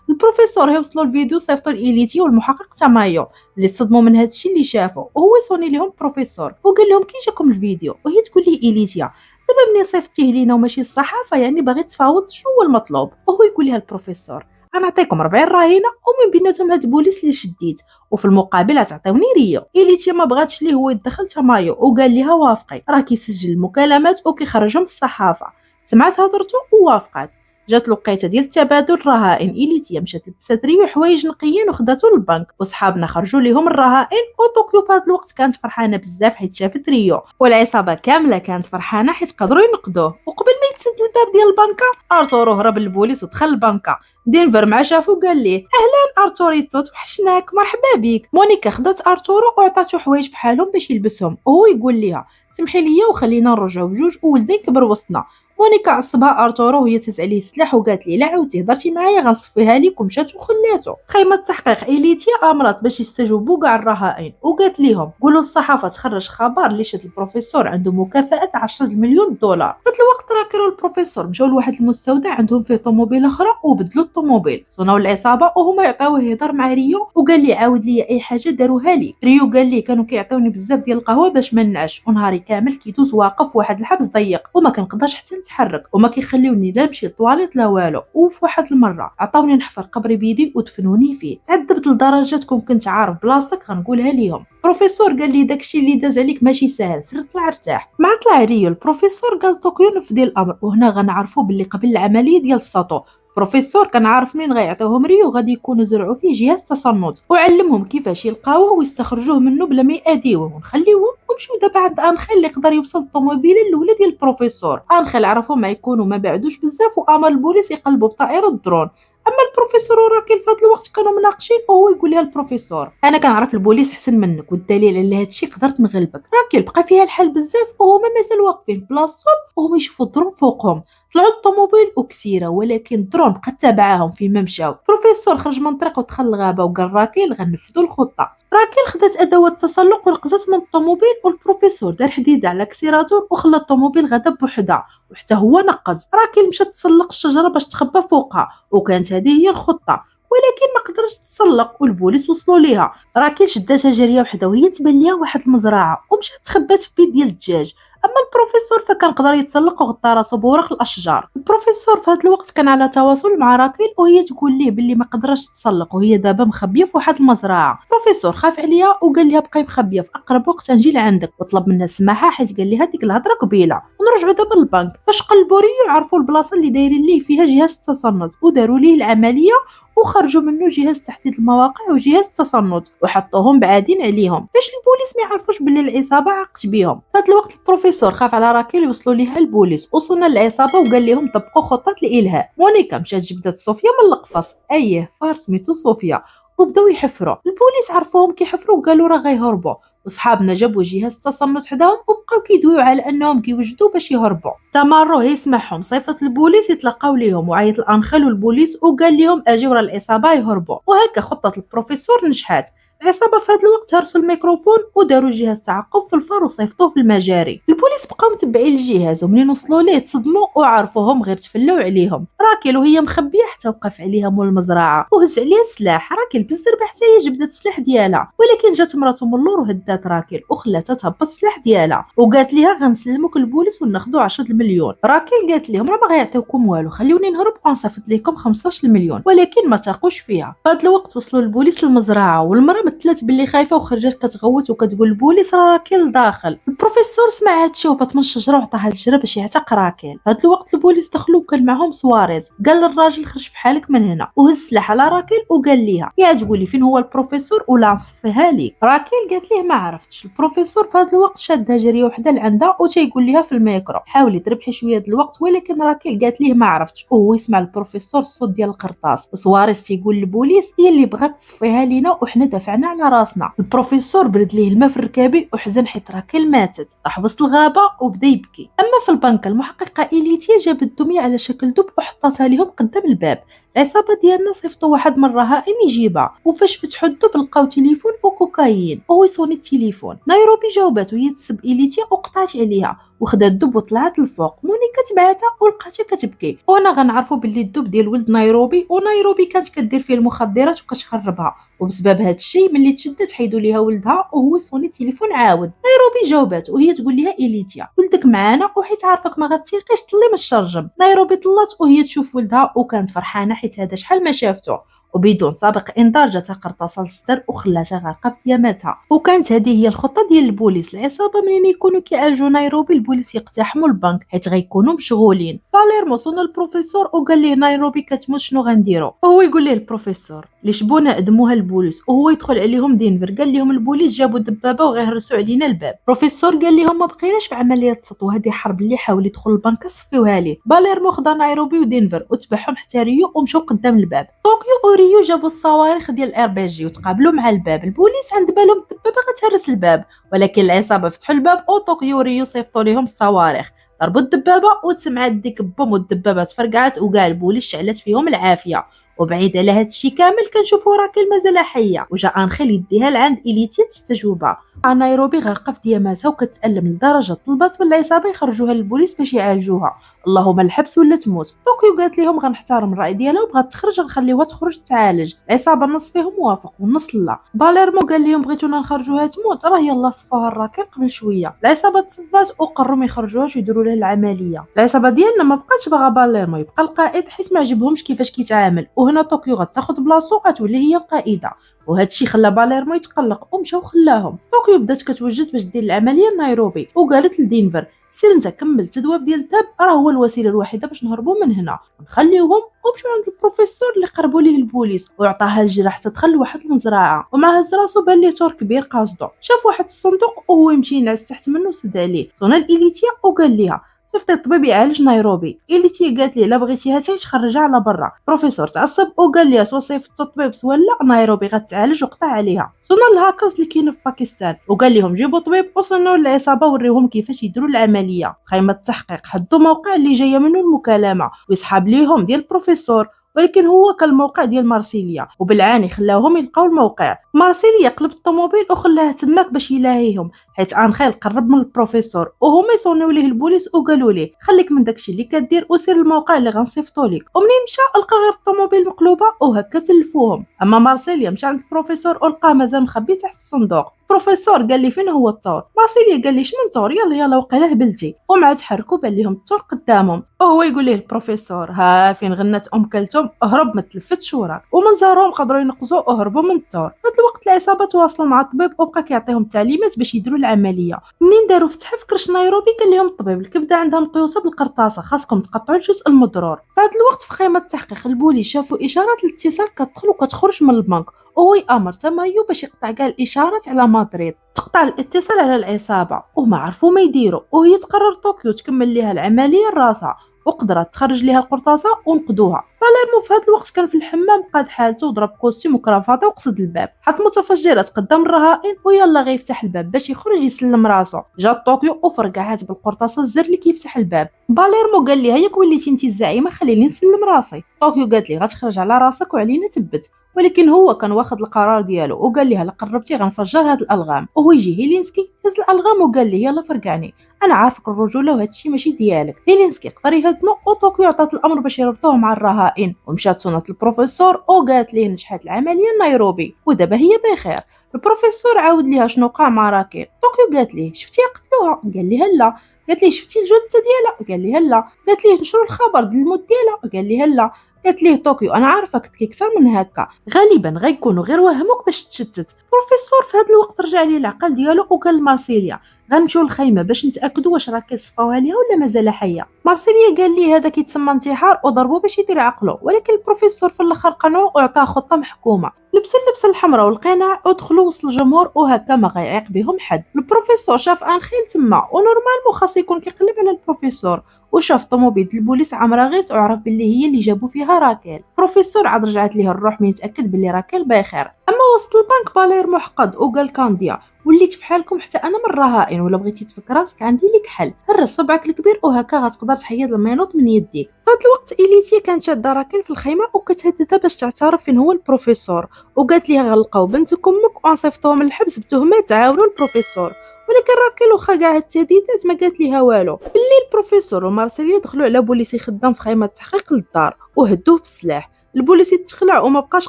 للبروفيسور يوصلوا الفيديو صيفطوا لإليتي والمحقق تامايو اللي تصدموا من هذا الشيء اللي شافوا، وهو يصوني لهم البروفيسور وقال لهم كي جاكم الفيديو. وهي تقول لي إليتيا دابا ملي صيفطتيه لينا وماشي الصحافه يعني باغي تفاوض شنو هو المطلوب، وهو يقول لها البروفيسور غنعطيكم 40 رهينه ومن بيناتهم هاد البوليس اللي شديت، وفي المقابل غتعطيوني ريو. إليتيا ما بغاتش ليه هو يدخل تا مايو وقال ليها وافقي، راه كيسجل المكالمات وكيخرجهم للصحافه. سمعت هضرته ووافقات. جات الوقيته ديال تبادل الرهائن، إليتيا مشات لبسات ريو حوايج نقيين وخداتو للبنك، وصحابنا خرجوا ليهم الرهائن. وطوكيو في هذا الوقت كانت فرحانه بزاف حيت شافت ريو، والعصابه كامله كانت فرحانه حيت قدروا ينقذوه. وقبل ما يتسد الباب ديال البنكه، ارتورو هرب للبوليس ودخل البنكه. دينفر مع شافو قال ليه اهلا ارتوريتو، توحشناك، مرحبا بك. مونيكا خدات ارتورو وعطاتو حوايج بحالهم باش يلبسهم، وهو يقول ليها سمحي لي وخلينا نرجعوا بجوج وولدين كبر وسطنا. مونيكا عصبها ارتورو وهي تهز عليه السلاح وقالت ليه لا عاودتي هضرتي معايا غنصفيها ليك، ومشات وخلاتو. خيمه التحقيق إليتيا امرت باش يستجوبوا كاع الرهائن وقالت ليهم قولوا للصحافه تخرج خبر اللي شد البروفيسور عنده مكافاه 10 مليون دولار. في الوقت راكل والبروفيسور مشاو لواحد المستودع عندهم فيه طوموبيل اخرى وبدلوا الطوموبيل. صوناو العصابه وهما يعطيوه يهضر مع ريو وقال لي عاود لي اي حاجه داروها لي. ريو قال لي كانوا كيعطيوني بزاف ديال القهوه باش ما ننعش، ونهاري كامل كيدوز واقف واحد الحبس ضيق وما كنقدرش حتى نتحرك، وما كيخليوني لا نمشي للطواليت لا والو. وفي واحد المره عطاوني نحفر قبري بيدي ودفنوني فيه. تعذبت لدرجه كون كنت عارف بلاصتك غنقولها ليهم. البروفيسور قال لي داكشي اللي داز عليك ماشي ساهل، سير طلع ارتاح. مع طلع ريو البروفيسور قال طوكيو نفذي الامر، وهنا غنعرفوا باللي قبل العمليه ديال الساطو البروفيسور كان عارف منين غيعطيوهم ريو غادي يكونوا زرعوا فيه جهاز تصنت، وعلمهم كيفاش يلقاوه ويستخرجوه منه بلا ما يأذيوه ونخليوه. ومشيو دابا عند انخيل اللي يقدر يوصل الطوموبيله الاولى ديال البروفيسور. انخيل عرفوا ما يكونوا ما بعدوش بزاف وامر البوليس يقلبوا بطائره الدرون. اما البروفيسور وراكل في هذا الوقت كانوا مناقشين وهو يقول لها البروفيسور انا كنعرف البوليس احسن منك، والدليل على هذا الشيء قدرت نغلبك. راكل بقى فيها الحال بزاف وهما مازال واقفين بلاصتهم وهما يشوفوا الدرون فوقهم. طلعوا الطوموبيل وكسيره، ولكن الدرون بقى تابعاهم فيما مشاو. البروفيسور خرج من الطريق ودخل الغابه وقال راكل غنفذوا الخطه. راكل خدات ادوات التسلق ونقزت من الطوموبيل، والبروفيسور دار حديده على الاكسيراتور وخلى الطوموبيل غدا بوحدها وحتى هو نقز. راكل مشات تسلق الشجره باش تخبى فوقها، وكانت هذه هي الخطه، ولكن ما قدرتش تسلق والبوليس وصلوا ليها. راكل شداتها جاريه وحده وهي تبان ليها واحد المزرعه ومشات تخبات في بيت ديال الدجاج. اما البروفيسور فكان قدر يتسلق وغطى راسو بورق الاشجار. البروفيسور في هذا الوقت كان على تواصل مع راكل وهي تقول ليه باللي ما قدرش تسلق وهي دابا مخبيه في واحد المزرعه. البروفيسور خاف عليها وقال لها بقاي مخبيه، في اقرب وقت نجي لعندك، وطلب منها السماحه حيت قال لها هذيك الهضره قبيله. ونرجعوا دابا للبنك. فاش قلبوا ريو عرفوا البلاصه اللي دايرين ليه فيها جهاز التصنت وداروا ليه العمليه وخرجوا منه جهاز تحديد المواقع وجهاز التصنت وحطوهم بعادين عليهم باش البوليس ما يعرفوش باللي العصابه عاقت بيهم. في هذا الوقت البروفيسور خاف على راكل يوصلوا ليها البوليس. وصلنا للعصابه وقال لهم طبقوا خطه الالهاء. مونيكا مشات جبدت صوفيا من القفص، ايه فار سميتو صوفيا، وبداو يحفروا. البوليس عرفوهم كيحفروا وقالوا راه غيهربوا، وصحابنا جابوا جهاز التصنت حداهم وبقاو كيدويو على انهم كيوجدوا باش يهربوا. تمارو يسمعهم صيفط البوليس يتلقاو ليهم، وعيط الانخيل والبوليس وقال لهم اجيو راه العصابه يهربوا. وهكا خطه البروفيسور نجحت. العصابه في هذا الوقت هرسوا الميكروفون وداروا جهاز تعقب في الفار وصيفطوه في المجاري. البوليس بقاو متبعين الجهاز، ومنين وصلوا ليه تصدموا وعرفوهم غير تفلاو عليهم. راكل وهي مخبيه حتى وقف عليها مول المزرعه وهز عليها السلاح. راكل بالزربه حتى هي جبدت السلاح ديالها، ولكن جات مراته من اللور وهدات راكل وخلاتها تهبط السلاح ديالها وقالت ليها غنسلموك البوليس وناخذوا 10 مليون. راكل قالت لهم راه ما غيعطيوكم والو، خليوني نهرب ونصيفط لكم 15 مليون، ولكن ما تاقوش فيها. في هذا الوقت وصلوا البوليس للمزرعه، والمراه مثلت باللي خايفه وخرجت كتغوت وكتقول البوليس راه راكل داخل. البروفيسور سمع هادشي وهبط من الشجره وعطاها الجره باش يعتق راكل. في هذا الوقت البوليس دخلوا وكان معهم سواريز. قال للراجل خرج في حالك من هنا، وهز السلاح على راكل وقال ليها يا تقولي فين هو البروفيسور ولا نصفيها ليك. راكل قالت ليه ما عرفتش. البروفيسور في هذا الوقت شادها جريه وحده لعندها وتيقول ليها في الميكرو حاولي تربحي شويه د الوقت، ولكن راكل قالت ليه ما عرفتش. وهو يسمع البروفيسور الصوت ديال القرطاس. سواريز تيقول للبوليس هي اللي بغات تصفيها لينا وحنا دافعنا على راسنا. البروفيسور برد ليه الماء في الركابي وحزن حيت راكل ماتت. راح وسط الغابه وبدا يبكي. اما في البنك المحققه إليتيا جابت الدميه على شكل دب وحطاتها لهم قدام الباب. العصابه ديالنا صيفطوا واحد من الرهائن يجيبها، وفاش فتحوا الدب لقاو تليفون وكوكايين وهو يصوني التليفون. نيروبي جاوبات وهي تسب إليتيا وقطعت عليها وخدات الدب وطلعت للفوق. مونيكا تبعتها ولقاتها كتبكي، وهنا غنعرفوا باللي الدب ديال ولد نيروبي، ونيروبي كانت كدير فيه المخدرات وكتخربها، وبسبب هذا الشيء ملي تشدت حيدوا ليها ولدها وهو يصوني التليفون عاود. نيروبي جاوبات وهي تقول لها إليتيا ولدك معانا وحيت عارفك ما غتيقيش طلي من الشرجم. نيروبي طلات وهي تشوف ولدها وكانت فرحانه حيت هذا شحال ما شافته، وبدون سابق انذار جاتها قرطاسه للصدر وخلاتها غارقه في دياماتها. وكانت هذه هي الخطه ديال البوليس. العصابه منين يكونوا كيعالجوا نيروبي البوليس يقتحموا البنك حيت غيكونوا مشغولين. باليرمو صون البروفيسور وقال ليه نيروبي كتموت شنو غنديروا، وهو يقول ليه البروفيسور اللي شبونا ادموها البوليس، وهو يدخل عليهم دينفر قال لهم البوليس جابوا دبابه وغيهرسوا علينا الباب. البروفيسور قال لهم ما بقيناش في عمليه سطو، هذه حرب اللي حاول يدخل البنك صفيوها ليه. باليرمو خدا نيروبي ودينفر وتبعهم حتى ريو ومشاو قدام الباب. طوكيو وريو جابوا الصواريخ ديال الار بي جي وتقابلوا مع الباب. البوليس عند بالهم الدبابه غتهرس الباب، ولكن العصابه فتحوا الباب وطوكيو وريو صيفطوا لهم الصواريخ، ضربوا الدبابه وتسمعت ديك بوم والدبابه تفرقعت وكاع البوليس شعلت فيهم العافيه. وبعيد على هادشي كامل كنشوفوا راكيل مازال حيه، وجا انخيل يديها لعند إليتيا تستجوبها. نيروبي غارقه في دياماتها وكتألم لدرجه طلبات من العصابه يخرجوها للبوليس باش يعالجوها، اللهم الحبس ولا تموت. طوكيو قالت لهم غنحترم الراي ديالها وبغات تخرج غنخليوها تخرج تعالج. العصابه النص فيهم موافق والنص لا. باليرمو قال لهم بغيتونا نخرجوها تموت راه يلا صفوها الراكيل قبل شويه. العصابه تصدات وقرروا ما يخرجوهاش ويديروا لها العمليه. العصابه ديالنا ما بقاتش باغا باليرمو يبقى القائد حيت ما عجبهمش كيفاش كيتعامل، وهنا طوكيو غتاخذ بلاصتو غتولي هي القائده، وهذا الشيء خلى باليرمو يتقلق ومشاو خلاهم. طوكيو بدات كتوجد باش دير العمليه لنيروبي وقالت لدينفر سير انت كمل التدواب ديال الذهب، راه هو الوسيله الوحيده باش نهربوا من هنا. نخليوهم ومشاو عند البروفيسور اللي قربوا ليه البوليس وعطاها الجراح تدخل لواحد المزرعه، ومع هز راسو بان ليه تور كبير قاصدو. شاف واحد الصندوق وهو يمشي ينعس تحت منه سد عليه. صونا الإليتيا وقال ليها صيفطي الطبيب يعالج نيروبي. إليتيا قالت ليه لا بغيتيها حتى تخرجها على برا. البروفيسور تعصب وقال ليها سوا صيفط الطبيب سوا لا نيروبي غتعالج وقطع عليها. صونا الهاكرز اللي كاينين في باكستان وقال لهم جيبوا طبيب، وصلنا للعصابه وريوهم كيفاش يديروا العمليه. خيمه التحقيق حدوا موقع اللي جايه منه المكالمه ويسحب ليهم ديال البروفيسور، ولكن هو كان الموقع ديال مارسيليا وبالعاني خلاوهم يلقاو الموقع. مارسيليا قلب الطوموبيل وخلاها تماك باش يلاهيهم حيت انخيل قرب من البروفيسور، وهما يصونيو ليه البوليس وقالوا ليه خليك من داكشي اللي كدير وسير الموقع اللي غنصيفطو ليك. ومنين مشى لقى غير الطوموبيل مقلوبه وهكا تلفوهم. اما مارسيليا مشى عند البروفيسور ولقاه مازال مخبي تحت الصندوق. البروفيسور قال لي فين هو الطور. مارسيليا قال لي شنو الطور، يلا يلا وقيله هبلتي. ومع تحركوا بان ليهم الطور قدامهم، وهو يقول ليه البروفيسور ها فين غنت كلثوم اهرب ما تلفتش وراك. ومن زارهم قدروا ينقزوا وهربوا من الطور. في الوقت العصابه تواصلوا مع الطبيب وبقى كيعطيهم تعليمات باش يديروا العمليه. منين داروا فتح في كرش نيروبي قال لهم الطبيب الكبده عندها مقيوسه بالقرطاسه خاصكم تقطعوا الجزء المضرور. في هذا الوقت في خيمه التحقيق البوليس شافوا اشارات الاتصال كتدخل وكتخرج من البنك، وهو يامر تمايو باش يقطع كاع الاشارات على مدريد، تقطع الاتصال على العصابه وما عرفوا ما يديروا. وهي تقرر طوكيو تكمل ليها العمليه لراسها وقدرت تخرج ليها القرطاسه ونقدوها. باليرمو في هذا الوقت كان في الحمام قاد حالته وضرب كوستيم وكرافاطه وقصد الباب، حط متفجرات قدام الرهائن ويلا غيفتح الباب باش يخرج يسلم راسو. جا طوكيو وفرقعات بالقرطاسه الزر اللي كيفتح الباب. باليرمو قال ليها ياك وليتي انت الزعيمه خليني نسلم راسي. طوكيو قالت لي غتخرج على راسك وعلينا تبت، ولكن هو كان واخد القرار ديالو وقال ليها لا قربتي غنفجر هاد الالغام. وهو يجي هيلينسكي هز الالغام وقال لي يلا فرقعني انا عارفك الرجوله وهادشي ماشي ديالك. هيلينسكي قدر يهدنو وطوكيو عطات الامر باش يربطوه مع الرهائن، ومشات صونت البروفيسور وقالت ليه نجحت العمليه لنيروبي ودابا هي بخير. البروفيسور عاود ليها شنو وقع مع راكيل. طوكيو قالت ليه شفتيها قتلوها، قال لي هلا. قالت ليه شفتي الجثه ديالها، قال لي هلا. قالت ليه نشروا الخبر ديال الموت ديالها، قال لي هلا. قالت ليه طوكيو انا عارفه كنت اكثر من هكا، غالبا غيكونوا غير وهموك باش تشتت. البروفيسور في هذا الوقت رجع ليه العقل ديالو وقال لمارسيليا غنمشيو للخيمه باش نتاكدوا واش راه كيصفاوها ليها ولا مازال حيه. مارسيليا قال ليه هذا كيتسمى انتحار وضربوه باش يدير عقله، ولكن البروفيسور في الاخر قنعو وعطاه خطه محكومه. لبسوا اللبسه الحمراء والقناع ودخلوا وسط الجمهور وهكا ما غيعيق بهم حد. البروفيسور شاف انخيل تما ونورمالمون خاصو يكون كيقلب على البروفيسور، وشاف طوموبيل البوليس عامره غيس وعرف باللي هي اللي جابوا فيها راكيل. البروفيسور عاد رجعت ليه الروح من يتاكد باللي راكيل بخير. اما وسط البنك بالير محقد وقال كانديا وليت في حالكم حتى انا من الرهائن، ولا بغيتي تفك راسك عندي لك حل، هرس صبعك الكبير وهكا غتقدر تحيد المينوط من يديك. في هذا الوقت إليتيا كانت شاده راكيل في الخيمه وكتهددها باش تعترف فين هو البروفيسور، وقالت ليها غنلقاو بنتك امك ونصيفطوهم للحبس بتهمه تعاونوا البروفيسور. ولكن راكيل واخا كاع هاد التهديدات ما قالت ليها والو. بالليل البروفيسور ومارسيليا دخلوا على بوليسي خدام في خيمه تحقيق للدار وهدوه بالسلاح. البوليسي تخلع وما بقاش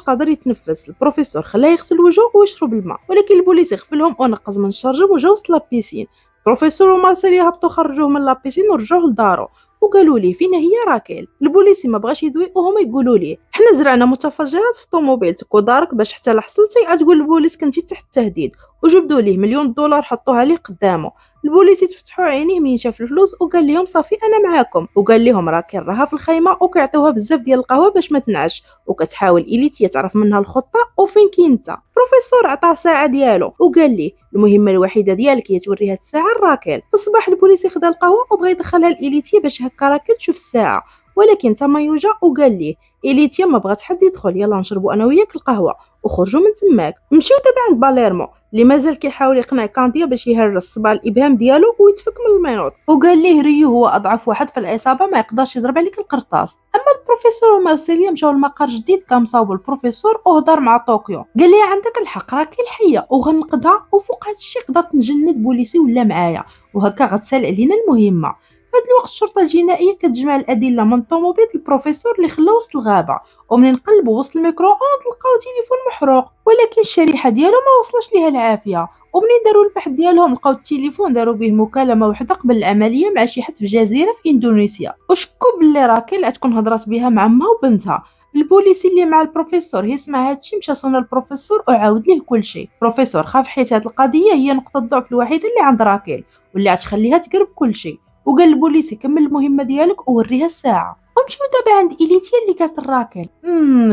قادر يتنفس. البروفيسور خلاه يغسل وجهه ويشرب الماء، ولكن البوليسي غفلهم ونقز من الشرجم وجا وسط لابيسين. البروفيسور ومارسيليا هبطوا خرجوه من لابيسين ورجعوه لدارو وقالوا ليه فين هي راكيل. البوليسي ما بغاش يدوي وهما يقولوا ليه حنا زرعنا متفجرات في طوموبيلتك ودارك باش حتى لحصلتي تقول البوليس كنتي تحت التهديد، وجبدوا ليه $1,000,000 حطوها ليه قدامه. البوليس تفتحوا عينيه منين شاف الفلوس وقال لهم صافي انا معاكم، وقال لهم راكيل راها في الخيمه وكيعطيوها بزاف ديال القهوه باش ما تنعش، وكتحاول إليتيا تعرف منها الخطه وفين كاين انت. البروفيسور عطاه ساعه ديالو وقال ليه المهمه الوحيده ديالك هي توري هاد الساعه لراكيل. في الصباح البوليس خدا القهوه وبغى يدخلها لإليتيا باش هكا راكيل تشوف الساعه، ولكن تما جا وقال ليه إليتيا ما بغات حد يدخل، يلا نشربوا انا وياك القهوه وخرجوا من تماك. مشيو دابا عند باليرمو اللي مازال كيحاول يقنع كانديا باش يهرس صباع الابهام ديالو ويتفك من المينوط، وقال ليه ريو هو اضعف واحد في العصابه ما يقدرش يضرب عليك القرطاس. اما البروفيسور ومارسيليا مشاو لمقر جديد كان مصاوب البروفيسور وهضر مع طوكيو، قال لي عندك الحق راكي الحيه وغنقدها، وفوق هادشي قدرت نجند بوليسي ولا معايا وهكا غتسال علينا المهمه. في هاد الوقت الشرطه الجنائيه كتجمع الادله من طوموبيل البروفيسور اللي خلاه وسط الغابه، ومنين نقلبوا وسط الميكرو لقاو تليفون محروق، ولكن الشريحه ديالو ما وصلش ليها العافيه. ومنين داروا البحث ديالهم لقاو التليفون داروا به مكالمه وحده قبل العمليه مع شي حد في جزيره في اندونيسيا، وشكوا باللي راكيل تكون هضرات بها مع امها وبنتها. البوليسي اللي مع البروفيسور يسمع هادشي مشى صون البروفيسور وعاود ليه كل شيء. البروفيسور خاف حيت هاد القضيه هي نقطه الضعف الوحيده اللي عند راكيل واللي غتخليها تقرب كل شيء، وقال البوليسي كمل المهمه ديالك ووريها الساعه. ومشيو دابا عند إليتيا اللي قالت لراكيل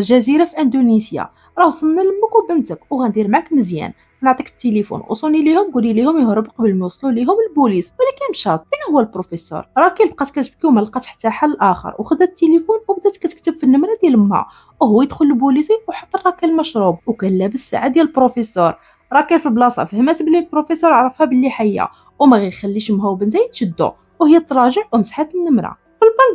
جزيره في اندونيسيا، راه وصلنا لامك وبنتك وغندير معاك مزيان، نعطيك التليفون وصوني ليهم قولي ليهم يهرب قبل ما يوصلوا ليهم البوليس. ولكن مشات فين هو البروفيسور؟ راكيل بقات كتبكي وما لقات حتى حل اخر، وخدت التليفون وبدات كتكتب في النمره ديال امها، وهو يدخل البوليسي وحط راكيل مشروب وكان لابس الساعه ديال البروفيسور. راكيل في البلاصه فهمت بلي البروفيسور عرفها بلي حيه وما غيخليش امها وبنتها يتشدوا، وهي تراجع ومسحت النمره.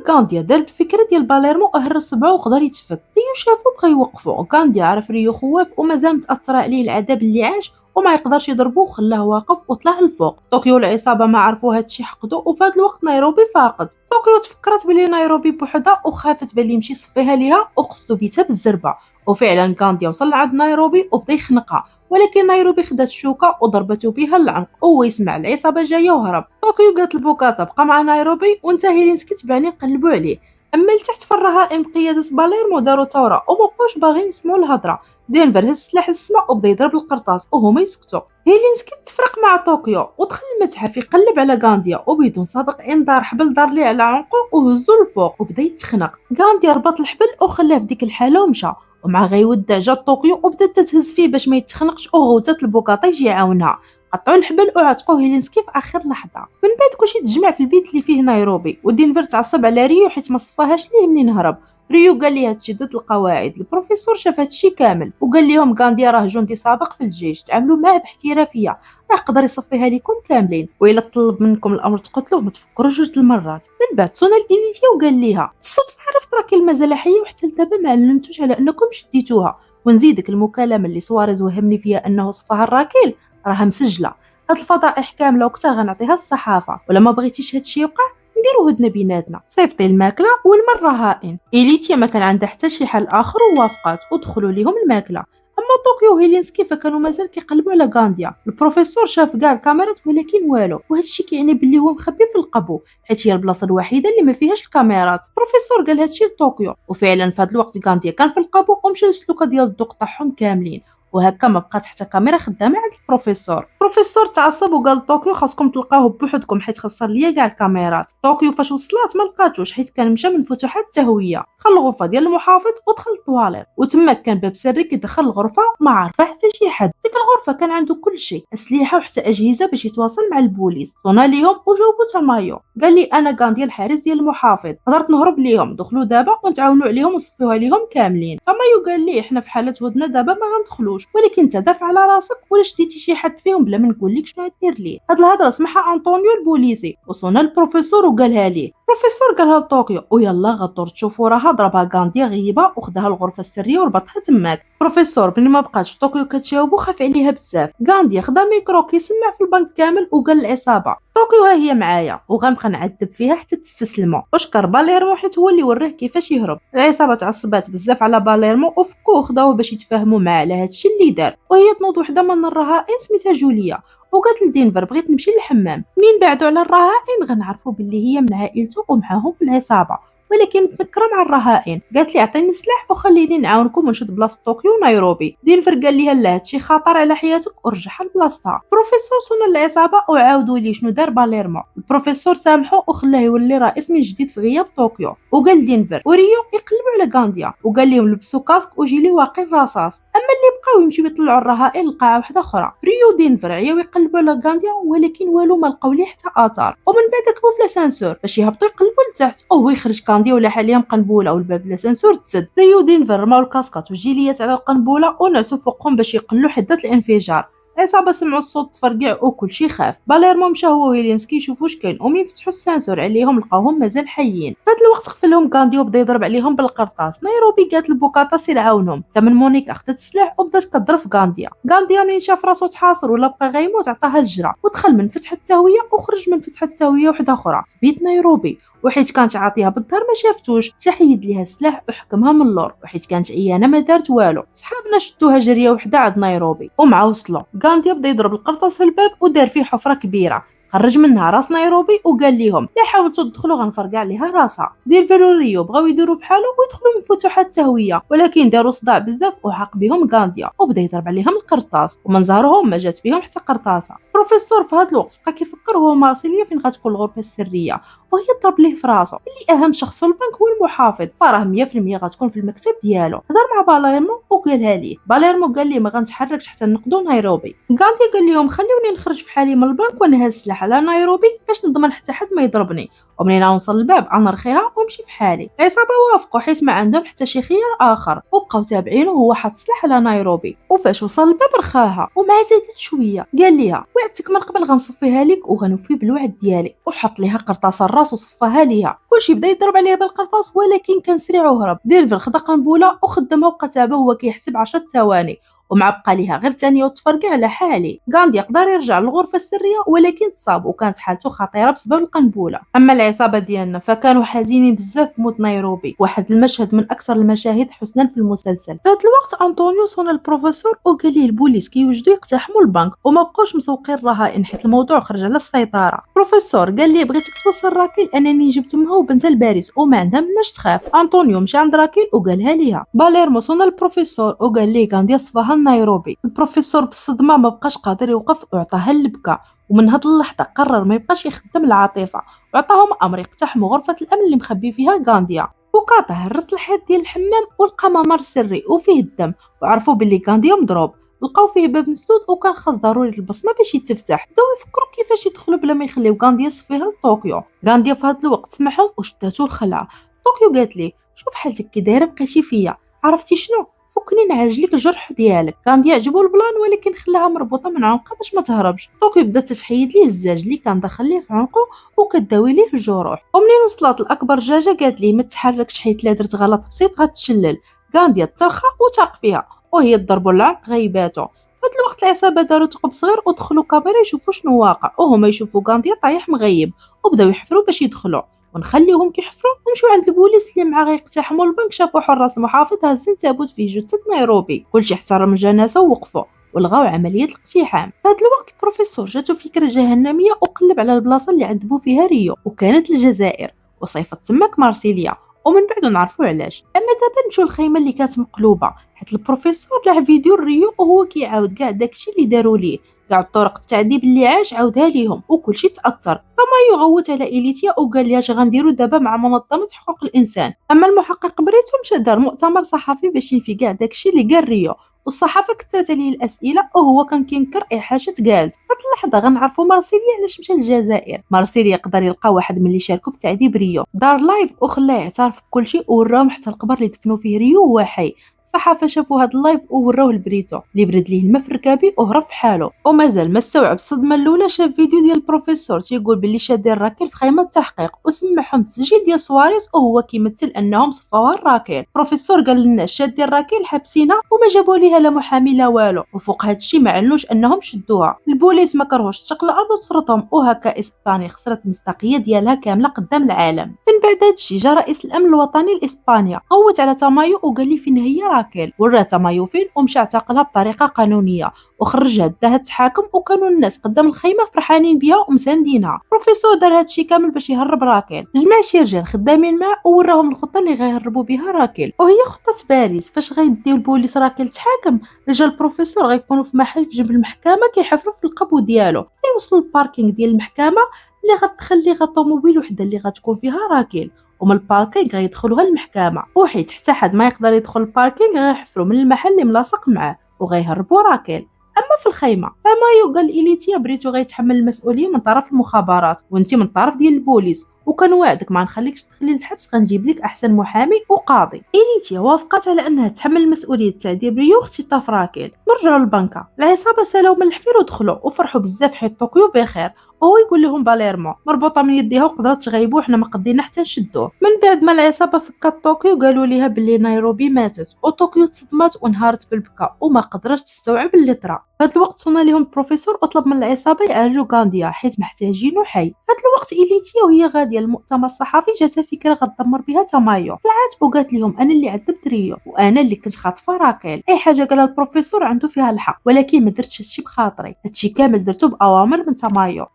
غانديا دار بفكره ديال باليرمو هرس صبعو وقدر يتفك. ريو شافو بغا يوقفو، غانديا عرف ريو خواف ومازال متاثر عليه العذاب اللي عاش وما يقدرش يضربو وخلاه واقف وطلع الفوق. طوكيو العصابه ما عرفوا هادشي حقدو، وفي هاد الوقت نيروبي فاقد. طوكيو تفكرت بلي نيروبي بوحدها وخافت بلي يمشي يصفيها ليها وقصدو بيتها بالزربه، وفعلا غانديا وصل لعند نيروبي وبدا يخنقها، ولكن نيروبي خدات الشوكه وضربته بها العنق وهو يسمع العصابه جايه وهرب. طوكيو قالت البوكاتا بقى مع نيروبي وانت هيلينسكي تبعني نقلبوا عليه. اما لتحت في الرهائن بقياده باليرمو داروا ثوره ومابقاوش باغيين يسمعوا الهضره. دينفر هز السلاح للسما وبدا يضرب القرطاس وهما يسكتوا. هيلينسكي تفرق مع طوكيو ودخل المتحف يقلب على غانديا وبدون سابق انذار حبل دار ليه على عنقه وهزو للفوق وبدا يتخنق. غانديا ربط الحبل وخلاه في ديك الحاله ومشى، ومع غيودع جا طوكيو وبدات تتهز فيه باش ما يتخنقش وغوتات البوكاطا يجي يعاونها. قطعوا الحبل وعتقوا هيلينسكي في اخر لحظه. من بعد كلشي تجمع في البيت اللي فيه نيروبي، ودينفر تعصب على ريو حيت ما صفاهاش ليه منين هرب. ريو قال ليها تشدد القواعد. البروفيسور شاف هادشي كامل وقال لهم غانديا راه جندي سابق في الجيش، تعاملوا معاه باحترافيه، راه قدر يصفيها لكم كاملين، وإلا طلب منكم الامر تقتلوه ما تفكروش جوج المرات. من بعد صونا لإليتيا وقال ليها بالصدفه عرفت راكي مازال حيه وحتى لدابا ما علمتوش على انكم شديتوها، ونزيدك المكالمه اللي سواريز وهمني فيها انه صفاها الراكيل راها مسجله. هاد الفضائح كامله وقتها غنعطيها للصحافه، ولا ما بغيتيش هادشي يوقع نديرو هدنه بيناتنا، صيفطي الماكله والمره هائن. إليتيا ما كان عندها حتى شي حل اخر ووافقات ودخلوا ليهم الماكله. اما طوكيو وهيلينسكي فكانوا مازال كيقلبوا على غانديا. البروفيسور شاف كاع الكاميرات ولكن والو، وهادشي كيعني بلي هو مخبي في القبو حيت هي البلاصه الوحيده اللي ما فيهاش الكاميرات. البروفيسور قال هادشي لطوكيو، وفعلا في هاد الوقت غانديا كان في القبو ومشى للسلوكه ديال الضو قطعهم كاملين، وهكا ما بقات حتى كاميرا خدامه عند البروفيسور تعصب وقال لطوكيو خاصكم تلقاوه بوحدكم حيت خسر ليا كاع الكاميرات. طوكيو فاش وصلات ما لقاتوش حيت كان مشى من فتوحات التهويه. دخل الغرفه ديال المحافظ ودخل الطواليت، وتما كان باب سري كيدخل الغرفه ما عرف حتى شي حد. ديك الغرفه كان عنده كل شيء، اسلحه وحتى اجهزه باش يتواصل مع البوليس. صونا ليهم وجاوبو تمايو، قال لي انا غانديا الحارس ديال المحافظ، قدرت نهرب ليهم، دخلوا دابا ونتعاونوا عليهم ونصفيوها ليهم كاملين. تمايو قال لي احنا في حاله ودنا دابا ما غندخلوش، شفتوش، ولكن انت دافع على راسك ولا شديتي شي حد فيهم بلا ما نقول لك شنو دير ليه. هاد الهضره سمعها انطونيو البوليسي وصلنا للبروفيسور وقالها ليه. البروفيسور قالها لطوكيو ويلا غدور تشوفوا راها ضربها غانديا غيبه وخدها الغرفه السريه وربطها تماك. البروفيسور بني ما بقاتش طوكيو كتجاوبو خاف عليها بزاف. غانديا خدا ميكرو كيسمع في البنك كامل وقال للعصابه طوكيو ها هي معايا وغنبقى نعذب فيها حتى تستسلموا. وشكر باليرمو حيت هو اللي وريه كيفاش يهرب. العصابه تعصبات بزاف على باليرمو وفكوه وخداوه باش يتفاهموا معاه على هادشي اللي دار. وهي تنوض وحده من الرهائن سميتها جوليا وقالت لدينفر بغيت نمشي للحمام. منين بعدوا على الرهائن غنعرفوا باللي هي من عائلته ومعاهم في العصابه، ولكن متنكره مع الرهائن. قالت لي عطيني السلاح وخليني نعاونكم ونشد بلاصه طوكيو ونيروبي. دينفر قال ليها لا هادشي خطر على حياتك ورجعها لبلاصتها. البروفيسور صون العصابه وعاودوا لي شنو دار باليرمو. البروفيسور سامحو وخلاه يولي رئيس من جديد في غياب طوكيو. وقال دينفر وريو يقلبوا على غانديا وقال لهم لبسوا كاسك وجيلي واقي رصاص. اما اللي بقاو يمشيو يطلعوا الرهائن لقاعه واحده اخرى. ريو ودينفر عياو يقلبوا على غانديا ولكن والو ما لقاو ليه حتى اثار. ومن بعد ركبوا في لاسانسور باش يهبطوا يقلبوا لتحت وهو يخرج غانديا ولا حاليا مقنبوله والباب لاسانسور تسد. ريو دينفر رماو الكاسكات والجيليات على القنبوله ونعسوا فوقهم باش يقلوا حده الانفجار. العصابه سمعوا الصوت تفرقع وكل شي خاف. باليرمو مشى هو وهيلينسكي يشوفوا واش كاين ومنين فتحوا السانسور عليهم لقاوهم مازال حيين. في هذا الوقت قفلهم غانديا وبدا يضرب عليهم بالقرطاس. نيروبي قالت لبوكاتا سير عاونهم. تمن مونيكا خدت السلاح وبدات كضرب في غانديا منين شاف راسو تحاصر ولا بقى غيموت عطاها الجرة ودخل من فتحه التهويه وخرج من فتحه التهويه وحده اخرى في بيت نيروبي. وحيت كانت عاطيها بالظهر ما شافتوش جا حيد ليها السلاح وحكمها من اللور. وحيت كانت عيانه ما دارت والو. صحابنا شدوها جريه وحده عند نيروبي ومع وصلوا غانديا بدا يضرب القرطاس في الباب ودار فيه حفره كبيره. خرج منها راس نيروبي وقال لهم لا حاولتوا تدخلوا غنفرقع عليها راسها. دينفر وريو بغاو يديروا بحالو ويدخلوا من فتوحات التهويه ولكن داروا صداع بزاف وحاق بهم غانديا وبدا يضرب عليهم القرطاس ومن زهرهم ما جات فيهم حتى قرطاسه. البروفيسور في هذا الوقت بقى كيفكر هو مارسيليا فين غتكون الغرفه السريه وهي ضرب ليه في راسو اللي اهم شخص في البنك هو المحافظ فراه 100% غتكون في المكتب ديالو. هضر مع باليرمو وقالها ليه. باليرمو قال ليه ما غنتحركش حتى نقضوا نيروبي. غانديا قال لهم خليوني نخرج في حالي من البنك ونهز السلاح على نيروبي باش نضمن حتى حد ما يضربني ومنين نوصل للباب نرخيها ونمشي في حالي. العصابه وافقوا حيت ما عندهم حتى شي خيار اخر وبقاو تابعينه وهو حاط السلاح على نيروبي. وفاش وصل للباب رخاها ومع زادت شويه قال ليها وعدتك من قبل غنصفيها لك وغنوفي بالوعد ديالي وحط ليها قرطاس الراس وصفاها ليها. كلشي بدا يضرب عليه بالقرطاس ولكن كان سريع وهرب. دينفر خدا قنبوله وخدمها وبقى تابعه وهو كيحسب 10 ثواني ومع بقى ليها غير ثانيه وتفرقع على حالي. غانديا قدر يرجع للغرفه السريه ولكن تصاب وكانت حالته خطيره بسبب القنبوله. اما العصابه ديالنا فكانوا حزينين بزاف بموت نيروبي. واحد المشهد من اكثر المشاهد حسنا في المسلسل. في هذا الوقت انطونيو صون البروفيسور وقال ليه البوليس كيوجدوا يقتحموا البنك وما بقاوش مسوقين الرهائن حيت الموضوع خرج على السيطره. البروفيسور قال ليه بغيتك توصل راكيل انني جبت امها وبنتها لباريس وما عندها مناش تخاف. انطونيو مشى عند راكيل وقالها ليها. باليرمو صون البروفيسور وقال ليه غانديا صفاها نيروبي. البروفيسور بالصدمه ما بقاش قادر يوقف وعطاها اللبكه ومن هاد اللحظه قرر ما يبقاش يخدم العاطفه وعطاهم امر يقتحموا غرفه الامن اللي مخبي فيها غانديا. بوكاتا هرس الحيط ديال الحمام ولقى ممر سري وفيه الدم وعرفوا باللي غانديا مضروب. لقاو فيه باب مسدود وكان خاص ضروري البصمه باش يتفتح. بداو يفكروا كيفاش يدخلوا بلا ما يخليو غانديا يصفيها لطوكيو. غانديا في هاد الوقت سمعهم وشداتو الخلعه. طوكيو قالت ليه شوف حالتك كي دايره بقيتي فيا عرفتي شنو فكني نعالج لك الجرح ديالك. غانديا عجبو البلان ولكن خلاها مربوطه من عنقها باش ما تهربش. طوكيو بدات تحيد ليه الزاج اللي كان داخل ليه في عنقه وكداوي ليه الجروح. ومنين وصلت الاكبر دجاجه قالت ليه ما تحركش حيت لا درت غلط بسيط غتشلل. غانديا ترخى وتاق فيها وهي تضربوا العنق غيباتو. في هاد الوقت العصابه داروا ثقب صغير ودخلوا كاميرا يشوفوا شنو واقع وهما يشوفوا غانديا طايح مغيب وبداو يحفروا باش يدخلوا ونخليوهم كيحفروا ونمشيو عند البوليس اللي معاه غيقتحموا البنك. شافوا حراس المحافظ هازين تابوت فيه جثه نيروبي. كلشي احترم الجنازه ووقفوا ولغاو عمليه الاقتحام. في هذا الوقت البروفيسور جاتو فكره جهنميه وقلب على البلاصه اللي عذبوا فيها ريو وكانت الجزائر وصيفط تماك مارسيليا ومن بعد نعرفوا علاش. اما دابا نمشيو للخيمه اللي كانت مقلوبه حيت البروفيسور لاه فيديو ريو وهو كيعاود كاع داكشي اللي داروا ليه. كاع طرق التعذيب اللي عاش عاودها ليهم وكلشي تاثر. تامايو غوت على إليتيا وقال لها اش غنديرو دابا مع منظمه حقوق الانسان. اما المحقق بريتو مشى دار مؤتمر صحفي باش ينفي كاع داكشي اللي قال ريو، والصحافه كثرت عليه الاسئله وهو كان كينكر اي حاجه تقالت. في اللحظه غنعرفوا مارسيليا علاش مشى للجزائر. مارسيليا يقدر يلقى واحد من اللي شاركوا في تعذيب ريو، دار لايف وخلاه يعترف بكلشي ووراهم حتى القبر اللي دفنوا فيه ريو وهو حي. الصحافه شافوا هاد اللايف ووراوه لبريتو اللي برد ليه الماء في ركابي وهرب في حاله، ومازال ما استوعب الصدمه الاولى. شاف فيديو ديال البروفيسور تيقول باللي شادين راكيل في خيمه التحقيق وسمعهم التسجيل ديال سواريز وهو كيمثل انهم صفاوها راكيل. البروفيسور قال للناس شادين راكيل حابسينها وما جابوا ليها لا محامي لا والو، وفوق هادشي ما علنوش انهم شدوها. البوليس ما كرهوش تشق الارض وطردهم، وهكا اسبانيا خسرت المصداقيه ديالها كامله قدام العالم. من بعد هادشي جا رئيس الامن الوطني لاسبانيا غوت على تامايو وقال لي فين هي راكيل، وراه تامايو فين ومشى اعتقلها بطريقه قانونيه وخرجها داها التحاكم، وكانوا الناس قدام الخيمه فرحانين بها ومساندينها. البروفيسور دار هادشي كامل باش يهرب راكيل، جمع شي رجال خدامين معاه ووراهم الخطه اللي غيهربوا بها راكيل، وهي خطه باريس. فاش غيديو البوليس راكيل تحاكم، رجال البروفيسور غيكونوا في محل في جنب المحكمه كيحفروا في القبو ديالو. يوصلوا للباركينغ ديال المحكمه اللي غتخلي طوموبيل وحده اللي غتكون فيها راكيل، ومن الباركينغ غيدخلوها المحكمه، وحيت حتى حد ما يقدر يدخل الباركينغ غيحفروا من المحل اللي ملاصق معاه وغيهربوا راكيل. اما في الخيمه تامايو قال إليتيا بريتو غيتحمل المسؤوليه من طرف المخابرات وانت من طرف ديال البوليس، وكان وعدك ما نخليكش تدخلي للحبس، غنجيب لك احسن محامي وقاضي. إليتيا وافقت على انها تحمل مسؤوليه تعذيب ريو واختطاف راكيل. نرجعوا للبنكه، العصابه سالاو من الحفير ودخلوا وفرحوا بزاف حيت طوكيو بخير، وهو يقول لهم باليرمو مربوطه من يديها وقدرت تغيبوا حنا ما قدينا حتى نشدوه. من بعد ما العصابه فكات طوكيو قالوا ليها باللي نيروبي ماتت، وطوكيو تصدمات وانهارت بالبكاء وما قدرتش تستوعب اللي طرا. في هذا الوقت صونا لهم البروفيسور وطلب من العصابه يعالجوا غانديا حيت محتاجينه حي. في هذا الوقت إليتيا وهي غاديه للمؤتمر الصحفي جاتها فكره غتدمر بها تامايو. طلعت وقالت لهم انا اللي عذبت ريو وانا اللي كنت خاطفه راكيل، اي حاجه قالها البروفيسور عنده فيها الحق، ولكن ما درتش هادشي بخاطري، هادشي كامل درتو باوامر من تامايو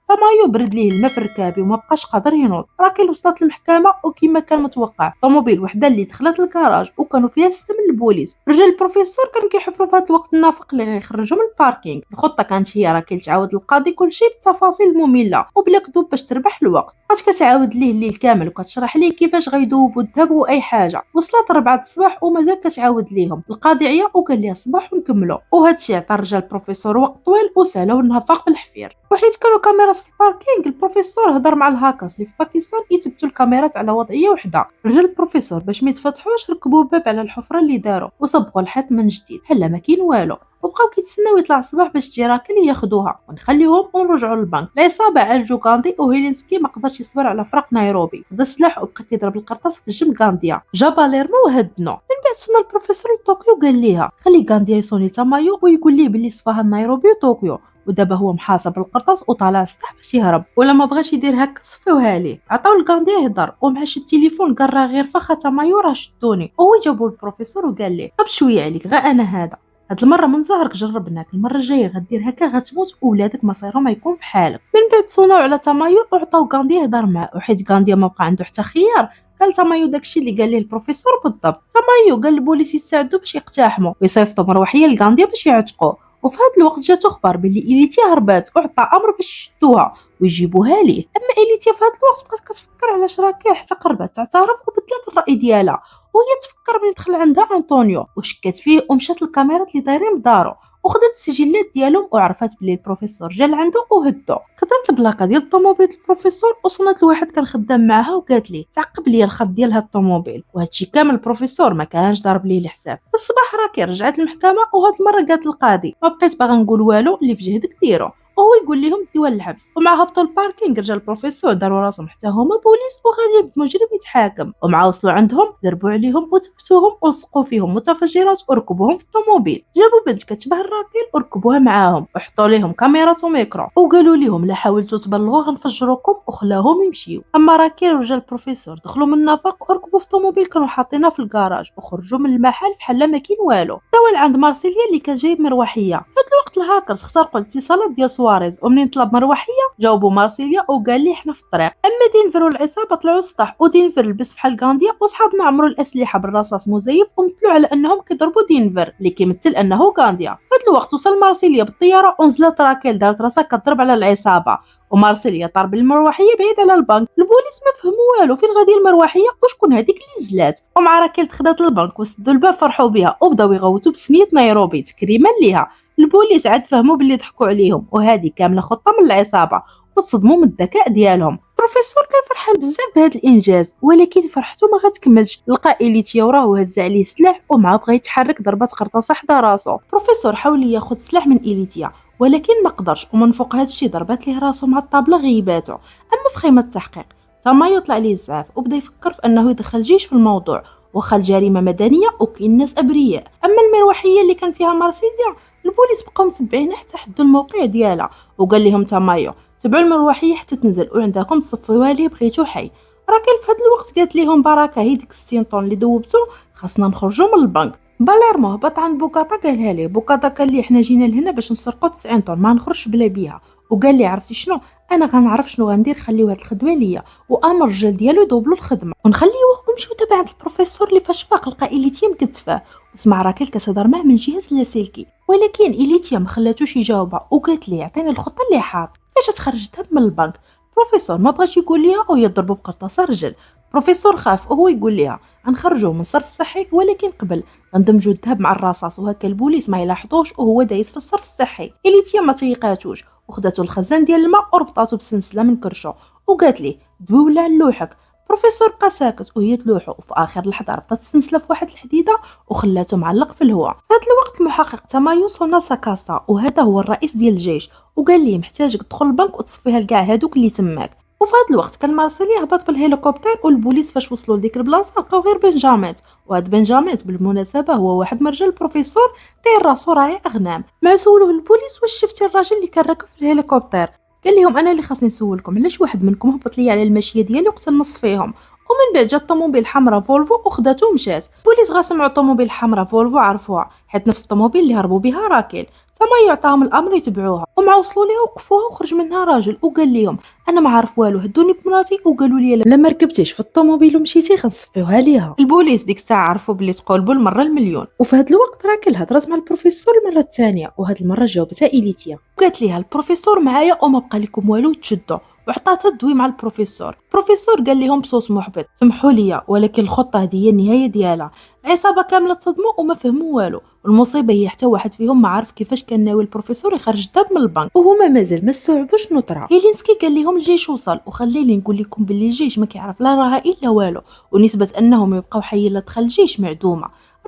برد ليه الماء في ركابي وما بقاش قادر ينوض. راكيل وصلت للمحكمه وكما كان متوقع طوموبيل وحده اللي دخلت للكراج وكانوا فيها 6 من البوليس. رجال البروفيسور كانوا كيحفروا في هذا الوقت النافق اللي غيخرجوا من الباركينغ. الخطه كانت هي راكيل تعاود للقاضي كلشي بالتفاصيل الممله وبلا كذوب باش تربح الوقت. بقات كتعاود ليه الليل كامل وكتشرح ليه كيفاش غيذوبوا الذهب واي حاجه. وصلت 4 الصباح ومازال كتعاود ليهم. القاضي عيا وقال لها صباح ونكملوا، وهذا الشيء عطى رجال البروفيسور وقت طويل وسالوا النفاق بالحفير. وحيت كانوا كاميرات في الباركينغ البروفيسور هضر مع الهاكرز اللي في باكستان يثبتوا الكاميرات على وضعيه وحده. رجال البروفيسور باش ما يتفتحوش ركبوا باب على الحفره اللي داروا وصبغوا الحيط من جديد بحال ما كاين والو، وبقاو كيتسناو يطلع الصباح باش تجي راكيل ياخذوها ونخليوهم ونرجعوا للبنك. العصابه عالجوا غاندي وهيلينسكي ما قدرش يصبر على فراق نيروبي، خدا السلاح وبقى كيضرب القرطاس في جنب غانديا. جا باليرمو وهدنو. من بعد صونا البروفيسور لطوكيو قال ليها خلي غانديا يصوني تامايو ويقول ليه باللي صفاها نيروبي وطوكيو، ودابا هو محاصر بالقرطاس وطالع السطح باش يهرب، ولا ما بغاش يدير هكا صفيوها ليه. عطاو لغانديا يهضر ومع شي التليفون قال راه غير فخا تامايو راه شدوني، وهو جابو البروفيسور وقال ليه طب شويه عليك غا انا هذا، هاد المره من ظهرك جربناك، المره الجايه غدير هكا غتموت وولادك مصيرهم يكون في حالك. من بعد صوناو على تامايو وعطاو غانديا يهضر معاه، وحيت غانديا ما بقى عنده حتى خيار قال تامايو داكشي اللي قال ليه البروفيسور بالضبط. تامايو قال البوليس يستعدوا باش يقتحموا ويصيفطوا مروحيه لغانديا باش يعتقوه. وفي هذا الوقت جاتو اخبار باللي إليتيا هربات وعطى امر باش يشدوها ويجيبوها ليه. اما إليتيا في هذا الوقت بقات كتفكر علاش راكيل حتى قربت تعترف وبدلات الراي ديالها، وهي تفكر بلي دخل عندها انطونيو وشكات فيه ومشات للكاميرات اللي دايرين بدارو وخدت السجلات ديالهم وعرفت بلي البروفيسور جا لعندو وهدو. خدات البلاكه ديال الطوموبيل البروفيسور وصونت لواحد كان خدام معاها وقالت ليه تعقب لي الخط ديال هاد الطوموبيل، وهادشي كامل البروفيسور ما كانش ضارب ليه الحساب. في الصباح راكي رجعت المحكمه وهاد المره قالت القاضي ما بقيت باغا نقول والو اللي في جهدك ديرو، وهو يقول لهم ديوها للحبس. ومع هبطوا الباركينغ رجال البروفيسور داروا راسهم حتى هما بوليس وغاديين بمجرم يتحاكم، ومع وصلوا عندهم ضربوا عليهم وثبتوهم ولصقوا فيهم متفجرات وركبوهم في الطوموبيل. جابوا بنت كتبه الراكيل وركبوها معاهم وحطوا ليهم كاميرات وميكرو وقالوا لهم لا حاولتوا تبلغوا غنفجروكم وخلاهم يمشيو. اما راكيل ورجال البروفيسور دخلوا من النفق وركبوا في طوموبيل كانوا حاطينها في الكراج وخرجوا من المحل بحال ما كاين والو. داو عند مارسيليا اللي كان جايب مروحيه. في هذا الوقت الهاكرز اخترقوا الاتصالات ديال سواريز، ومنين طلب مروحيه جاوبوا مارسيليا وقال لي حنا في الطريق. اما دينفر والعصابه طلعوا للسطح ودينفر لبس بحال غانديا وصحابنا عمروا الاسلحه بالرصاص مزيف ومثلوا على انهم كيضربوا دينفر اللي كيمثل انه غانديا. في هذا الوقت وصل مارسيليا بالطياره ونزلت راكيل دارت راسها كضرب على العصابه، ومارسيليا طار بالمروحيه بعيد على البنك. البوليس ما فهموا والو فين غادي المروحيه وشكون هذيك اللي نزلات، ومع راكيل دخلت للبنك وسدوا الباب فرحوا بها وبداو يغوتوا بسميه نيروبي تكريما ليها. البوليس عاد فهموا باللي ضحكوا عليهم وهذه كامله خطه من العصابه، وتصدموا من الذكاء ديالهم. البروفيسور كان فرحان بزاف بهذا الانجاز، ولكن فرحته ما غتكملش. لقى إليتيا وراه هز عليه سلاح ومعاه بغى يتحرك ضربات قرطاسه حدا راسو. البروفيسور حاول ياخذ سلاح من إليتيا ولكن ما قدرش، ومن فوق هادشي ضربات ليه راسو مع الطابله غيباتو. اما في خيمه التحقيق تامايو طلع ليه الزعاف وبدا يفكر في انه يدخل الجيش في الموضوع، واخا الجريمه مدنيه وكاين ناس ابرياء. اما المروحيه اللي كان فيها مارسيليا البوليس بقاو متبعينها حتى حدوا الموقع ديالها، وقال لهم تامايو تبعوا المروحيه حتى تنزل وعندكم تصفيوها ليه بغيتو حي. راكل في هذا الوقت قالت لهم بركه هي ديك 60 طن اللي دوبتو خاصنا نخرجوا من البنك. باليرمو هبط عند بوكاتا قالها ليه. بوكاتا قال لي حنا جينا لهنا باش نسرقوا 90 طن ما نخرجش بلا بيها، وقال لي عرفتي شنو انا غنعرف شنو غندير، خليو هاد الخدمه ليا. وامر الرجال ديالو يدوبلوا الخدمه ونخليوه ومشيو تبع عند البروفيسور اللي فاش فاق لقى إليتيا مكتفاه وسمع راكل كتهضر معاه من جهاز لاسلكي، ولكن إليتيا ما خلاتوش يجاوبها وقالت ليه عطيني الخطه اللي حاط فاش تخرج الذهب من البنك. البروفيسور ما بغاش يقول ليها ويضربوا بقرطاسه رجل. البروفيسور خاف وهو يقول ليها غنخرجوه من الصرف الصحي ولكن قبل غندمجوا الذهب مع الرصاص وهكا البوليس ما يلاحظوش وهو دايز في الصرف الصحي. إليتيا ما تيقاتوش وخداتو الخزان ديال الماء وربطاتو بسلسله من كرشو وقالت ليه دوي ولا علوحك. البروفيسور بقى ساكت وهي تلوحو، وفي اخر لحظه ربطات السلسله في واحد الحديده وخلاتو معلق في الهواء. في هذا الوقت المحقق تامايو صونا ساكاسا وهذا هو الرئيس ديال الجيش وقال ليه محتاجك تدخل البنك وتصفيها لكاع هادوك اللي تماك. وفي هذا الوقت كان مارسيلي هبط بالهليكوبتر والبوليس فاش وصلوا لديك البلاصه لقاو غير بنجاميت. وهاد بنجاميت بالمناسبه هو واحد من رجال البروفيسور داير راسو راعي اغنام. مع سولوه البوليس واش شفتي الراجل اللي كان راكب في الهليكوبتر، قال لهم انا اللي خاصني نسولكم علاش واحد منكم هبط لي على الماشيه ديالي وقتل نص فيهم. ومن بعد جات الطوموبيل حمراء فولفو وخداتو ومشات. البوليس غا سمعوا الطوموبيل حمراء فولفو عرفوها حيت نفس الطوموبيل اللي هربوا بها راكيل. تما يعطاهم الامر يتبعوها ومع وصلوا ليها وقفوها وخرج منها راجل وقال لهم انا ما عارف والو هدوني بمراتي وقالوا لي لما ركبتيش في الطوموبيل ومشيتي غنصفيوها ليها. البوليس ديك الساعه عرفوا بلي تقولبوا المره المليون. وفي هذا الوقت راكل هضرت مع البروفيسور المره الثانيه وهاد المره جاوبتها إليتيا وقالت ليها البروفيسور معايا وما بقى لكم والو تشدوا، وعطاتها الدوي مع البروفيسور. البروفيسور قال لهم بصوت محبط سمحوا لي ولكن الخطه هذه هي النهايه ديالها. العصابه كامله تصدموا وما فهموا والو، والمصيبه هي حتى واحد فيهم ما عارف كيفاش كان ناوي البروفيسور يخرج الذهب من البنك وهما مازال ما استوعبوش شنو طرا. هيلينسكي قال لهم الجيش وصل وخليني نقول لكم باللي الجيش ما كيعرف لا رهائن لا والو، ونسبه انهم يبقاو حيين لا دخل الجيش معدومه.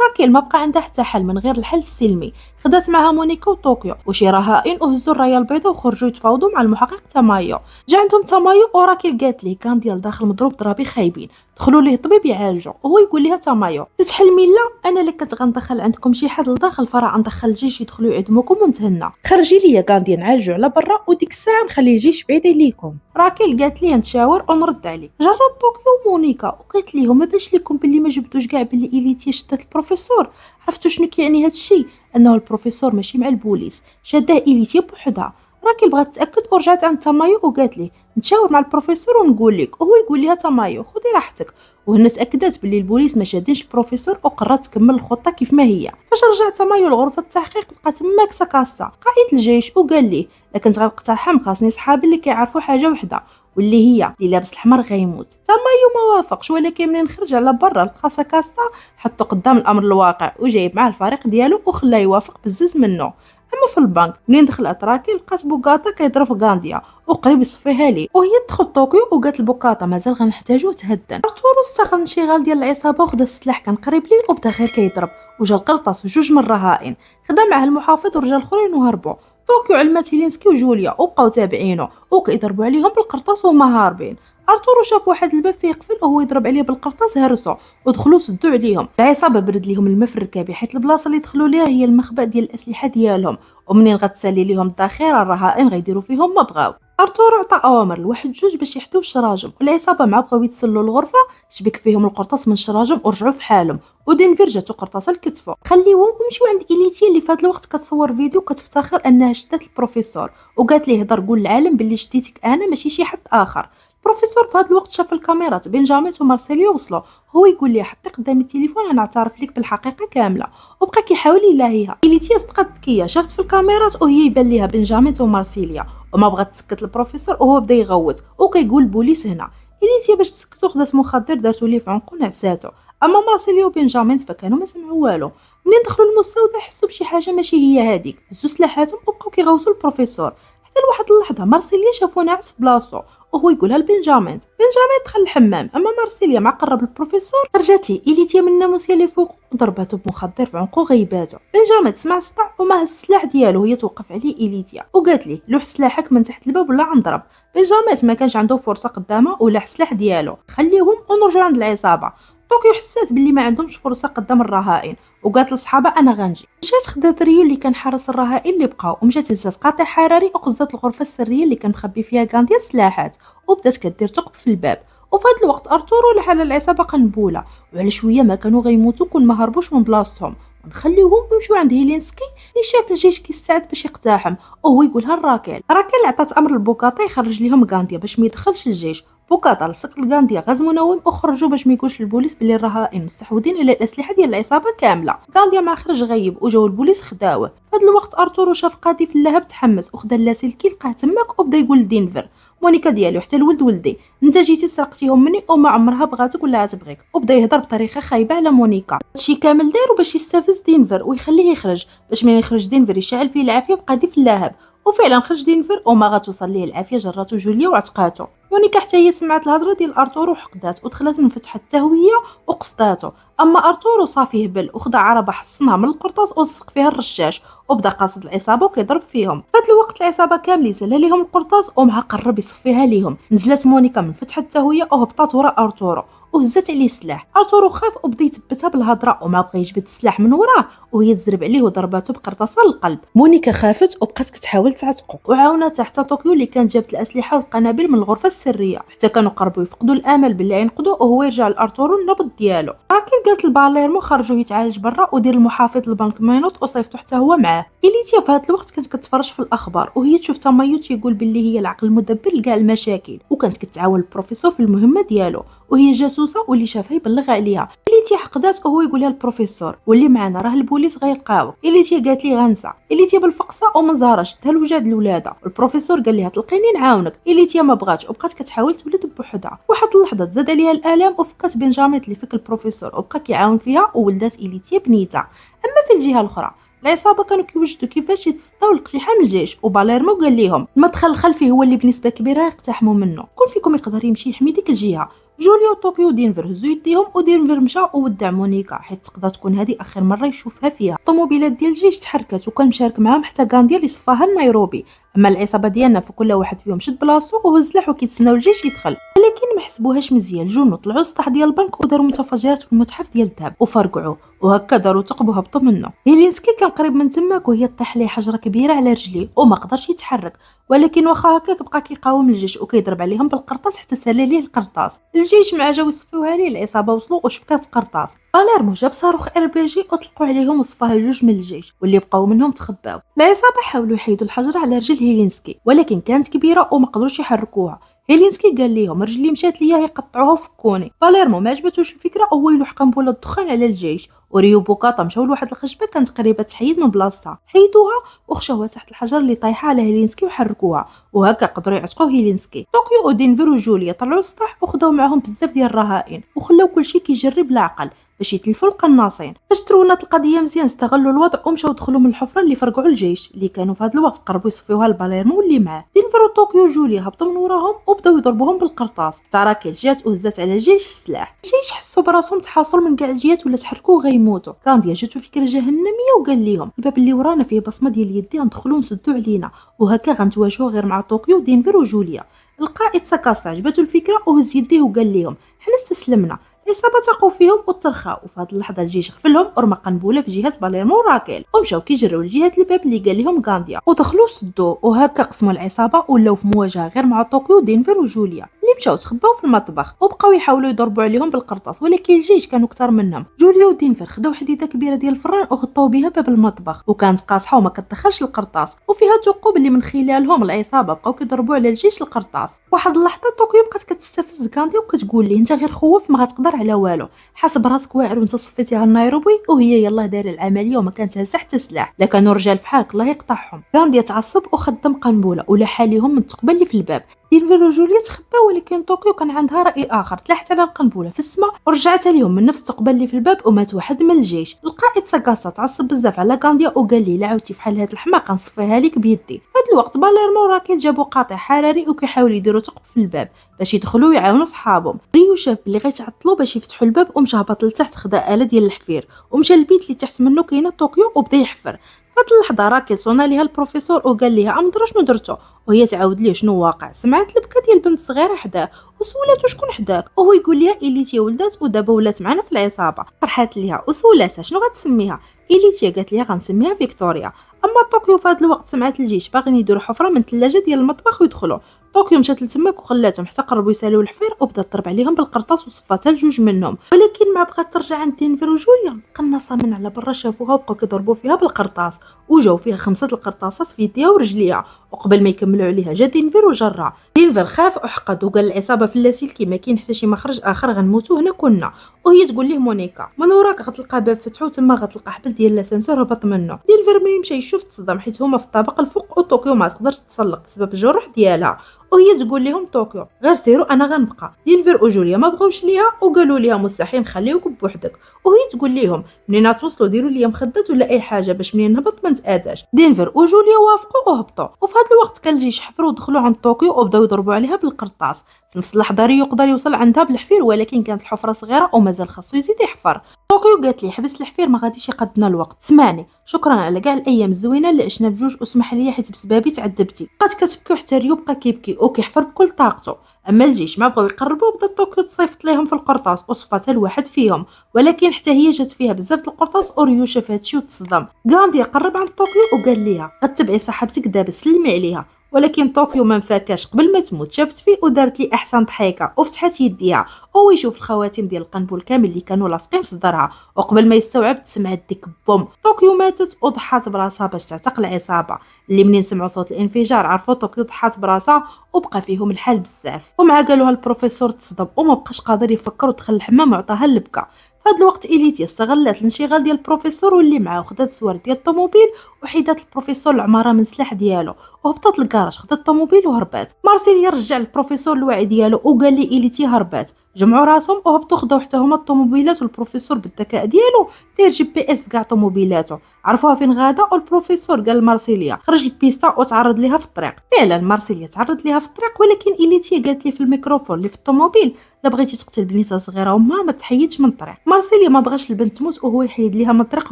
راكيل ما بقى عندها حتى حل من غير الحل السلمي، خدات معها مونيكا وطوكيو وشي رهائن وهزوا الرايه البيضاء وخرجوا يتفاوضوا مع المحقق تامايو. جا عندهم تامايو وراكيل قالت ليه كان ديال داخل مضروب ضرابي خايبين دخلوا ليه طبيب يعالجو، وهو يقول لها تامايو تتحلمي لا انا اللي كنت غندخل عندكم شي حد لداخل فرع ندخل الجيش يدخلوا يعدموكم ونتهنى، خرجي ليا غاندي نعالجو على برا وديك الساعه نخلي الجيش بعيد عليكم. راكيل قالت ليه نتشاور ونرد عليك. جرات طوكيو ومونيكا وقالت ليهم ما باش لكم باللي ما جبتوش كاع باللي إليتيا شدات البروفيسور. عرفتوا شنو كيعني هذا الشيء؟ انه البروفيسور ماشي مع البوليس، شاده إليتيا بوحدها. راكيل بغات تاكد ورجعت عند تامايو وقالت ليه نتشاور مع البروفيسور ونقول لك، وهو يقول لها تامايو خذي راحتك. وهنا تاكدت باللي البوليس ما شادينش البروفيسور وقررت تكمل الخطه كيف ما هي. فاش رجع تامايو لغرفه التحقيق لقى تماك ساكاسا قائد الجيش وقال ليه الا كنت غنقتحم خاصني صحابي اللي كيعرفوا حاجه وحده واللي هي اللي لابس الحمر غيموت. تامايو ما وافقش، ولكن منين خرج على برا لقى ساكاستا حطو قدام الامر الواقع وجايب معاه الفريق ديالو وخلاه يوافق بزز منه. اما في البنك منين دخلت راكي لقات بوكاتا كيضرب في غانديا وقريب يصفيها ليه، وهي دخل طوكيو وقالت لبوكاتا مازال غنحتاجو تهدن. ارتورو استغل انشغال ديال العصابه وخدا السلاح كان قريب ليه وبدا غير كيضرب وجا القرطاس وجوج من الرهائن، خدا معاه المحافظ ورجال اخرين وهربوا. طوكيو علمات هيلينسكي وجوليا وبقاو تابعينه وكيضربوا عليهم بالقرطاس وهما هاربين. ارتورو شاف واحد الباب فيه قفل وهو يضرب عليه بالقرطاس هرسو ودخلوا سدوا عليهم. العصابه برد ليهم الماء في الركابي حيت البلاصه اللي دخلوا ليها هي المخبأ ديال الاسلحه ديالهم، ومنين غتسالي ليهم الذخيره الرهائن غيديروا فيهم ما بغاو. ارتورو عطى اوامر لواحد جوج باش يحدوا الشراجم، والعصابه مع بغاو يتسلوا الغرفه شبك فيهم القرطاس من الشراجم ورجعوا في حالهم، ودينفير جاتو قرطاسه لكتفو. خليوهم ومشيو عند إليتيا اللي في هذا الوقت كتصور فيديو كتفتخر انها شدات البروفيسور وقالت ليه هضر قول العالم باللي شديتك انا ماشي شي حد اخر. البروفيسور في هذا الوقت شاف الكاميرات بنجامين ومارسيليا وصلوا. هو يقول لها حطي قدامي التليفون انا نعترف لك بالحقيقه كامله، وبقى كيحاول يلاهيها. إليتيا صدقات ذكيه، شافت في الكاميرات وهي يبان ليها بنجامين ومارسيليا، وما بغات تسكت البروفيسور وهو بدا يغوت وكيقول البوليس هنا. إليتيا باش تسكتو خدات مخدر دارتو ليه في عنقو نعساتو. اما مارسيليا وبنجامين فكانوا ما سمعوا والو. منين دخلوا المستودع حسوا بشي حاجه ماشي هي هذيك، هزوا سلاحاتهم وبقاو كيغوتوا البروفيسور. حتى لواحد اللحظه مارسيليا شافو ناعس في بلاصتو وهو يقولها لبنجامين. بنجامين دخل الحمام، اما مارسيليا مع قرب البروفيسور خرجت ليه إليتيا من الناموسيه اللي فوق وضرباتو بمخدر في عنقو غيباتو. بنجامين سمع الصداع وما هز السلاح ديالو، هي توقف عليه إليتيا وقالت ليه لوح سلاحك من تحت الباب ولا غنضرب. بنجامين ما كانش عنده فرصه قدامه ولاح السلاح ديالو. خليهم ونرجعوا عند العصابه. طوكيو حسات باللي ما عندهمش فرصه قدام الرهائن وقالت لصحابها انا غنجي. مشات خدات ريو اللي كان حارس الرهائن اللي بقاو، ومشات هزات قاطع حراري وقزات الغرفه السريه اللي كان مخبي فيها غانديا السلاحات وبدات كدير ثقب في الباب. وفي هذا الوقت ارتورو لح على العصابه قنبوله، وعلى شويه ما كانوا غيموتوا كون ما هربوش من بلاصتهم. ونخليوهم ويمشيو عند هيلينسكي اللي شاف الجيش كيستعد باش يقتحم، وهو يقولها لراكيل. راكيل عطات امر لبوكاطا يخرج ليهم غانديا باش ما يدخلش الجيش. بوكاطا لصق لغانديا غاز منوم وخرجوا باش ما يقولش للبوليس بلي الرهائن مستحوذين على الاسلحه ديال العصابه كامله. غانديا مع خرج غيب وجاو البوليس خداوه. في هذا الوقت ارتورو شاف قاضي في اللهب تحمس وخدا اللاسلكي لقاه تماك وبدا يقول لدينفر مونيكا ديالو حتى الولد ولدي، انت جيتي سرقتيهم مني وما عمرها بغاتك ولا غتبغيك. وبدا يهضر بطريقه خايبه على مونيكا. هادشي كامل دارو باش يستفز دينفر ويخليه يخرج، باش من يخرج دينفر يشعل فيه العافيه بقاضي في اللهب. وفعلا خرج دينفر وما غتوصل ليه العافيه جراتو جوليا وعتقاتو. مونيكا حتى هي سمعت الهضره ديال ارتورو وحقدات ودخلت من فتحه التهويه وقصداتو. اما ارتورو صافي هبل وخدا عربه حصنها من القرطاس ولصق فيها الرشاش وبدا قاصد العصابه وكيضرب فيهم. في هذا الوقت العصابه كاملين سالا ليهم القرطاس ومع قرب يصفيها ليهم. نزلت مونيكا من فتحه التهويه وهبطات ورا ارتورو وهزت عليه السلاح. ارتورو خاف وبدا يثبتها بالهضره وما بغى يجبد السلاح من وراه وهي تزرب عليه وضرباته بقرطاسه للقلب. مونيكا خافت وبقات كتحاول تعتقو وعاونات حتى طوكيو اللي كانت جابت الاسلحه والقنابل من الغرفه السريه، حتى كانوا قربوا يفقدوا الامل باللي ينقذوا وهو يرجع لارتورو النبض ديالو. راكيل قالت لباليرمو خرجوا يتعالج برا ودير المحافظ للبنك ماينوط وصيفطو حتى هو معاه. إليتيا في هذا الوقت كانت كتفرج في الاخبار وهي تشوف تامايوت يقول باللي هي العقل المدبر لكاع المشاكل، وكانت كتعاون البروفيسور في المهمه ديالو وهي جاسوسه واللي شافها يبلغ عليها. إليتيا حقدات وهو يقولها للبروفيسور واللي معنا راه البوليس غيلقاوك. إليتيا قالت لي غنسى. إليتيا بالفقصه وما زهرش حتى لوجاد الولاده. البروفيسور قال لها تلقيني نعاونك. إليتيا ما بغاتش وبقات كتحاول تولد بوحدها. في واحد اللحظه تزاد عليها الالام وفكات بنجامين اللي فك البروفيسور وبقى كيعاون فيها وولدات إليتيا بنيته. اما في الجهه الاخرى العصابه كانوا كيوجدوا كيفاش يتصداو لاقتحام الجيش، وباليرمو قال لهم المدخل الخلفي هو اللي بنسبه كبيره يقتحموا منه، كون فيكم يقدر يمشي يحمي ديك الجهه. جوليا وطوكيو ودينفر هزوا يديهم ودينفر مشى وودع مونيكا حيت تقدر تكون هذه اخر مره يشوفها فيها. الطوموبيلات ديال الجيش تحركت وكان مشارك معاهم حتى غانديا اللي صفاها لنيروبي. اما العصابه ديالنا فكل واحد فيهم شد بلاصتو وهز سلاح وكيتسناو الجيش يدخل، ولكن ما حسبوهاش مزيان. جونو طلعوا للسطح ديال البنك وداروا متفجرات في المتحف ديال الذهب وفرقعوه وهكا داروا ثقب وهبطوا منه. هيلينسكي كان قريب من تماك وهي طاح ليه حجره كبيره على رجليه وما قدرش يتحرك، ولكن واخا هكاك بقى كيقاوم الجيش وكيضرب عليهم بالقرطاس حتى سالى ليه القرطاس. الجيش مع جاو يصفيوها ليه العصابه وصلوا وشبكات قرطاس. باليرمو جاب صاروخ ار بي جي وطلقوا عليهم وصفاه جوج من الجيش واللي بقاو منهم تخباو. العصابه حاولوا يحيدوا الحجره على رجل هيلينسكي ولكن كانت كبيره وما قدروش يحركوها. هيلينسكي قال لهم رجلي مشات ليا يقطعوها وفكوني. باليرمو ما عجبتوش الفكره وهو يلوح قنبله الدخان على الجيش، وريو بوكاطا مشاو لواحد الخشبه كانت قريبه تحيد من بلاصتها، حيدوها وخشوها تحت الحجر اللي طايحه على هيلينسكي وحركوها وهكا قدروا يعتقوا هيلينسكي. طوكيو ودينفر وجوليا طلعوا السطح وخداو معاهم بزاف ديال الرهائن وخلاو كلشي كيجري بالعقل باش يتلفوا القناصين. باش ترونات القضيه مزيان استغلوا الوضع ومشاو دخلوا من الحفره اللي فرقعوا الجيش اللي كانوا في هذا الوقت قربوا يصفيوها لباليرمو واللي معاه. دينفر وطوكيو وجوليا هبطوا من وراهم وبداو يضربوهم بالقرطاس حتى راكيل جات وهزات على الجيش السلاح. الجيش حسوا براسهم تحاصروا من كاع الجهات ولا تحركوا وغيموتوا. غانديا جاتو فكره جهنميه وقال لهم الباب اللي ورانا فيه بصمه ديال يدي ندخلوا ونسدوا علينا وهكا غنتواجهوا غير مع طوكيو ودينفر وجوليا. القائد ساكاسا عجبته الفكره وهز يديه وقال لهم حنا استسلمنا. العصابه تاقوا فيهم وترخاو وفي هذه اللحظه الجيش غفلهم ورمى قنبله في جهه باليرمو وراكيل ومشاو كيجريو لجهه الباب اللي قال لهم غانديا ودخلوا سدوه وهكا قسموا العصابه ولاو في مواجهه غير مع طوكيو دينفر وجوليا. اللي مشاو تخباو في المطبخ وبقاو يحاولوا يضربوا عليهم بالقرطاس، ولكن الجيش كانوا كثر منهم. جوليا ودينفر خداو حديده كبيره ديال الفران وغطاو بها باب المطبخ، وكانت قاصحه وما كتدخلش القرطاس، وفيها ثقوب اللي من خلالهم العصابه بقاو كيضربوا على الجيش القرطاس. واحد اللحظه طوكيو بقات كتستفز غاندي وكتقول ليه انت غير خوف ما غتقدر على والو، حاسب راسك واعر وانت صفيتيها لنيروبي وهي يلاه دايره العمليه وما كانت هازه حتى سلاح، لا كانوا رجال فحالك الله يقطعهم. غاندي تعصب وخدم قنبله ولاح عليهم من الثقبه اللي في الباب. دينفر وجوليا تخباو، ولكن طوكيو كان عندها راي اخر، تلاحت على القنبله في السماء ورجعت عليهم من نفس الثقبه اللي في الباب ومات واحد من الجيش. القائد ساكاسا تعصب بزاف على غانديا وقال لي لا عاودتي فحال هاد الحماقه نصفيها لك بيدي. في هاد الوقت باليرمو وراكيل جابوا قاطع حراري وكيحاولوا يديروا ثقب في الباب باش يدخلوا يعاونوا صحابهم. ريو شاف بلي غيتعطلوا باش يفتحوا الباب ومشى هبط لتحت خدا آلة ديال الحفير ومشى للبيت اللي تحت منه كاينه طوكيو وبدا يحفر. فهاد اللحظه راكيل صونا ليها البروفيسور وقال ليها امضرا شنو درتو، وهي تعاود ليه شنو واقع. سمعت البكا ديال بنت صغيره حداه وسولاتو شكون حداك، وهو يقول ليها إليتيا ولدات ودابا ولات معنا في العصابه. فرحات ليها وسولاتها شنو غتسميها. إليتيا قالت ليها غنسميها فيكتوريا. اما طوكيو في هذا الوقت سمعت الجيش باغيين يديروا حفره من الثلاجه ديال المطبخ ويدخلوا. طوكيو مشات لتماك وخلاتهم حتى قربوا يسالوا الحفير وبدات تضرب عليهم بالقرطاس وصفاتها لجوج منهم، ولكن مع بغات ترجع عند دينفر وجوليا قناصه من على برا شافوها وبقاو كيضربوا فيها بالقرطاس وجاو فيها 5 القرطاسات في يديها ورجليها، وقبل ما يكملوا عليها جا دينفر وجرها. دينفر خاف وحقد وقال العصابه في اللاسلكي ما كاين حتى شي مخرج اخر غنموتوا هنا كنا. وهي تقول ليه مونيكا من وراك غتلقى باب فتحو تما غتلقى حبل ديال لاسانسور هبط منه. دينفر ملي مشى يشوف تصدم حيت هما في الطابق الفوق وطوكيو ما تقدرش تتسلق بسبب الجروح ديالها، وهي تقول لهم طوكيو غير سيروا انا غنبقى. دينفر وجوليا ما بغاوش ليها وقالوا ليها مستحيل نخليوك بوحدك، وهي تقول لهم منين توصلوا ديروا لي مخدات ولا اي حاجه باش منين نهبط ما نتاداش. دينفر وجوليا وافقوا وهبطوا، وفي هذا الوقت كان الجيش حفروا ودخلوا عند طوكيو وبداو يضربوا عليها بالقرطاس. في نفس اللحظه ريو يقدر يوصل عندها بالحفير ولكن كانت الحفره صغيره ومازال خاصو يزيد يحفر. طوكيو قالت لي حبس الحفير ما غاديش يقدنا الوقت، سمعني شكرا على كاع الايام الزوينه اللي عشنا بجوج واسمح لي حيت بسببي تعذبتي. بقات كتبكي وحتى ريو بقى كيبكي وكيحفر بكل طاقته. اما الجيش ما بغاو يقربوا وبدات طوكيو تصيفط ليهم في القرطاس وصفاتها لواحد فيهم، ولكن حتى هي جات فيها بزاف د القرطاس وريو شاف هادشي وتصدم. غاندي قرب عند طوكيو وقال ليها غتبعي صاحبتك دابا سلمي عليها، ولكن طوكيو ما مفاكاش قبل ما تموت شافت فيه ودارت لي احسن ضحيكه وفتحت يديها وهو يشوف الخواتيم ديال القنبل كامل اللي كانوا لاصقين في صدرها، وقبل ما يستوعب سمعت ديك بوم. طوكيو ماتت وضحات براسها باش تعتق العصابه اللي منين سمعوا صوت الانفجار عرفوا طوكيو ضحات براسها وبقى فيهم الحال بزاف. ومع قالوها البروفيسور تصدم وما بقاش قادر يفكر ودخل الحمام وعطاها اللبكه. في هذا الوقت إليتيا استغلت الانشغال ديال البروفيسور واللي معاه وخدات صور ديال الطوموبيل وحيدات البروفيسور العماره من السلاح ديالو وهبطت للكراج خدات الطوموبيل وهربات. مارسيليا رجع البروفيسور الوعي ديالو وقال لي إليتيا هربات. جمعوا راسهم وهبطوا خداو حتى هما الطوموبيلات والبروفيسور بالذكاء ديالو داير GPS في كاع طوموبيلاته عرفوها فين غادا. والبروفيسور قال لمارسيليا خرج البيستا وتعرض ليها في الطريق. فعلا مارسيليا تعرض ليها في الطريق، ولكن إليتيا قالت لي في الميكروفون اللي في الطوموبيل لا بغيتي تقتل بنيته صغيره وما ما تحيدش من الطريق. مارسيليا ما بغاش البنت تموت وهو يحيد ليها من الطريق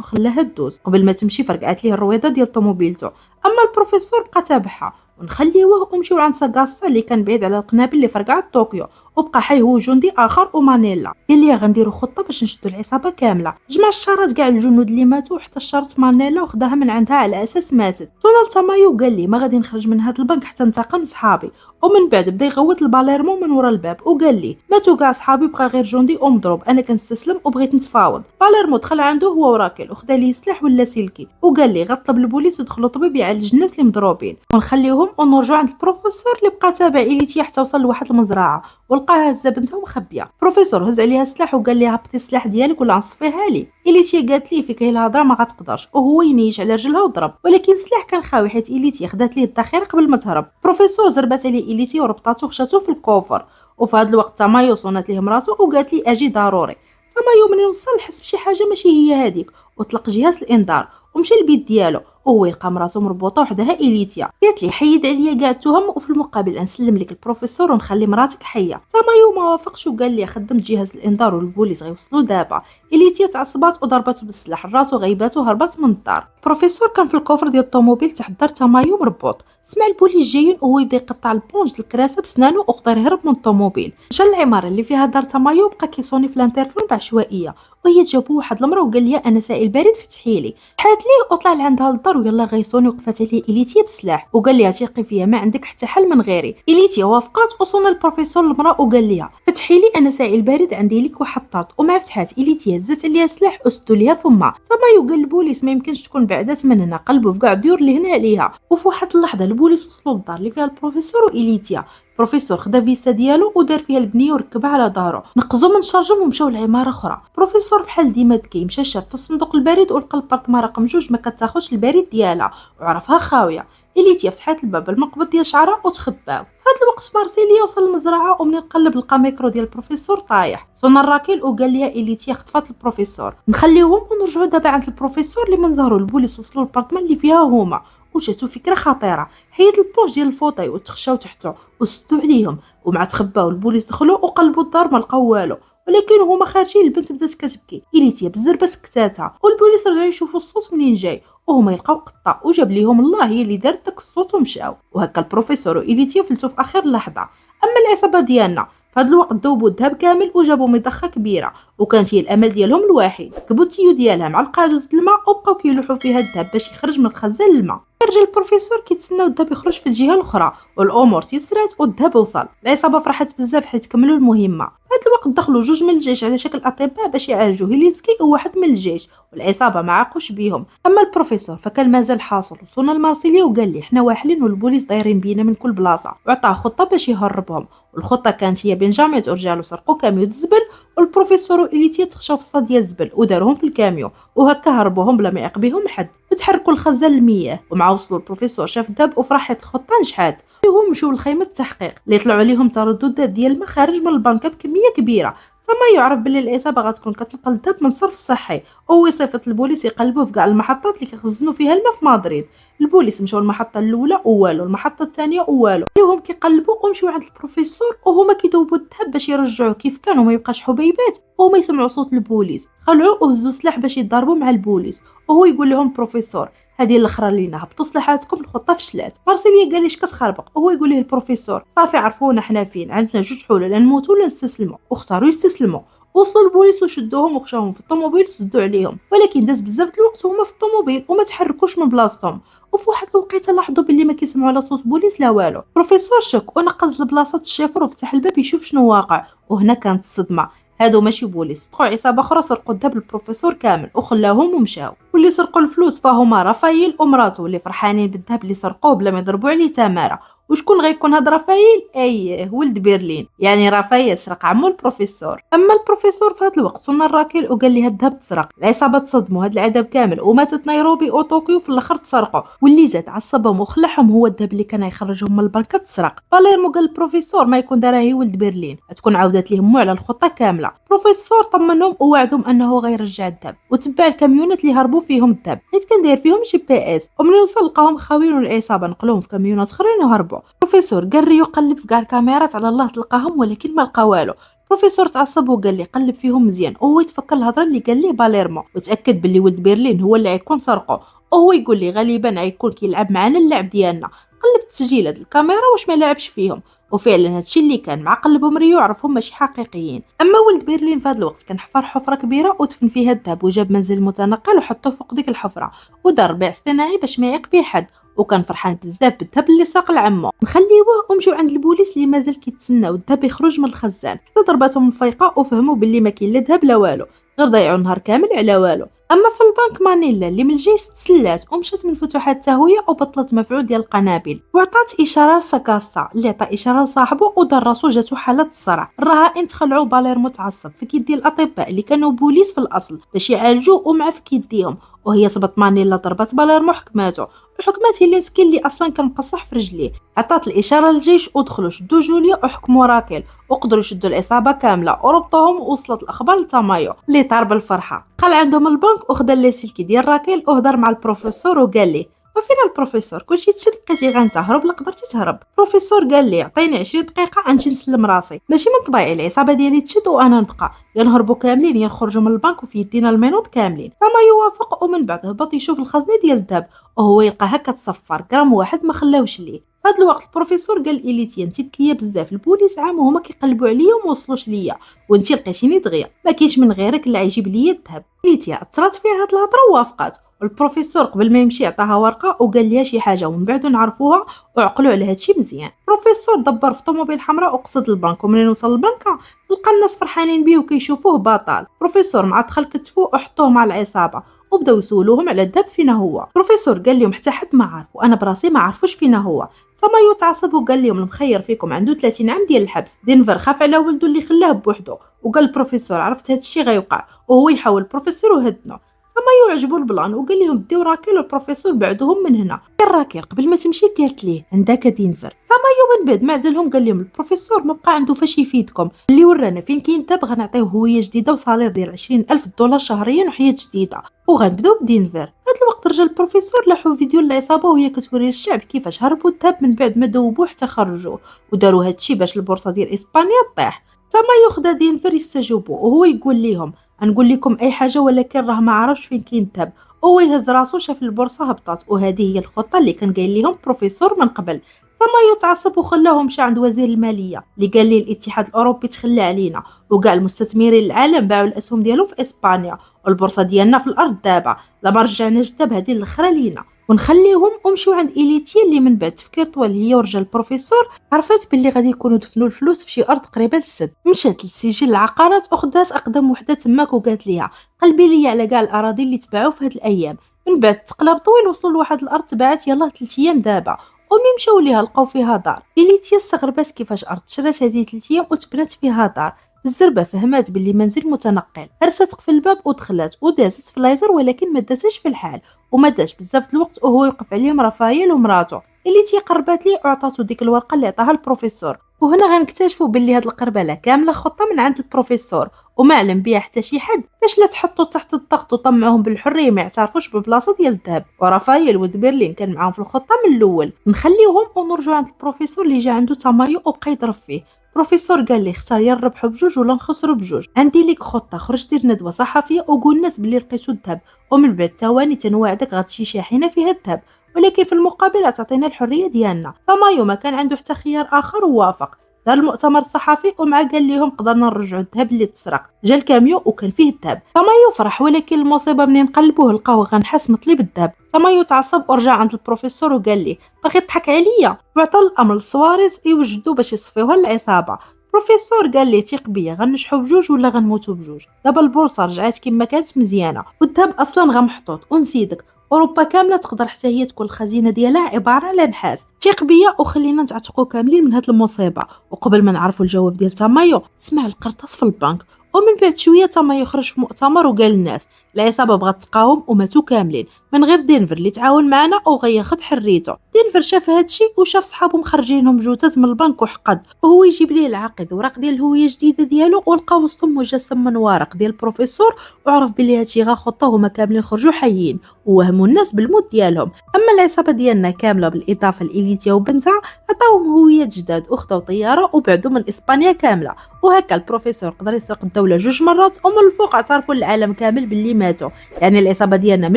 وخلاها تدوز. قبل ما تمشي فرقعت ليه الرويضه ديال طوموبيلته. اما البروفيسور بقى تابعها ونخليوه ومشيو عند ساغاسا اللي كان بعيد على القنابل اللي فرقعت طوكيو، وبقى حي هو جندي اخر ومانيلا. قال لي غنديروا خطه باش نشدوا العصابه كامله. جمع الشارات كاع الجنود اللي ماتوا حتى الشرط مانيلا وخداها من عندها على اساس ماتت. سونال تامايو قال لي ما غادي نخرج من هذا البنك حتى ننتقم صحابي، ومن بعد بدا يغوت الباليرمو من ورا الباب وقال لي ماتوا كاع صحابي بقى غير جندي ومضروب، انا كنستسلم وبغيت نتفاوض. باليرمو دخل عنده هو وراكل وخدا ليه سلاح ولا سلكي وقال لي غطلب البوليس ودخلوا طبيب يعالج الناس اللي مضروبين ونخليهم ونرجعوا عند البروفيسور اللي بقى تابع إليتيا حتى وصل لواحد المزرعه ولقاها هزه بنتها مخبيه. البروفيسور هز عليها السلاح وقال لها هبطي السلاح ديالك ولا نصفيها لي. إليتيا قالت ليه فيك الهضره ما غتقدرش، وهو ينيش على رجلها وضرب، ولكن السلاح كان خاوي حيت إليتيا خدات ليه الذخيره قبل ما تهرب. البروفيسور زربات عليه إليتيا وربطاتو وخشاتو في الكوفر. وفي هذا الوقت تامايو صونات ليه مراتو وقالت لي اجي ضروري. تامايو منين وصل حس بشي حاجه ماشي هي هذيك وطلق جهاز الانذار ومشى للبيت ديالو وهو يلقى مراتو مربوطه وحدها إليتيا. قالت لي حيد عليا كاع التهم وفي المقابل نسلم لك البروفيسور ونخلي مراتك حيه. تامايو ما وافقش وقال لي خدمت جهاز الانذار والبوليس غيوصلوا دابا. إليتيا تعصبات وضربته بالسلاح راسو غيبات وهربت من الدار. البروفيسور كان في الكوفر ديال الطوموبيل تحت دار تمايو مربوط، سمع البوليس جايين وهو يبدا يقطع البونج د الكراسه بسنانو وقدر يهرب من الطوموبيل. مشى للعماره اللي فيها دار تمايو بقى كيصوني في الانترفون بعشوائيه، وهي جابو واحد المراه وقال لها انا سائل بارد فتحي لي. فتحات ليه وطلع لعندها للدار ويلا غيصوني وقفات عليه إليتيا بسلاح وقال لها ثقي فيا ما عندك حتى حل من غيري. إليتيا وافقات وصون البروفيسور المراه وقال لها فتحي لي انا سائل بارد عندي لك واحد طرط. ومع فتحات إليتيا هزت عليها سلاح وسدوا ليها فمها. تمايو قال البوليس ما يمكنش تكون بعدات من هنا، قلبوا في كاع الديور اللي هنا عليها. وفي واحد اللحظه البوليس وصلوا للدار اللي فيها البروفيسور وإليتيا. البروفيسور خدا فيسا ديالو ودار فيها البنيه وركبها على ظهره، نقزوا من شارجهم ومشاو لعماره اخرى. البروفيسور فحال ديما ذكي مشى شاف في الصندوق البارد ولقى البارطما رقم 2 ما كتاخذش البريد ديالها وعرفها خاويه. إليتيا فتحات الباب المقبض ديال شعرها وتخباو. في هذا الوقت مارسيليا وصل للمزرعه ومنين قلب لقى ميكرو ديال البروفيسور طايح. صون الراكيل وقال لها إليتيا خطفات البروفيسور، نخليوهم ونرجعوا دابا عند البروفيسور. اللي من ظهروا البوليس وصلوا للبارطمان اللي فيها هما وجاتو فكره خطيره، حيد البونج ديال الفوطي وتخشاو تحته وسدوا عليهم ومع تخباو. البوليس دخلوا وقلبوا الدار ما لقاو والو، ولكن هما خارجين البنت بدات كتبكي. إليتيا بالزربه سكتاتها والبوليس رجعوا يشوفوا الصوت منين جاي وهما يلقاو قطه وجاب ليهم الله هي اللي دارت داك الصوت ومشاو. وهكا البروفيسور وإليتيا فلتوا في اخر لحظه. اما العصابه ديالنا في هذا الوقت ذوبوا الذهب كامل وجابوا مضخه كبيره وكانت هي الامل ديالهم الوحيد. كبوا التيو ديالها مع القادوس الماء وبقاو كيلوحوا فيها الذهب باش يخرج من الخزان الماء. خرج البروفيسور كيتسناو الذهب يخرج في الجهه الاخرى والامور تيسرات والذهب وصل. العصابه فرحت بزاف حيت كملوا المهمه. في هذا الوقت دخلوا جوج من الجيش على شكل اطباء باش يعالجوا هيلينسكي وواحد من الجيش، والعصابه ما عاقوش بيهم. اما البروفيسور فكان مازال حاصل. وصلنا لمارسيليا وقال لي حنا واحلين والبوليس دايرين بينا من كل بلاصه، وعطاه خطه باش يهربهم. والخطه كانت هي بنجامين ورجالو سرقوا كاميو الزبل والبروفيسور وإليتيا تخشاو في الصاد ديال الزبل وداروهم في الكاميو وهكا هربوهم بلا ما يعق بهم حد. وتحركوا الخزان المياه ومع وصلوا البروفيسور شاف الذهب وفرحت الخطه نجحات. وهم مشاو لخيمه التحقيق اللي طلعوا عليهم ترددات ديال الماء خارج من البنكه بكميه كبيره. تما يعرف باللي العصابه غتكون كتنقل الذهب من الصرف الصحي ووصفه البوليس يقلبوا في كاع المحطات اللي كيخزنوا فيها الماء في مدريد. البوليس مشاو المحطه الاولى والو، المحطه الثانيه والو، وهم كيقلبوا ومشاو عند البروفيسور وهما كيذوبوا الذهب باش يرجعوه كيف كان وما يبقاش حبيبات. وهما يسمعوا صوت البوليس دخلوا وهزوا سلاح باش يضربوا مع البوليس. وهو يقول لهم البروفيسور هذه الاخرى لينا هبطوا سلاحاتكم الخطه فشلات. مارسيليا قال ليش كتخربق وهو يقول ليه البروفيسور صافي عرفونا حنا فين، عندنا جوج حلول لا نموتوا ولا نستسلموا. واختاروا يستسلموا. وصلوا البوليس وشدوهم وخشاوهم في الطوموبيل وسدوا عليهم، ولكن داز بزاف الوقت وهما في الطوموبيل وما تحركوش من بلاصتهم. وفي واحد الوقيته لاحظوا باللي ما كيسمعوا على صوت بوليس لا والو. البروفيسور شك ونقز لبلاصه الشيفر وفتح الباب يشوف شنو واقع. وهنا كانت الصدمه، هادو ماشي بوليس، طلعوا عصابه اخرى سرقوا الذهب البروفيسور كامل وخلاوهم ومشاو. واللي سرقوا الفلوس فهما رافائيل ومراته اللي فرحانين بالذهب اللي سرقوه بلا ما يضربوا عليه تماره. وشكون غيكون هاد رافائيل؟ اييه ولد برلين، يعني رافائيل سرق عمو البروفيسور. اما البروفيسور في هاد الوقت صنع الراكيل وقال لي هاد الذهب تسرق. العصابه تصدموا هاد العذاب كامل وماتت نيروبي وطوكيو في الاخر تسرقوا. واللي زاد عصبهم وخلعهم هو الذهب اللي كان يخرجهم من البنكه تسرق. باليرمو قال البروفيسور ما يكون دارها هي ولد برلين، تكون عاودت ليه مو على الخطه كامله. البروفيسور طمنهم ووعدهم انه غيرجع الذهب وتبع الكاميونات اللي هربوا فيهم الذهب حيت كان داير فيهم GPS. ومن وصل لقاهم خاويين العصابه نقلوهم في كاميونات اخرين وهربوا. البروفيسور قرر يقلب في كاع الكاميرات على الله تلقاهم ولكن ما لقى والو. البروفيسور تعصب وقال لي قلب فيهم مزيان وهو يتفكر الهضره اللي قال ليه باليرمو وتاكد باللي ولد برلين هو اللي غيكون سرقه. وهو يقول لي غالبا غيكون كيلعب معنا اللعب ديالنا. قلب التسجيلات الكاميرا واش ما لعبش فيهم وفعلا هادشي اللي كان مع قلبهم ريو عرفهم ماشي حقيقيين. اما ولد برلين في هذا الوقت كان حفر حفره كبيره ودفن فيها الذهب وجاب منزل متنقل وحطوه فوق ديك الحفره ودار بيع اصطناعي باش ما يعيق به حد. وكان فرحان بزاف بالذهب اللي سرق لعمو. نخليوه ومشيو عند البوليس اللي مازال كيتسناو الذهب يخرج من الخزان حتى ضرباتهم الفيقه وفهموا باللي ما كاين لا ذهب لا والو، غير ضيعوا النهار كامل على والو. اما في البنك مانيلا اللي من الجيش تسلات ومشات من فتوحات التهويه وبطلت مفعول ديال القنابل وعطات اشاره لساكاسا اللي عطى اشاره لصاحبه ودار راسو جاتو حاله الصرع. الرهائن تخلعوا بالير متعصب في كيد ديال الاطباء اللي كانوا بوليس في الاصل باش يعالجوه ومع في كيد ديهم. وهي صبت مانيلا ضربات باليرمو حكماته وحكمات هيلينسكي اللي اصلا كان مقصح في رجليه. عطات الاشاره للجيش ودخلوا شدوا جوليا وحكموا راكيل وقدروا يشدوا العصابه كامله وربطوهم. ووصلت الاخبار لتامايو اللي طار بالفرحه، قال عندهم البنك وخدا لي سلكي ديال راكيل وهضر مع البروفيسور وقال ليه وفينا البروفيسور كلشي تشد لقيتي غنتهرب لا قدرتي تهرب. البروفيسور قال لي عطيني 20 دقيقه غنجي نسلم راسي، ماشي من طبيعي العصابه ديالي تشد وانا نبقى، يا نهربوا كاملين يا نخرجوا من البنك وفي يدينا المينوط كاملين. تما يوافق ومن بعد هبط يشوف الخزنه ديال الذهب وهو يلقاها كتصفر غرام واحد ما خلاوش ليه. في هذا الوقت البروفيسور قال إليتيا انت ذكيه بزاف، البوليس عام وهما كيقلبوا عليا وما وصلوش ليا وانت لقيتيني دغيا، ما كاينش من غيرك اللي عيجيب ليا الذهب. إليتيا اثرت فيها هاد الهضره ووافقات، والبروفيسور قبل ما يمشي عطاها ورقه وقال ليها شي حاجه ومن بعد نعرفوها وعقلوا على هادشي مزيان. البروفيسور دبر في طوموبيل حمراء وقصد البنك، ومنين وصل البنك لقى الناس فرحانين بيه وكيشوفوه بطل. البروفيسور مع دخل كتفو وحطوه مع العصابه وبداو يسولوهم على الذهب فينا هو. البروفيسور قال لهم حتى حد ما عارف وانا براسي ما عرفوش فينا هو. تمايو تعصب وقال لهم المخير فيكم عنده 30 عام ديال الحبس. دينفر خاف على ولده اللي خلاه بوحده وقال البروفيسور عرفت هادشي غيوقع وهو يحاول البروفيسور وهدنا. تمايو عجبو البلان وقال لهم ديو راكيل والبروفيسور بعدوهم من هنا. كان راكيل قبل ما تمشي قالت ليه عندك دينفر. تمايو من بعد ما عزلهم قال لهم البروفيسور ما بقى عنده فاش يفيدكم، اللي ورانا فين كاين الذهب غنعطيوه هويه جديده وصالير ديال 20,000 دولار شهريا وحياه جديده وغنبداو بدينفر. هاد الوقت رجع البروفيسور لاحو فيديو العصابه وهي كتوري للشعب كيفاش هربوا الذهب من بعد ما دوبوه حتى خرجوه، وداروا هادشي باش البورصه ديال اسبانيا طيح. تمايو خدا دينفر يستجوبوا وهو يقول لهم نقول لكم اي حاجه ولكن راه ما عرفش فين كاين الذهب، هو يهز راسو شاف البورصه هبطات وهذه هي الخطه اللي كان قايل لهم بروفيسور من قبل. تمايو تعصب وخلاه مشى عند وزير الماليه اللي قال لي الاتحاد الاوروبي تخلى علينا وكاع المستثمرين العالم باعوا الاسهم ديالهم في اسبانيا والبورصه ديالنا في الارض دابا، لا ما رجعناش الذهب هذه الاخرى لينا ونخليهم ومشيو عند إليتيا اللي من بعد تفكير طوال هي ورجع البروفيسور عرفت باللي غادي يكونوا دفنوا الفلوس في شي ارض قريبه للسد. مشات لسجل العقارات وخدات اقدم وحده تماك وقالت ليها قلبي لي على كاع الاراضي اللي تباعوا في هاد الايام. من بعد تقلب طويل وصلوا لواحد الارض تباعت يلاه 3 ايام دابا وملي مشاو ليها لقاو فيها دار. إليتيا استغربت كيفاش ارض شرات هذه 3 ايام وتبنات فيها دار. الزربه فهمات باللي منزل متنقل، هرست قفل الباب ودخلت ودازت في لايزر ولكن ما داتش في الحال وما داش بزاف الوقت وهو يوقف عليهم رافائيل ومراته اللي تيقربات ليه وعطاتو ديك الورقه اللي عطاها البروفيسور. وهنا غنكتشفوا باللي هاد القربله كامله خطه من عند البروفيسور وما علم بها حتى شي حد باش لا تحطوا تحت الضغط وطمعوهم بالحريه ما يعترفوش بالبلاصه ديال الذهب. ورافائيل ود برلين كان معاهم في الخطه من الاول. نخليوهم ونرجعوا عند البروفيسور اللي جا عنده تمايو وبقى يضرب فيه. البروفيسور قال لي اختار يا نربحوا بجوج ولا نخسروا بجوج، عندي ليك خطه خرج دير ندوه صحفيه وقول الناس بلي لقيتو الذهب ومن بعد ثواني تنوعدك غتمشي شاحنه فيها الذهب ولكن في المقابل تعطينا الحريه ديالنا. تمايو ما كان عنده حتى خيار اخر ووافق. دار المؤتمر الصحفي ومع قال لهم قدرنا نرجعوا الذهب اللي تسرق. جا الكاميو وكان فيه الذهب. تمايو فرح ولكن المصيبه منين قلبوه لقاوه غنحاس مطلب الذهب. تمايو تعصب ورجع عند البروفيسور وقال ليه باغي تضحك عليا وعطى الامر لسواريز يوجدوا باش يصفيوها العصابه. البروفيسور قال ليه تيق بيا غنشحو بجوج ولا غنموتو بجوج. دابا البورصه رجعات كما كانت مزيانه والذهب اصلا غمحطوط ونزيدك اوروبا كامله تقدر حتى هي تكون الخزينه ديالها عباره على نحاس. تيق بيا وخلينا نتعتقوا كاملين من هاد المصيبه. وقبل ما نعرفوا الجواب ديال تمايو سمع القرطاس في البنك ومن بعد شويه تمايو خرج في مؤتمر وقال للناس العصابه بغات تقاوم وماتوا كاملين من غير دينفر اللي تعاون معنا وغياخد حريته. دينفر شاف هادشي وشاف صحابو مخرجينهم جثث من البنك وحقد وهو يجيب ليه العقد وراق ديال الهويه جديده ديالو ولقى وسطهم مجسم من ورق ديال البروفيسور وعرف بلي هادشي غا خطه هما كاملين خرجوا حيين ووهموا الناس بالموت ديالهم. اما العصابه ديالنا كامله بالاضافه لإليتيا وبنتها عطاوهم هويات جداد وخداو طياره وبعدوا من اسبانيا كامله. وهكا البروفيسور قدر يسرق الدوله 2 مرات ومن الفوق اعترفوا للعالم كامل باللي ماتوا. يعني العصابه ديالنا من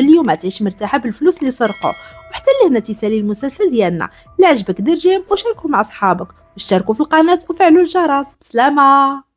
اليوم تعيش مرتاحه بالفلوس اللي سرقوا. وحتى لهنا تيسالي المسلسل ديالنا. لا عجبك دير جيم وشاركوا مع اصحابك واشتركوا في القناه وفعلوا الجرس. بسلامه.